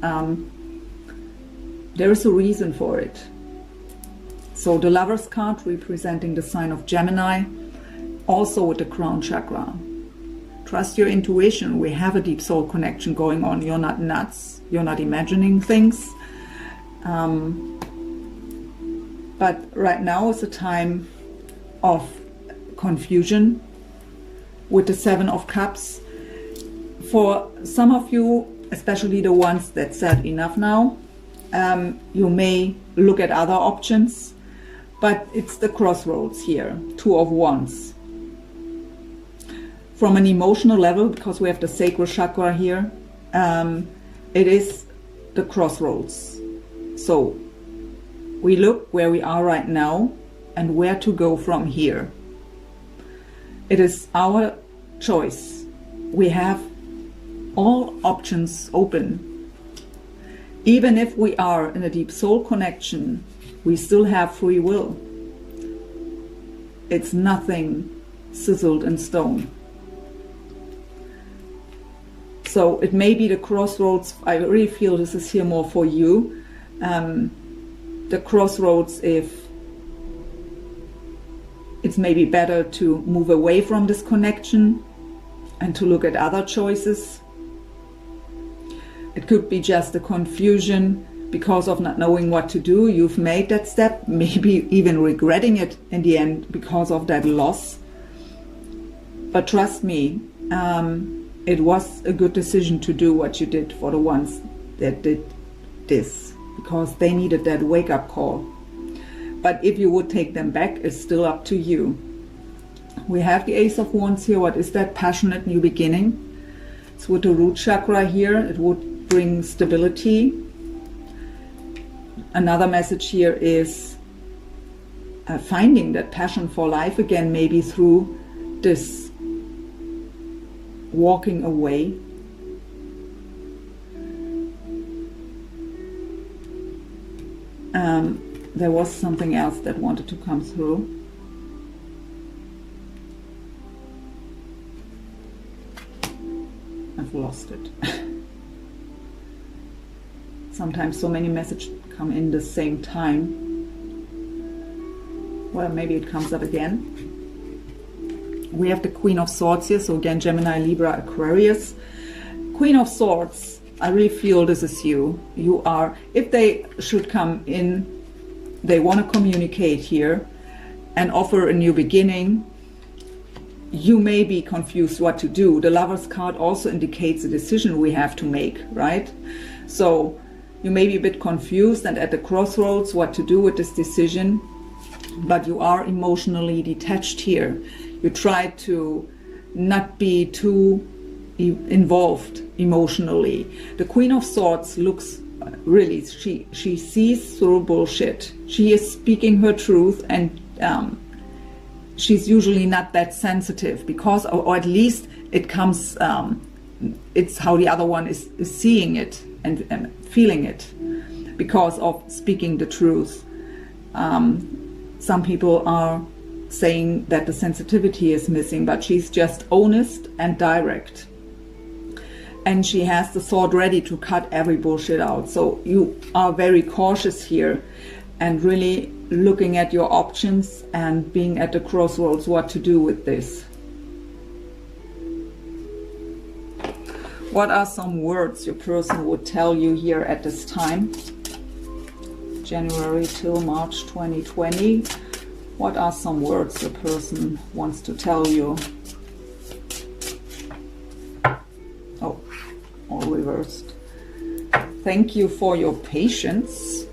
There is a reason for it. So the Lovers card representing the sign of Gemini, also with the crown chakra. Trust your intuition. We have a deep soul connection going on. You're not nuts. You're not imagining things. But right now is a time of confusion with the Seven of Cups. For some of you, especially the ones that said enough now, you may look at other options, but it's the crossroads here. Two of Wands. From an emotional level, because we have the sacral chakra here, it is the crossroads. So we look where we are right now and where to go from here. It is our choice. We have all options open. Even if we are in a deep soul connection, we still have free will. It's nothing sizzled in stone. So it may be the crossroads. I really feel this is here more for you. The crossroads, if it's maybe better to move away from this connection and to look at other choices. It could be just a confusion because of not knowing what to do. You've made that step, maybe even regretting it in the end because of that loss. But trust me, it was a good decision to do what you did for the ones that did this, because they needed that wake-up call. But if you would take them back, it's still up to you. We have the Ace of Wands here. What is that? Passionate new beginning. It's with the root chakra here. It would bring stability. Another message here is finding that passion for life again, maybe through this walking away. There was something else that wanted to come through. I've lost it. Sometimes so many messages come in the same time. Well, maybe it comes up again. We have the Queen of Swords here, so again, Gemini, Libra, Aquarius. Queen of Swords, I really feel this is you. You are, if they should come in, they want to communicate here and offer a new beginning. You may be confused what to do. The Lover's card also indicates a decision we have to make, right? So you may be a bit confused and at the crossroads what to do with this decision, but you are emotionally detached here. You try to not be too involved emotionally. The Queen of Swords looks really, she sees through bullshit. She is speaking her truth, and she's usually not that sensitive because, or at least it comes, it's how the other one is seeing it and feeling it because of speaking the truth. Some people are saying that the sensitivity is missing, but she's just honest and direct. And she has the sword ready to cut every bullshit out. So you are very cautious here and really looking at your options and being at the crossroads what to do with this. What are some words your person would tell you here at this time? January till March 2020. What are some words your person wants to tell you? Oh, all reversed. Thank you for your patience.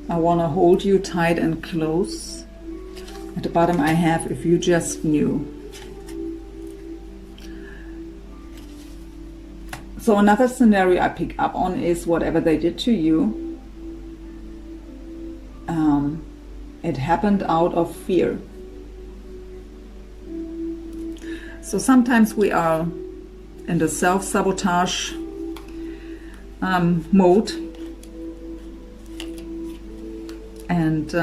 I want to hold you tight and close. At the bottom I have, if you just knew. So another scenario I pick up on is whatever they did to you, it happened out of fear. So sometimes we are in the self-sabotage mode, and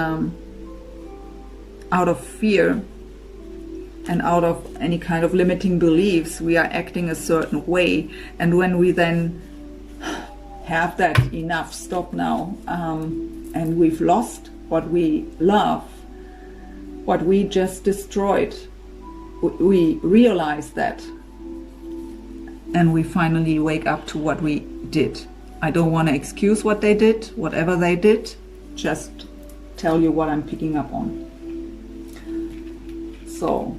out of fear and out of any kind of limiting beliefs, we are acting a certain way. And when we then have that enough, stop now, and we've lost what we love, what we just destroyed, we realize that, and we finally wake up to what we did. I don't want to excuse what they did, whatever they did, just tell you what I'm picking up on. So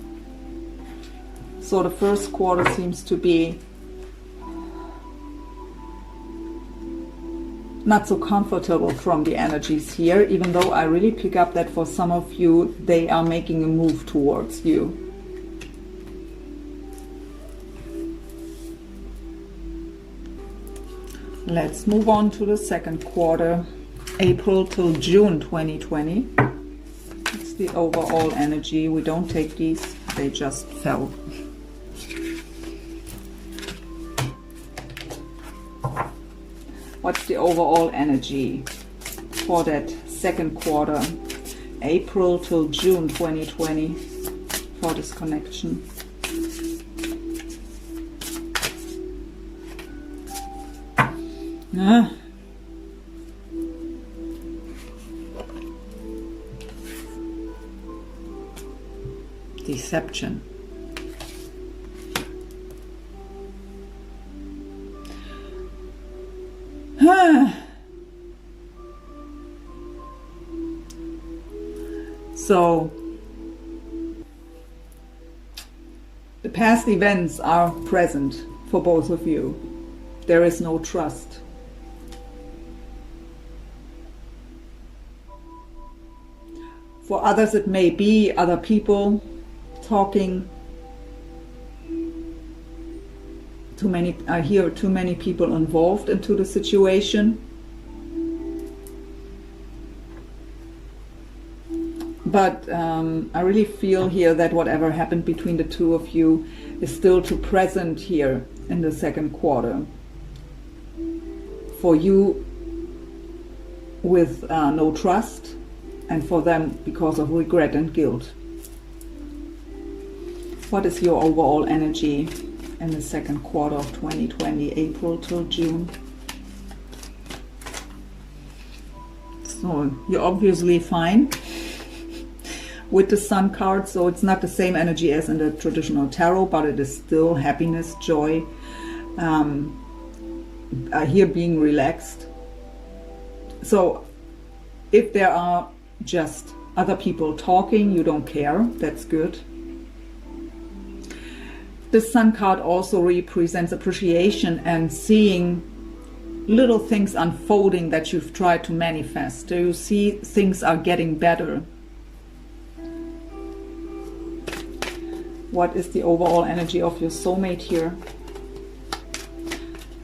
the first quarter seems to be not so comfortable from the energies here, even though I really pick up that for some of you, they are making a move towards you. Let's move on to the second quarter, April till June 2020. It's the overall energy. We don't take these, they just fell. What's the overall energy for that second quarter, April till June 2020, for this connection? Deception. So the past events are present for both of you. There is no trust. For others it may be other people talking I hear too many people involved into the situation. But I really feel here that whatever happened between the two of you is still too present here in the second quarter. For you with no trust, and for them because of regret and guilt. What is your overall energy in the second quarter of 2020, April till June? So you're obviously fine with the Sun card, so it's not the same energy as in the traditional tarot, but it is still happiness, joy. I hear being relaxed. So if there are just other people talking, you don't care, that's good. The Sun card also represents appreciation and seeing little things unfolding that you've tried to manifest. So you see things are getting better. What is the overall energy of your soulmate here?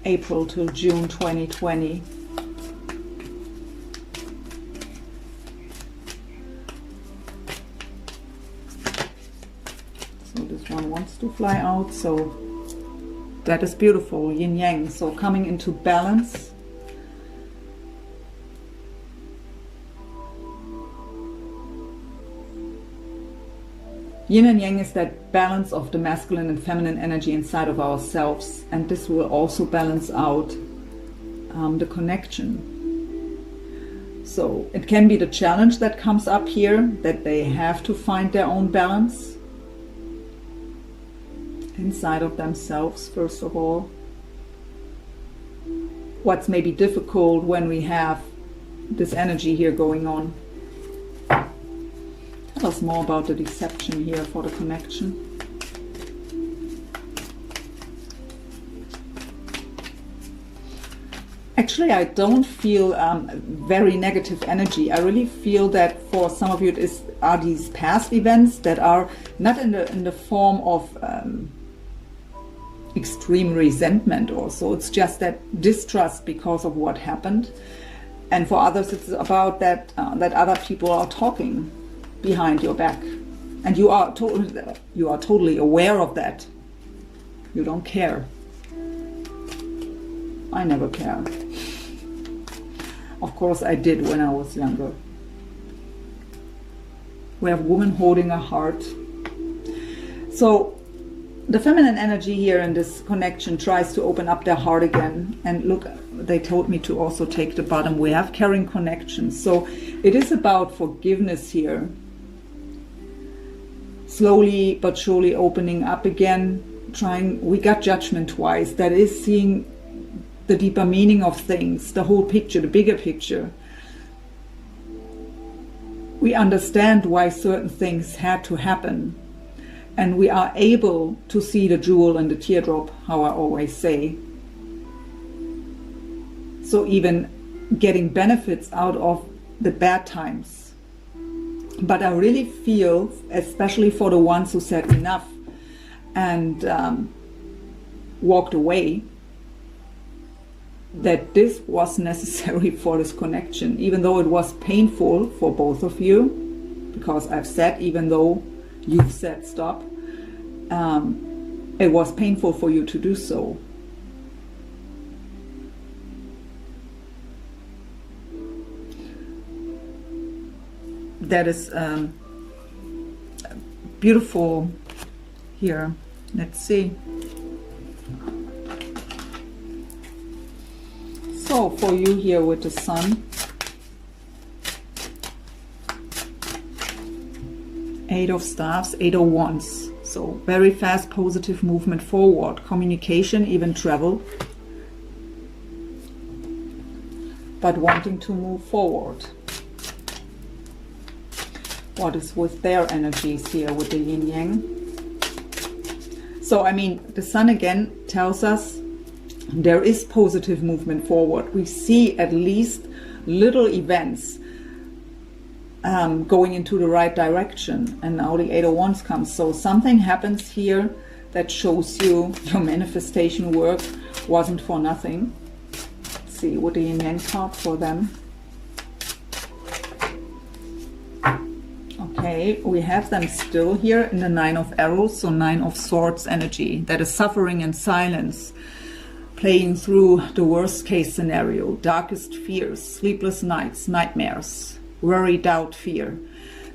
April till June 2020. So this one wants to fly out, so that is beautiful, yin yang. So coming into balance. Yin and yang is that balance of the masculine and feminine energy inside of ourselves, and this will also balance out the connection. So it can be the challenge that comes up here, that they have to find their own balance inside of themselves, first of all. What's maybe difficult when we have this energy here going on. Tell us more about the deception here for the connection. Actually, I don't feel very negative energy. I really feel that for some of you are these past events that are not in the form of extreme resentment or so. It's just that distrust because of what happened. And for others, it's about that other people are talking behind your back, and you are totally aware of that. You don't care. I never care. Of course I did when I was younger. We have a woman holding a heart. So the feminine energy here in this connection tries to open up their heart again. And look, they told me to also take the bottom. We have caring connections. So it is about forgiveness here. Slowly but surely opening up again, we got judgment twice. That is seeing the deeper meaning of things, the whole picture, the bigger picture. We understand why certain things had to happen. And we are able to see the jewel in the teardrop, how I always say. So even getting benefits out of the bad times. But I really feel, especially for the ones who said enough and walked away, that this was necessary for this connection, even though it was painful for both of you, because I've said, even though you've said stop, it was painful for you to do so. That is beautiful here. Let's see. So for you here with the Sun, 8 of Staffs, 8 of Wands. So very fast, positive movement forward, communication, even travel, but wanting to move forward. What is with their energies here with the yin yang? So I mean, the Sun again tells us there is positive movement forward. We see at least little events going into the right direction, and now the 8 of Wands comes. So something happens here that shows you your manifestation work wasn't for nothing. Let's see, what the yin yang card for them. Okay, we have them still here in the Nine of Arrows, so Nine of Swords energy. That is suffering and silence, playing through the worst case scenario, darkest fears, sleepless nights, nightmares, worry, doubt, fear.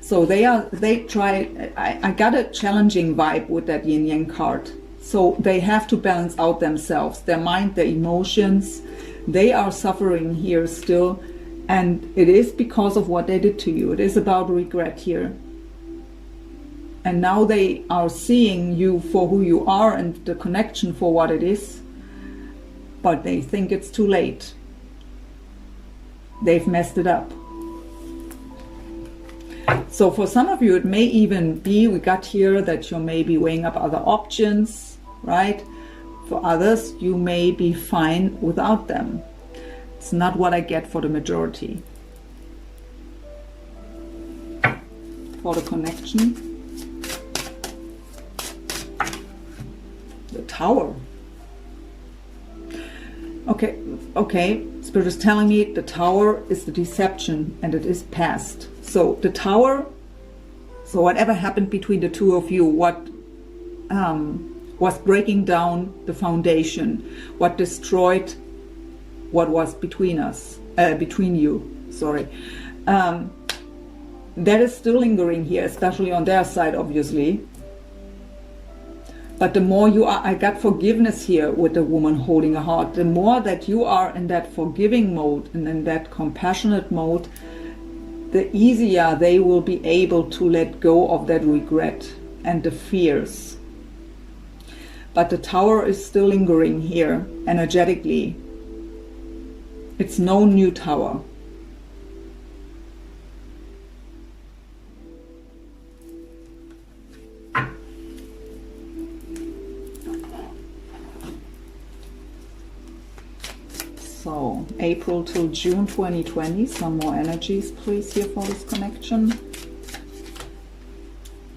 So they try, I got a challenging vibe with that yin yang card. So they have to balance out themselves, their mind, their emotions. They are suffering here still. And it is because of what they did to you. It is about regret here. And now they are seeing you for who you are and the connection for what it is. But they think it's too late. They've messed it up. So for some of you, it may even be, we got here that you may be weighing up other options, right? For others, you may be fine without them. It's not what I get for the majority. For the connection. The Tower. Okay. Spirit is telling me the Tower is the deception and it is past. So the Tower, so whatever happened between the two of you, what was breaking down the foundation, what destroyed what was between us, between you, sorry. That is still lingering here, especially on their side, obviously. But the more you are, I got forgiveness here with the woman holding a heart. The more that you are in that forgiving mode and in that compassionate mode, the easier they will be able to let go of that regret and the fears. But the Tower is still lingering here, energetically. It's no new Tower. So, April till June 2020, some more energies please here for this connection.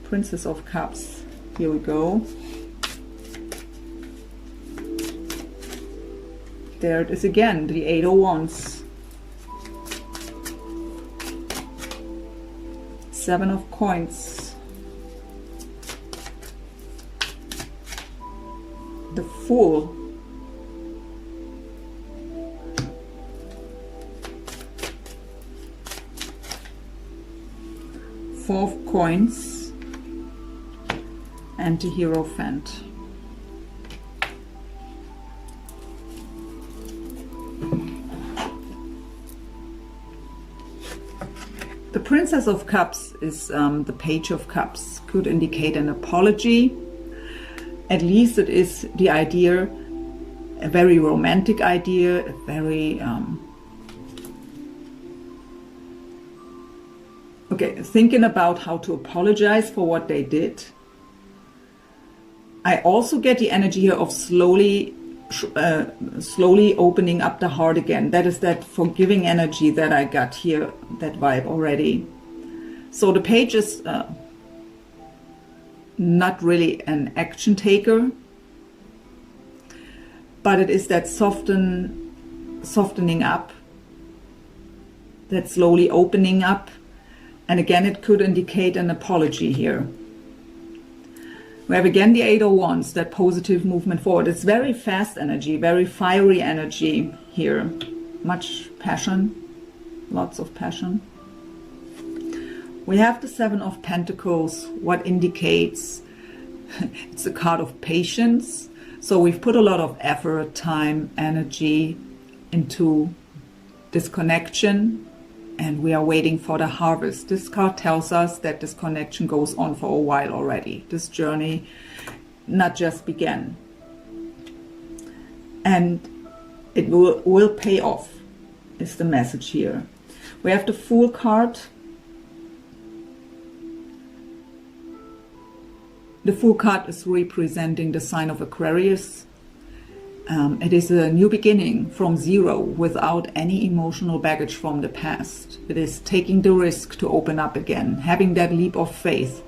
Princess of Cups, here we go. There it is again, the Eight of Wands. Seven of Coins. The Fool. Four of Coins. And the Hierophant. The Princess of Cups is the Page of Cups. Could indicate an apology. At least it is the idea, a very romantic idea, a very thinking about how to apologize for what they did. I also get the energy here of slowly opening up the heart again. That is that forgiving energy that I got here, that vibe already. So the Page is not really an action taker, but it is that softening up, that slowly opening up. And again, it could indicate an apology here. We have again the Eight of Wands, that positive movement forward. It's very fast energy, very fiery energy here. Much passion, lots of passion. We have the Seven of Pentacles, what indicates it's a card of patience. So we've put a lot of effort, time, energy into this connection. And we are waiting for the harvest. This card tells us that this connection goes on for a while already. This journey not just began. And it will pay off, is the message here. We have the Fool card. The Fool card is representing the sign of Aquarius. It is a new beginning from zero without any emotional baggage from the past. It is taking the risk to open up again, having that leap of faith.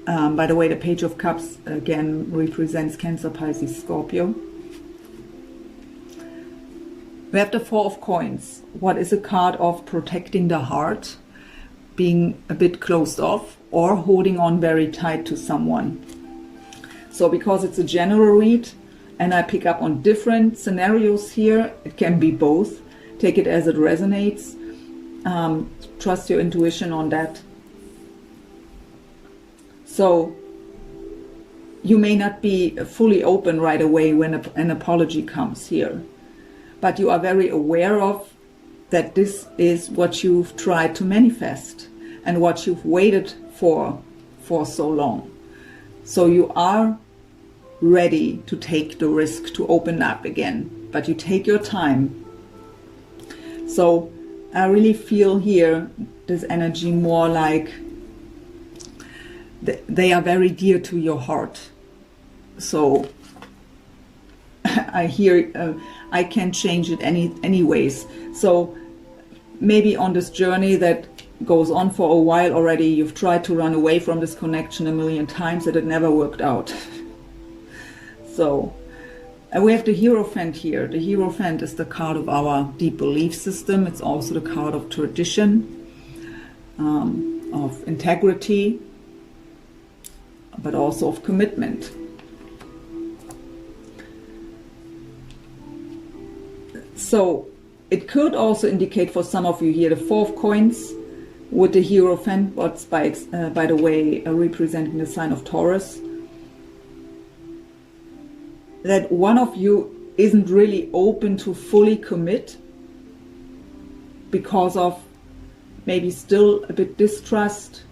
By the way, the Page of Cups again represents Cancer, Pisces, Scorpio. We have the Four of Coins. What is a card of protecting the heart, being a bit closed off, or holding on very tight to someone. So because it's a general read and I pick up on different scenarios here, it can be both. Take it as it resonates. Trust your intuition on that. So you may not be fully open right away when an apology comes here, but you are very aware of that this is what you've tried to manifest and what you've waited for so long. So you are ready to take the risk to open up again, but you take your time. So I really feel here this energy more like they are very dear to your heart. So I hear I can change it anyways. So maybe on this journey that goes on for a while already, you've tried to run away from this connection a million times and it never worked out. So we have the Hierophant here. The Hierophant is the card of our deep belief system. It's also the card of tradition, of integrity, but also of commitment. So it could also indicate for some of you here the Four of Coins with the Hierophant, what's by the way representing the sign of Taurus, that one of you isn't really open to fully commit because of maybe still a bit distrust.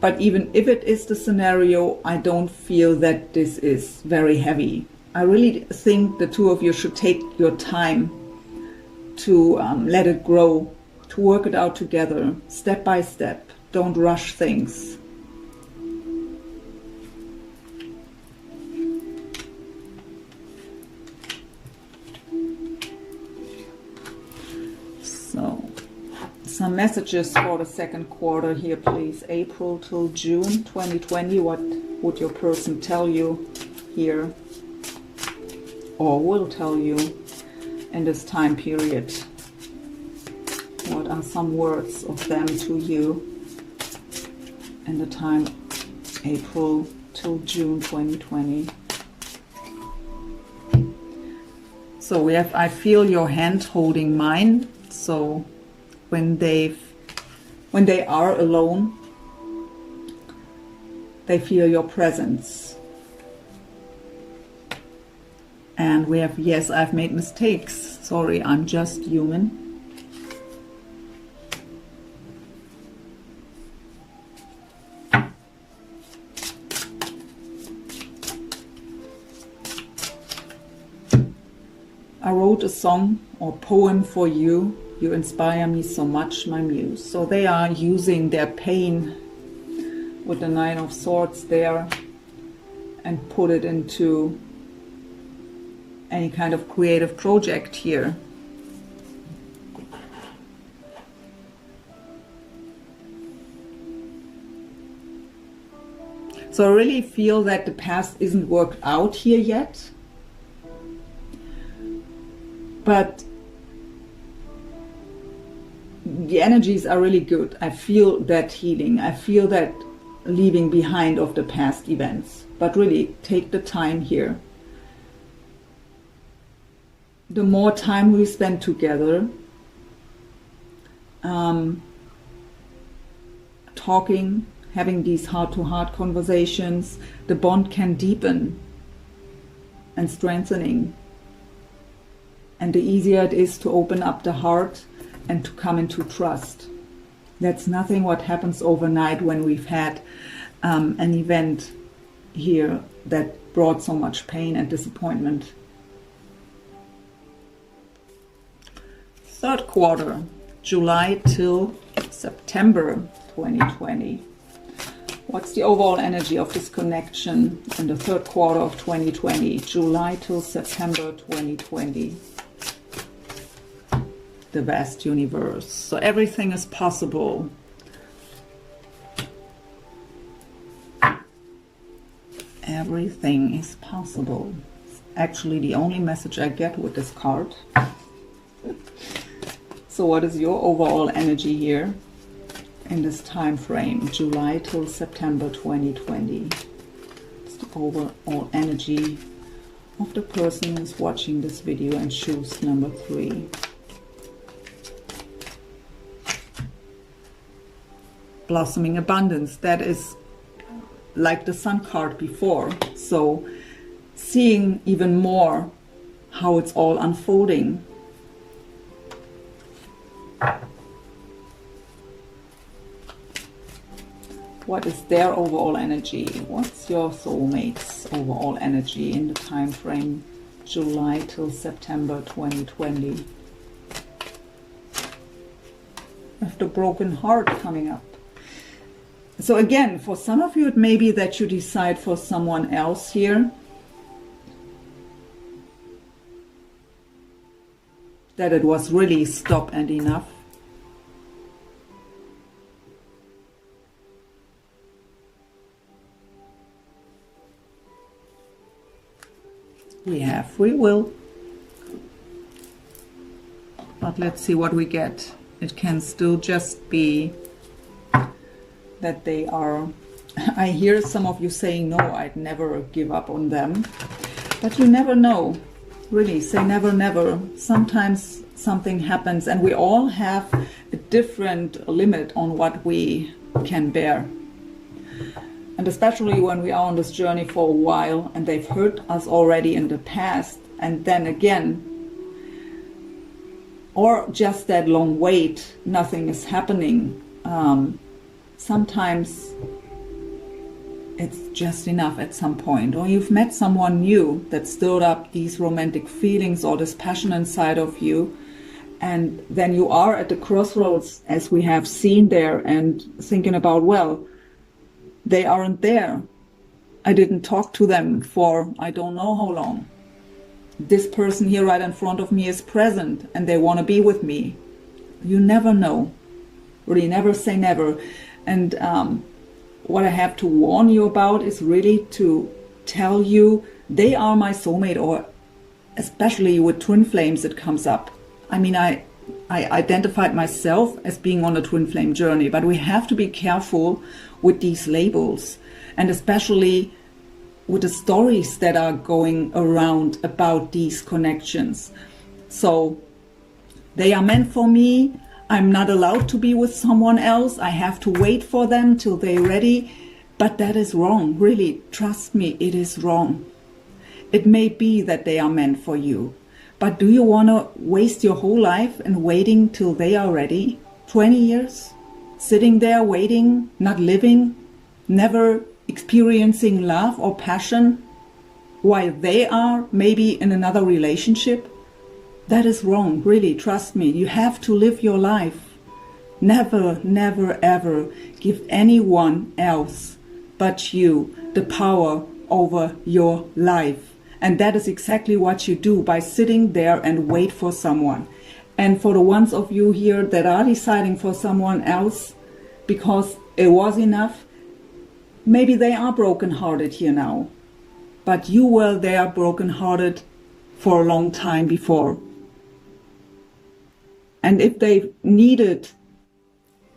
But even if it is the scenario, I don't feel that this is very heavy. I really think the two of you should take your time to let it grow, to work it out together, step by step. Don't rush things. So, some messages for the second quarter here, please. April till June 2020. What would your person tell you here, or will tell you in this time period? What are some words of them to you in the time April till June 2020? So we have, I feel your hand holding mine. So when they are alone, they feel your presence. And we have, yes, I've made mistakes. Sorry, I'm just human. I wrote a song or poem for you. You inspire me so much, my muse. So they are using their pain with the Nine of Swords there and put it into any kind of creative project here. So I really feel that the past isn't worked out here yet. But the energies are really good. I feel that healing. I feel that leaving behind of the past events. But really, take the time here. The more time we spend together, talking, having these heart-to-heart conversations, the bond can deepen and strengthening. And the easier it is to open up the heart and to come into trust. That's nothing what happens overnight when we've had an event here that brought so much pain and disappointment. Third quarter, July till September 2020. What's the overall energy of this connection in the third quarter of 2020, July till September 2020? The vast universe. So everything is possible. Everything is possible. It's actually the only message I get with this card. So what is your overall energy here in this time frame, July till September 2020? It's the overall energy of the person who's watching this video and choose number 3. Blossoming abundance, that is like the Sun card before. So seeing even more how it's all unfolding. What is their overall energy? What's your soulmate's overall energy in the time frame July till September 2020? With the broken heart coming up. So again, for some of you it may be that you decide for someone else here. That it was really stop and enough. We have free will. But let's see what we get. It can still just be that they are... I hear some of you saying, no, I'd never give up on them. But you never know. Really, say never, never. Sometimes something happens and we all have a different limit on what we can bear. And especially when we are on this journey for a while and they've hurt us already in the past, and then again, or just that long wait, nothing is happening. Sometimes it's just enough at some point, or you've met someone new that stirred up these romantic feelings or this passion inside of you, and then you are at the crossroads, as we have seen there, and thinking about, well, they aren't there. I didn't talk to them for I don't know how long. This person here right in front of me is present and they want to be with me. You never know. Really, never say never. And what I have to warn you about is really to tell you they are my soulmate, or especially with twin flames it comes up. I mean, I identified myself as being on a twin flame journey, but we have to be careful with these labels, and especially with the stories that are going around about these connections. So they are meant for me. I'm not allowed to be with someone else. I have to wait for them till they're ready. But that is wrong. Really, trust me, it is wrong. It may be that they are meant for you. But do you want to waste your whole life and waiting till they are ready? 20 years? Sitting there waiting, not living, never experiencing love or passion, while they are maybe in another relationship? That is wrong, really, trust me. You have to live your life. Never, never, ever give anyone else but you the power over your life. And that is exactly what you do by sitting there and wait for someone. And for the ones of you here that are deciding for someone else because it was enough, maybe they are brokenhearted here now. But you were there brokenhearted for a long time before. And if they needed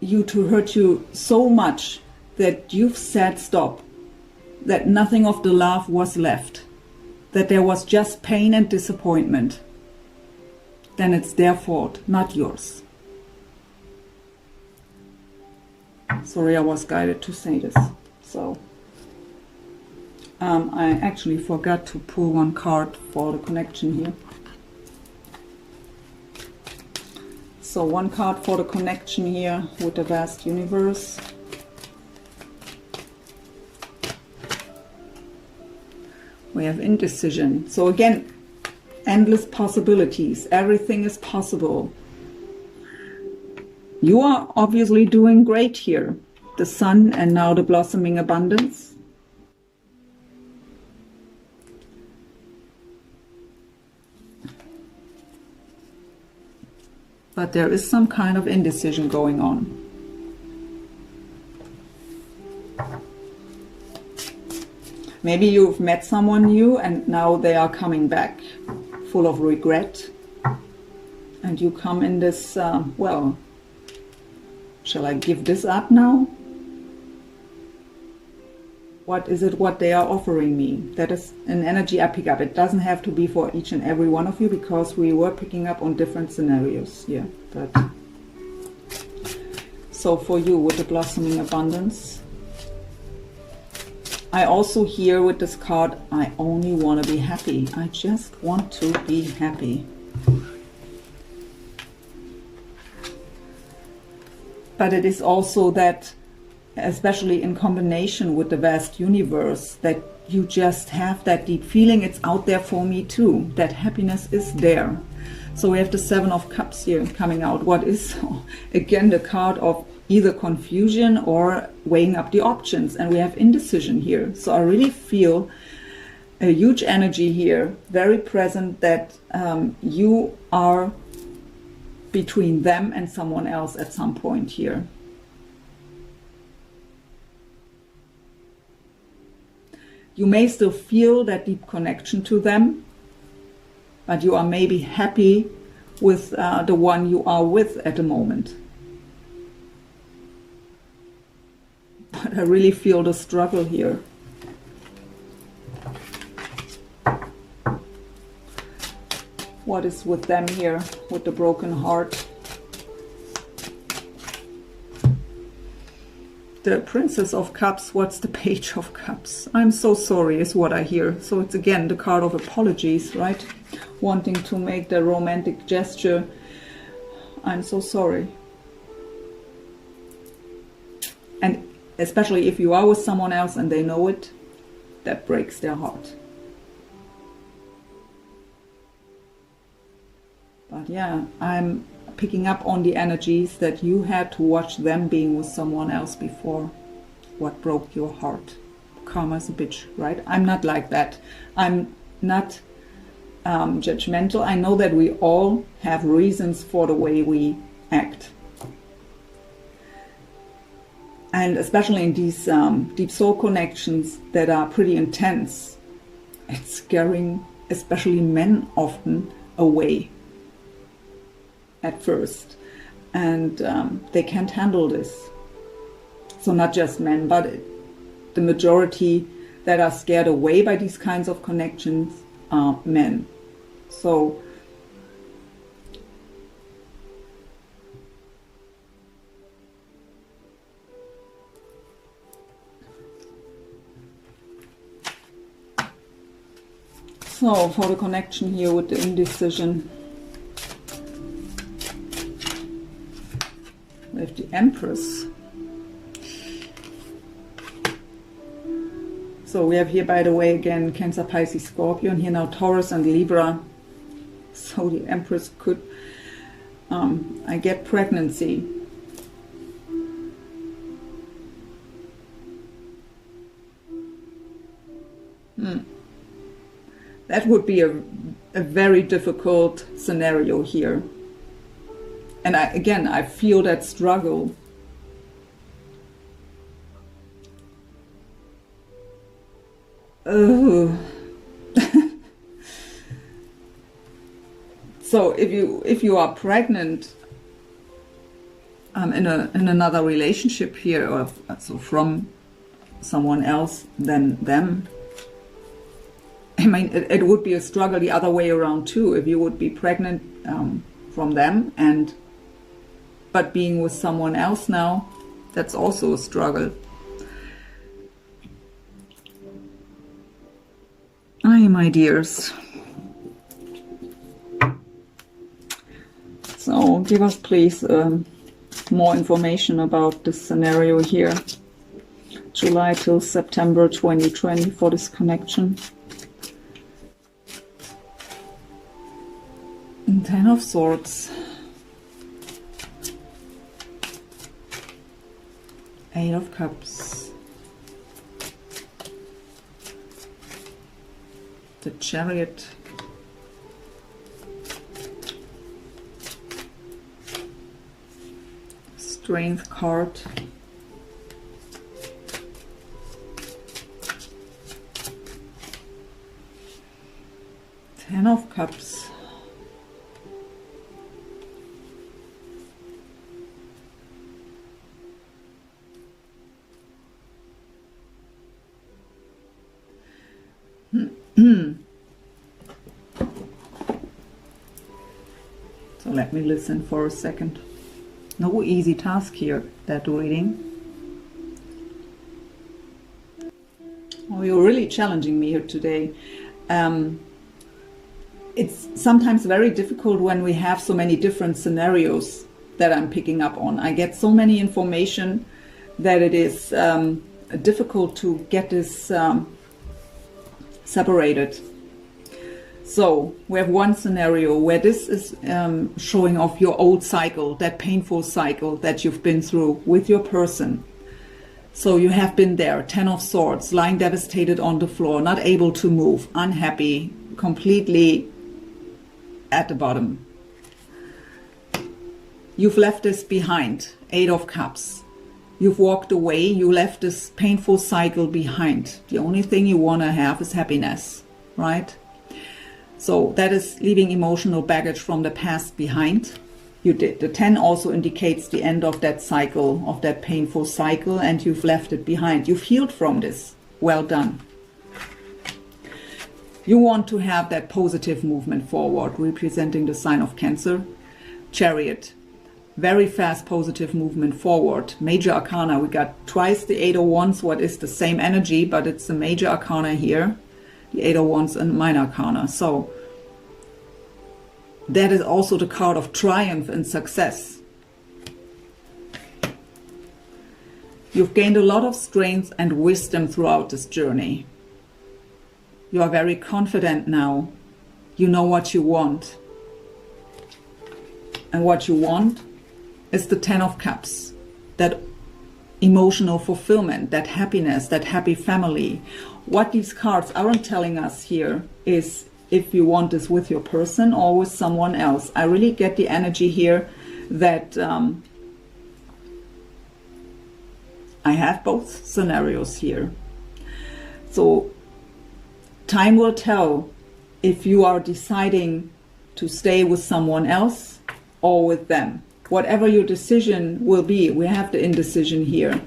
you to hurt you so much that you've said stop, that nothing of the love was left, that there was just pain and disappointment, then it's their fault, not yours. Sorry, I was guided to say this. So, I actually forgot to pull one card for the connection here. So one card for the connection here with the vast universe. We have indecision. So again, endless possibilities. Everything is possible. You are obviously doing great here. The sun and now the blossoming abundance. But there is some kind of indecision going on. Maybe you've met someone new and now they are coming back full of regret. And you come in this, well, shall I give this up now? What is it what they are offering me? That is an energy I pick up. It doesn't have to be for each and every one of you, because we were picking up on different scenarios here. But so for you with the blossoming abundance, I also hear with this card, I only want to be happy. I just want to be happy. But it is also that, especially in combination with the vast universe, that you just have that deep feeling, it's out there for me too. That happiness is there. So we have the Seven of Cups here coming out. What is, again, the card of either confusion or weighing up the options. And we have indecision here. So I really feel a huge energy here, very present, that you are between them and someone else at some point here. You may still feel that deep connection to them, but you are maybe happy with the one you are with at the moment. But I really feel the struggle here. What is with them here, with the broken heart? The Princess of Cups, what's the Page of Cups? I'm so sorry is what I hear. So it's again the card of apologies, right? Wanting to make the romantic gesture. I'm so sorry. And especially if you are with someone else and they know it, that breaks their heart. But yeah, I'm picking up on the energies that you had to watch them being with someone else before. What broke your heart? Karma's a bitch, right? I'm not like that. I'm not judgmental. I know that we all have reasons for the way we act. And especially in these deep soul connections that are pretty intense, it's scaring, especially men often, away at first, and they can't handle this. So not just men, but the majority that are scared away by these kinds of connections are men. So for the connection here with the indecision, we have the Empress. So we have here, by the way, again, Cancer, Pisces, Scorpion. Here now Taurus and Libra. So the Empress could, I get pregnancy. That would be a very difficult scenario here. And I feel that struggle. So if you are pregnant in another relationship here, or so from someone else than them, I mean, it would be a struggle the other way around too. If you would be pregnant from them but being with someone else now, that's also a struggle. Aye, my dears. So give us please more information about this scenario here. July till September 2020 for this connection. And Ten of Swords. Eight of Cups. The Chariot. Strength card. Ten of Cups. So let me listen for a second. No easy task here, that reading. Oh, you're really challenging me here today. It's sometimes very difficult when we have so many different scenarios that I'm picking up on. I get so many information that it is difficult to get this separated. So we have one scenario where this is showing off your old cycle, that painful cycle that you've been through with your person. So you have been there, 10 of Swords, lying devastated on the floor, not able to move, unhappy, completely at the bottom. You've left this behind, 8 of Cups. You've walked away, you left this painful cycle behind. The only thing you want to have is happiness, right? So that is leaving emotional baggage from the past behind. You did. The 10 also indicates the end of that cycle, of that painful cycle, and you've left it behind. You've healed from this. Well done. You want to have that positive movement forward, representing the sign of Cancer. Chariot. Very fast positive movement forward. Major Arcana. We got twice the 8 of Wands, what is the same energy, but it's the Major Arcana here. The 8 of Wands and Minor Arcana. So that is also the card of triumph and success. You've gained a lot of strength and wisdom throughout this journey. You are very confident now. You know what you want. And what you want is the 10 of Cups. That emotional fulfillment, that happiness, that happy family. What these cards aren't telling us here is if you want this with your person or with someone else. I really get the energy here that I have both scenarios here. So time will tell if you are deciding to stay with someone else or with them. Whatever your decision will be, we have the indecision here.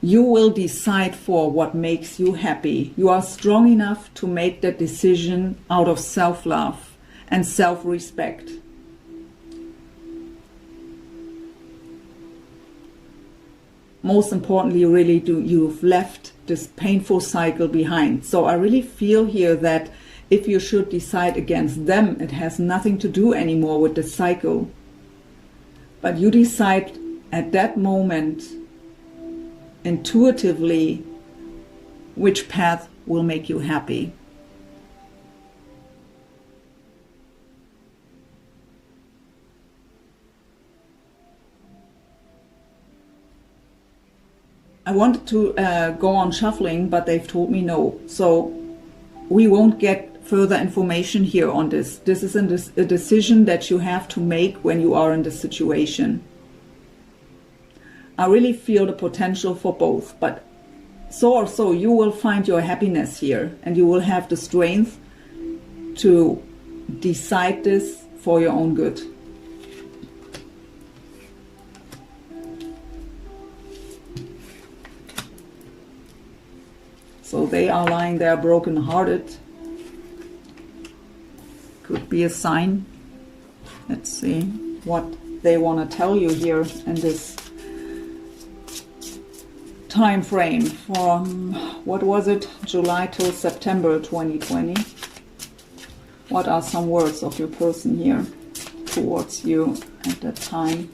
You will decide for what makes you happy. You are strong enough to make that decision out of self-love and self-respect. Most importantly, really, you've left this painful cycle behind. So I really feel here that if you should decide against them, it has nothing to do anymore with the cycle. But you decide at that moment intuitively which path will make you happy. I wanted to go on shuffling, but they've told me no. So we won't get further information here on this. This is a decision that you have to make when you are in this situation. I really feel the potential for both, but so or so you will find your happiness here, and you will have the strength to decide this for your own good. So they are lying there broken-hearted. Could be a sign. Let's see what they want to tell you here in this time frame from, what was it, July till September 2020. What are some words of your person here towards you at that time?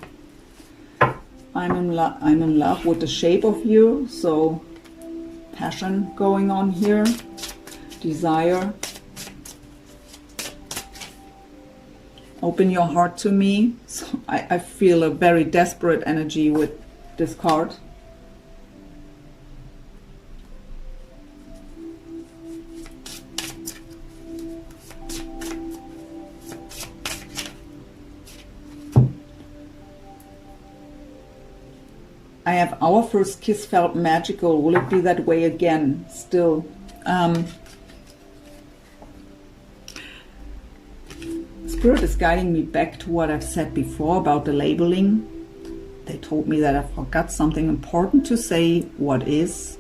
I'm in love with the shape of you, so passion going on here, desire. Open your heart to me. So I feel a very desperate energy with this card. I have our first kiss felt magical. Will it be that way again? Still. Spirit is guiding me back to what I've said before about the labeling. They told me that I forgot something important to say. What is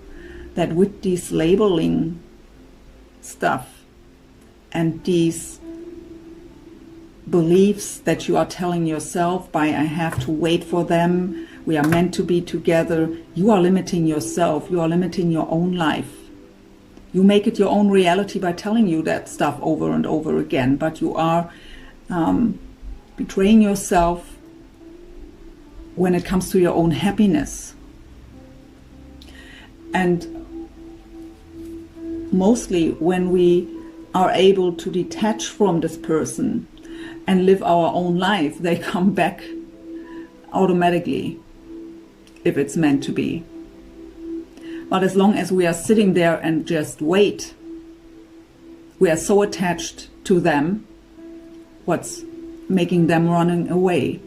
that with these labeling stuff and these beliefs that you are telling yourself by I have to wait for them, we are meant to be together, you are limiting yourself, you are limiting your own life. You make it your own reality by telling you that stuff over and over again, but you are betraying yourself when it comes to your own happiness. And mostly when we are able to detach from this person and live our own life, they come back automatically, if it's meant to be. But as long as we are sitting there and just wait, we are so attached to them, what's making them running away.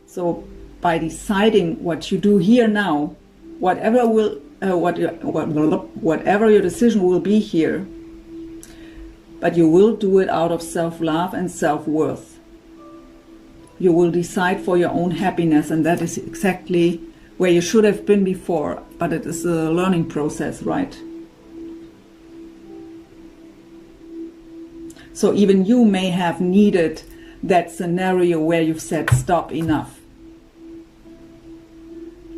So by deciding what you do here now, whatever your decision will be here, but you will do it out of self-love and self-worth. You will decide for your own happiness, and that is exactly where you should have been before, but it is a learning process, right? So even you may have needed that scenario where you've said stop, enough,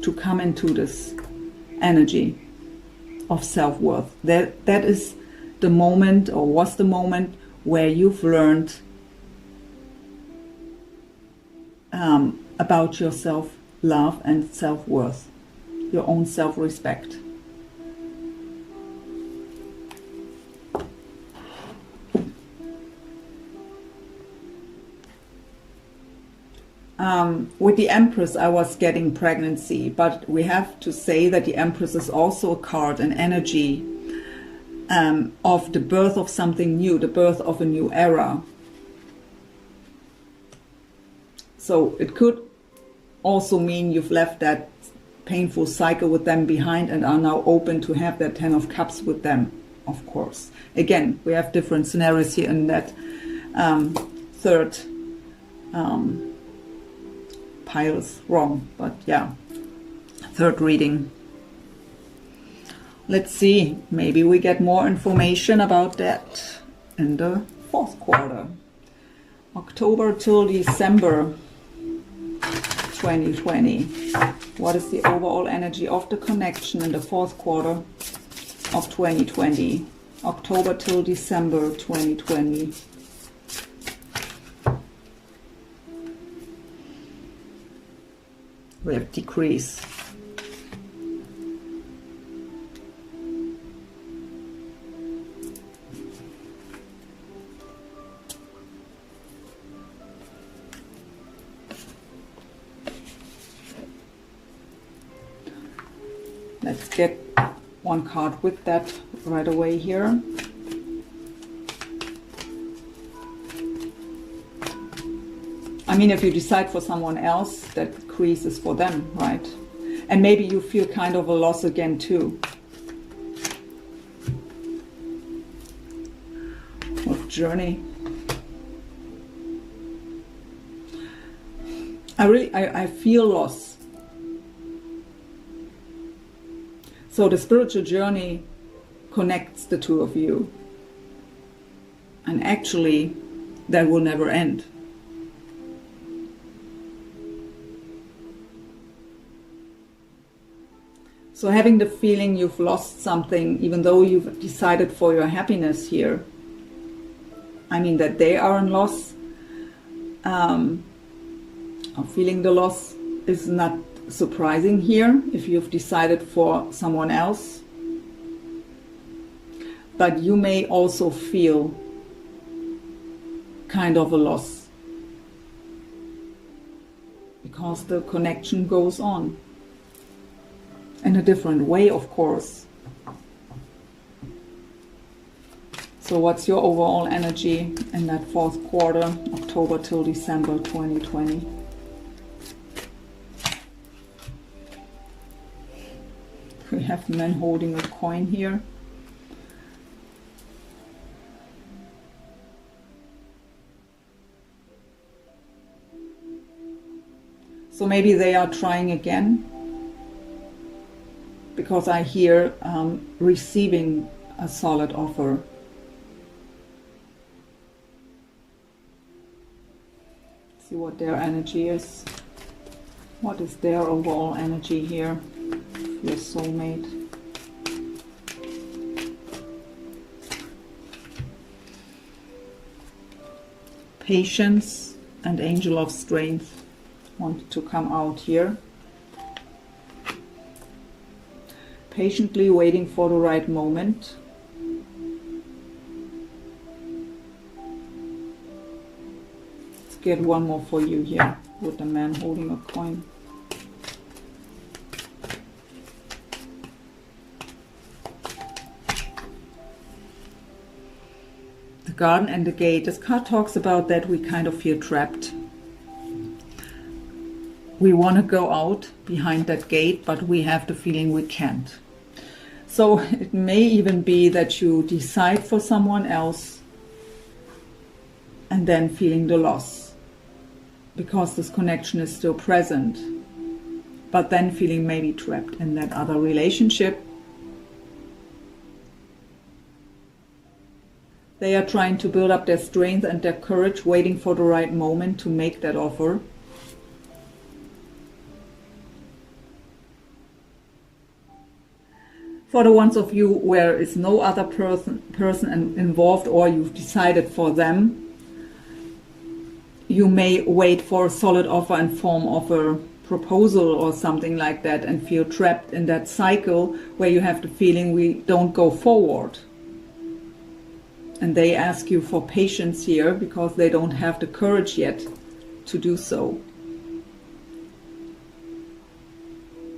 to come into this energy of self-worth. That is the moment, or was the moment, where you've learned about your self-love and self-worth, your own self-respect. With the Empress, I was getting pregnancy, but we have to say that the Empress is also a card, an energy of the birth of something new, the birth of a new era. So it could also mean you've left that painful cycle with them behind and are now open to have that 10 of Cups with them, of course. Again, we have different scenarios here in that third pile's wrong, but yeah, third reading. Let's see, maybe we get more information about that in the fourth quarter. October till December 2020. What is the overall energy of the connection in the fourth quarter of 2020? October till December 2020. We have decrease. Let's get one card with that right away here. I mean, if you decide for someone else, that decrease is for them, right? And maybe you feel kind of a loss again too. With journey. I feel loss. So the spiritual journey connects the two of you. And actually, that will never end. So having the feeling you've lost something, even though you've decided for your happiness here, I mean that they are in loss, feeling the loss is not surprising here if you've decided for someone else. But you may also feel kind of a loss because the connection goes on. In a different way, of course. So what's your overall energy in that fourth quarter, October till December 2020? We have men holding a coin here. So maybe they are trying again, because I hear receiving a solid offer. See what their energy is. What is their overall energy here? Your soulmate. Patience and angel of strength want to come out here. Patiently waiting for the right moment. Let's get one more for you here with the man holding a coin. The garden and the gate. This card talks about that we kind of feel trapped. We want to go out behind that gate, but we have the feeling we can't. So it may even be that you decide for someone else and then feeling the loss because this connection is still present, but then feeling maybe trapped in that other relationship. They are trying to build up their strength and their courage, waiting for the right moment to make that offer. For the ones of you where is no other person involved, or you've decided for them, you may wait for a solid offer in form of a proposal or something like that and feel trapped in that cycle where you have the feeling we don't go forward. And they ask you for patience here because they don't have the courage yet to do so.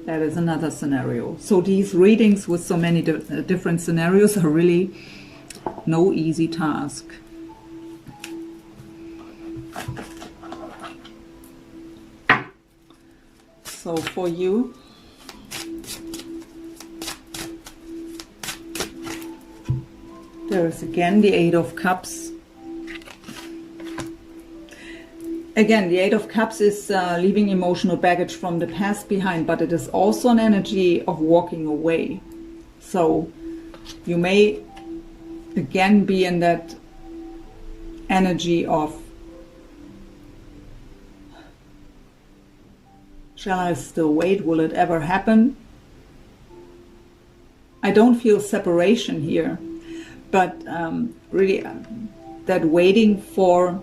That is another scenario. So these readings with so many different scenarios are really no easy task. So for you, there is again the Eight of Cups. Again, the Eight of Cups is leaving emotional baggage from the past behind, but it is also an energy of walking away. So you may again be in that energy of, shall I still wait? Will it ever happen? I don't feel separation here, but really that waiting for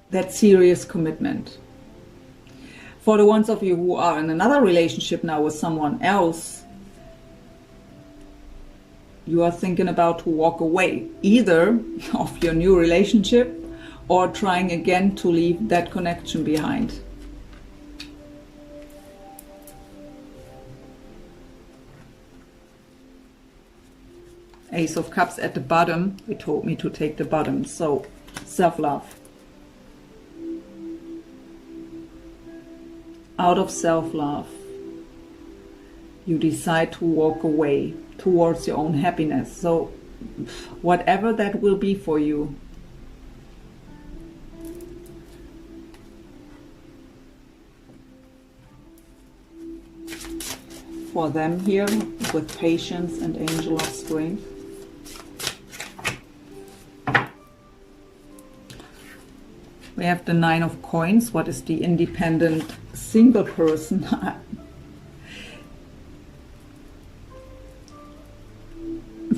that serious commitment. For the ones of you who are in another relationship now with someone else, you are thinking about to walk away, either of your new relationship or trying again to leave that connection behind. Ace of Cups at the bottom. It told me to take the bottom. So self-love. Out of self-love, you decide to walk away towards your own happiness. So whatever that will be for you, for them here with patience and angel of strength. We have the Nine of Coins. What is the independent single person?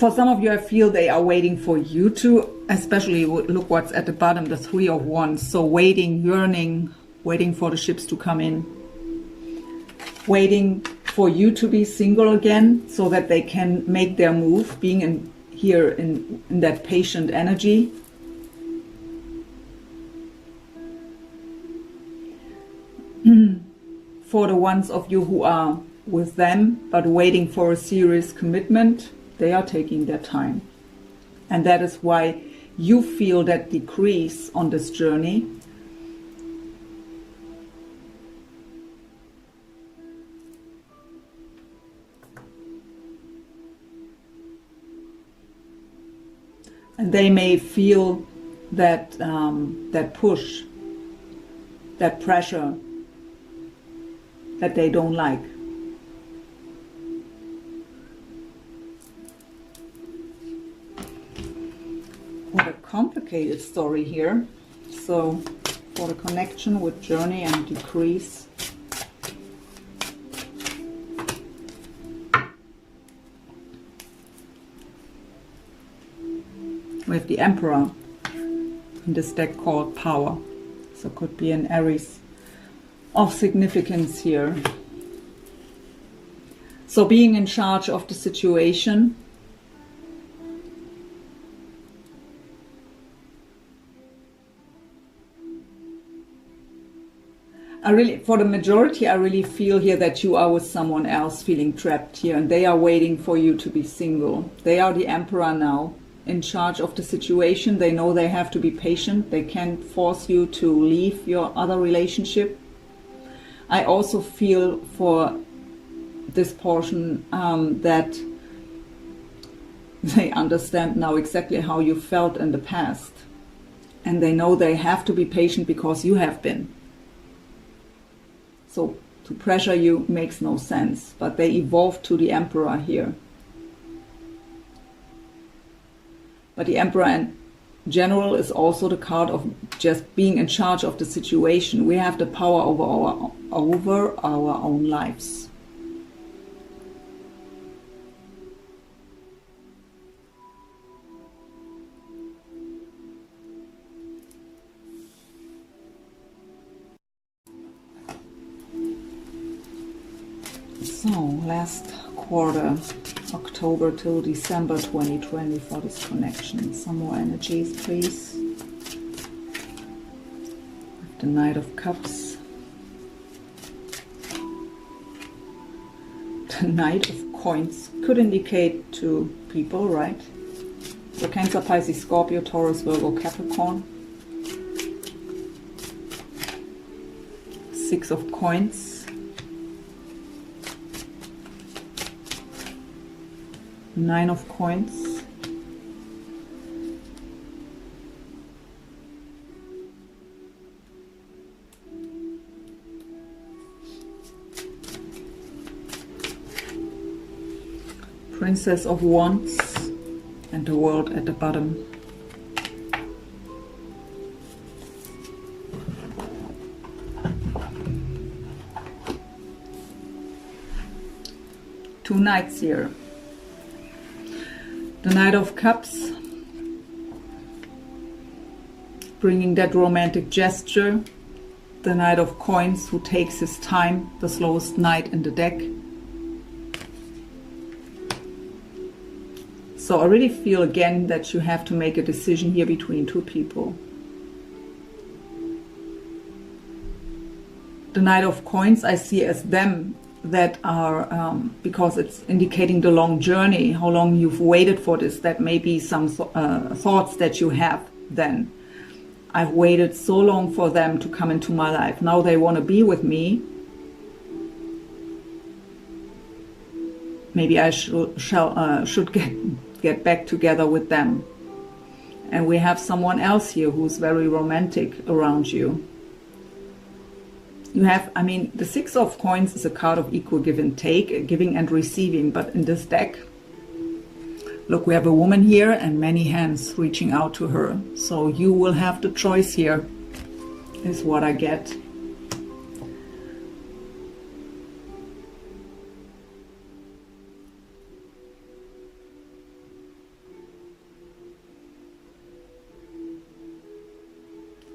For some of you, I feel they are waiting for you to, especially look what's at the bottom, the Three of Wands. So waiting, yearning, waiting for the ships to come in. Waiting for you to be single again so that they can make their move, being in here in that patient energy. For the ones of you who are with them but waiting for a serious commitment, they are taking their time. And that is why you feel that decrease on this journey. And they may feel that that push that pressure that they don't like. What a complicated story here. So for the connection with journey and decrease. We have the Emperor in this deck called Power. So could be an Aries of significance here. So being in charge of the situation. For the majority, I really feel here that you are with someone else feeling trapped here, and they are waiting for you to be single. They are the Emperor now, in charge of the situation. They know they have to be patient. They can't force you to leave your other relationship. I also feel for this portion that they understand now exactly how you felt in the past. And they know they have to be patient because you have been. So to pressure you makes no sense. But they evolved to the Emperor here. But the Emperor in general is also the card of just being in charge of the situation. We have the power over our own lives. So last quarter, October till December 2020 for this connection. Some more energies, please. The Knight of Cups. The Knight of Coins could indicate to people, right? So Cancer, Pisces, Scorpio, Taurus, Virgo, Capricorn. Six of Coins. Nine of Coins. Princess of Wands and the World at the bottom. Two Knights here. The Knight of Cups, bringing that romantic gesture. The Knight of Coins, who takes his time, the slowest knight in the deck. So I really feel again that you have to make a decision here between two people. The Knight of Coins I see as them that are, because it's indicating the long journey, how long you've waited for this. That may be some thoughts that you have then. I've waited so long for them to come into my life. Now they want to be with me. Maybe I should get back together with them. And we have someone else here who's very romantic around you. You have, I mean, the Six of Coins is a card of equal give and take, giving and receiving. But in this deck, look, we have a woman here and many hands reaching out to her. So you will have the choice here, is what I get.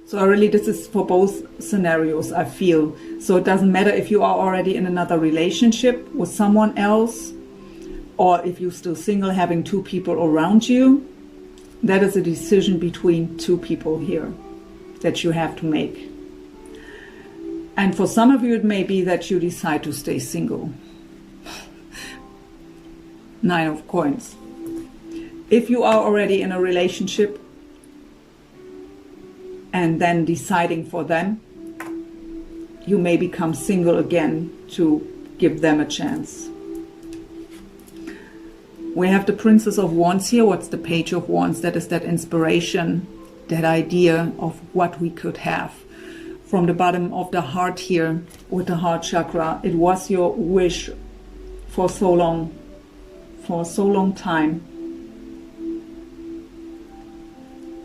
So really, this is for both scenarios, I feel. So it doesn't matter if you are already in another relationship with someone else, or if you're still single, having two people around you. That is a decision between two people here that you have to make. And for some of you, it may be that you decide to stay single. Nine of Coins. If you are already in a relationship, and then deciding for them, you may become single again to give them a chance. We have the Princess of Wands here. What's the Page of Wands? That is that inspiration, that idea of what we could have. from the bottom of the heart here with the heart chakra. It was your wish for so long time.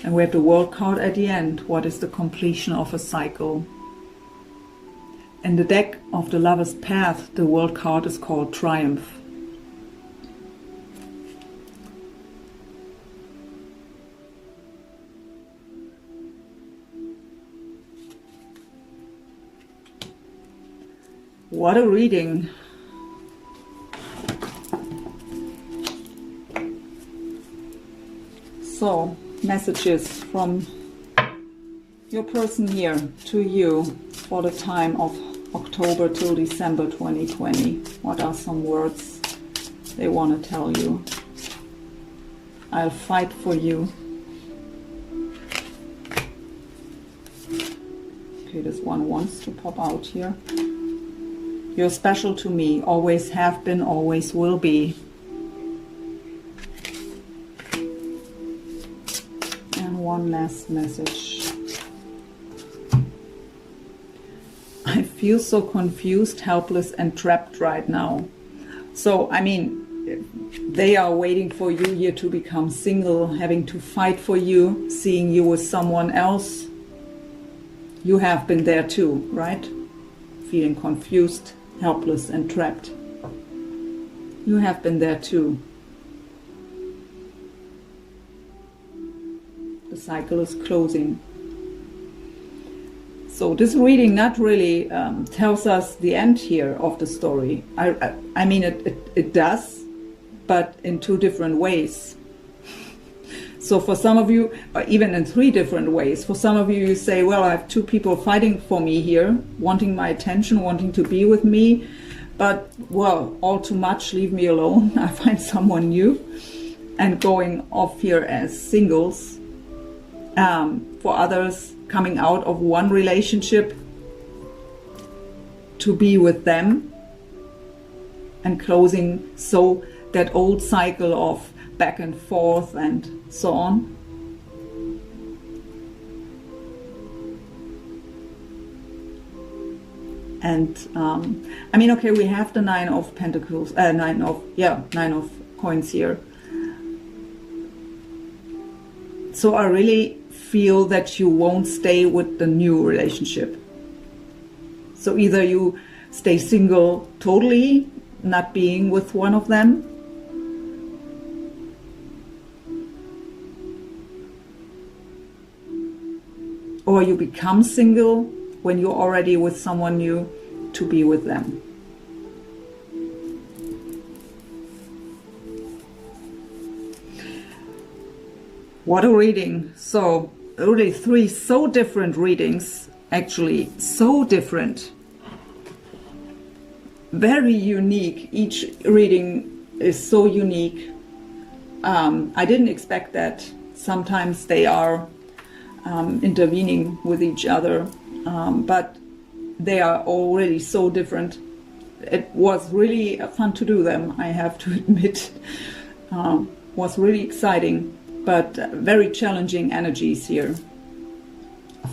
And we have the World card at the end. What is the completion of a cycle? In the deck of the Lover's Path, the World card is called Triumph. What a reading. So, messages from your person here to you for the time of October till December 2020. What are some words they want to tell you? I'll fight for you. Okay, this one wants to pop out here. You're special to me, always have been, always will be. And one last message. I feel so confused, helpless, and trapped right now. So, I mean, they are waiting for you here to become single, having to fight for you, seeing you with someone else. You have been there too, right? Feeling confused, helpless, and trapped. You have been there too. The cycle is closing. So this reading not really tells us the end here of the story. I mean, it does, but in two different ways. So for some of you, or even in three different ways, for some of you, you say, well, I have two people fighting for me here, wanting my attention, wanting to be with me, but, well, all too much, leave me alone. I find someone new, and going off here as singles. For others, coming out of one relationship to be with them and closing so that old cycle of back and forth and so on. And I mean, okay, we have the Nine of Pentacles, Nine of Coins here. So I really feel that you won't stay with the new relationship. So either you stay single totally, not being with one of them, or you become single when you're already with someone new to be with them. What a reading. So really three so different readings, actually so different, very unique. Each reading is so unique. I didn't expect that. Sometimes they are intervening with each other, but they are already so different. It was really fun to do them, I have to admit. Was really exciting, but very challenging energies here,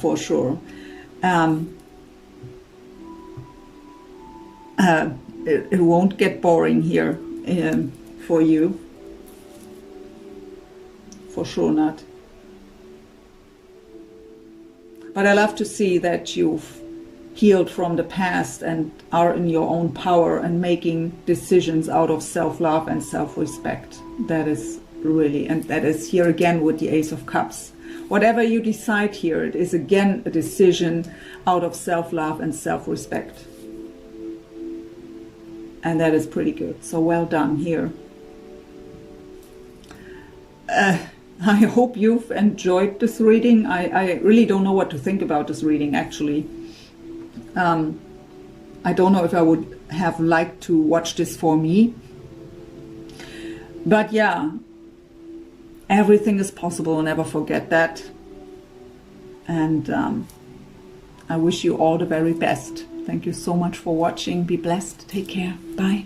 for sure. It won't get boring here for you, for sure not. But I love to see that you've healed from the past and are in your own power and making decisions out of self-love and self-respect. That is really, and that is here again with the Ace of Cups. Whatever you decide here, it is again a decision out of self-love and self-respect. And that is pretty good. So well done here. I hope you've enjoyed this reading. I really don't know what to think about this reading, actually. I don't know if I would have liked to watch this for me. But yeah, everything is possible, never forget that. And I wish you all the very best. Thank you so much for watching. Be blessed. Take care. Bye.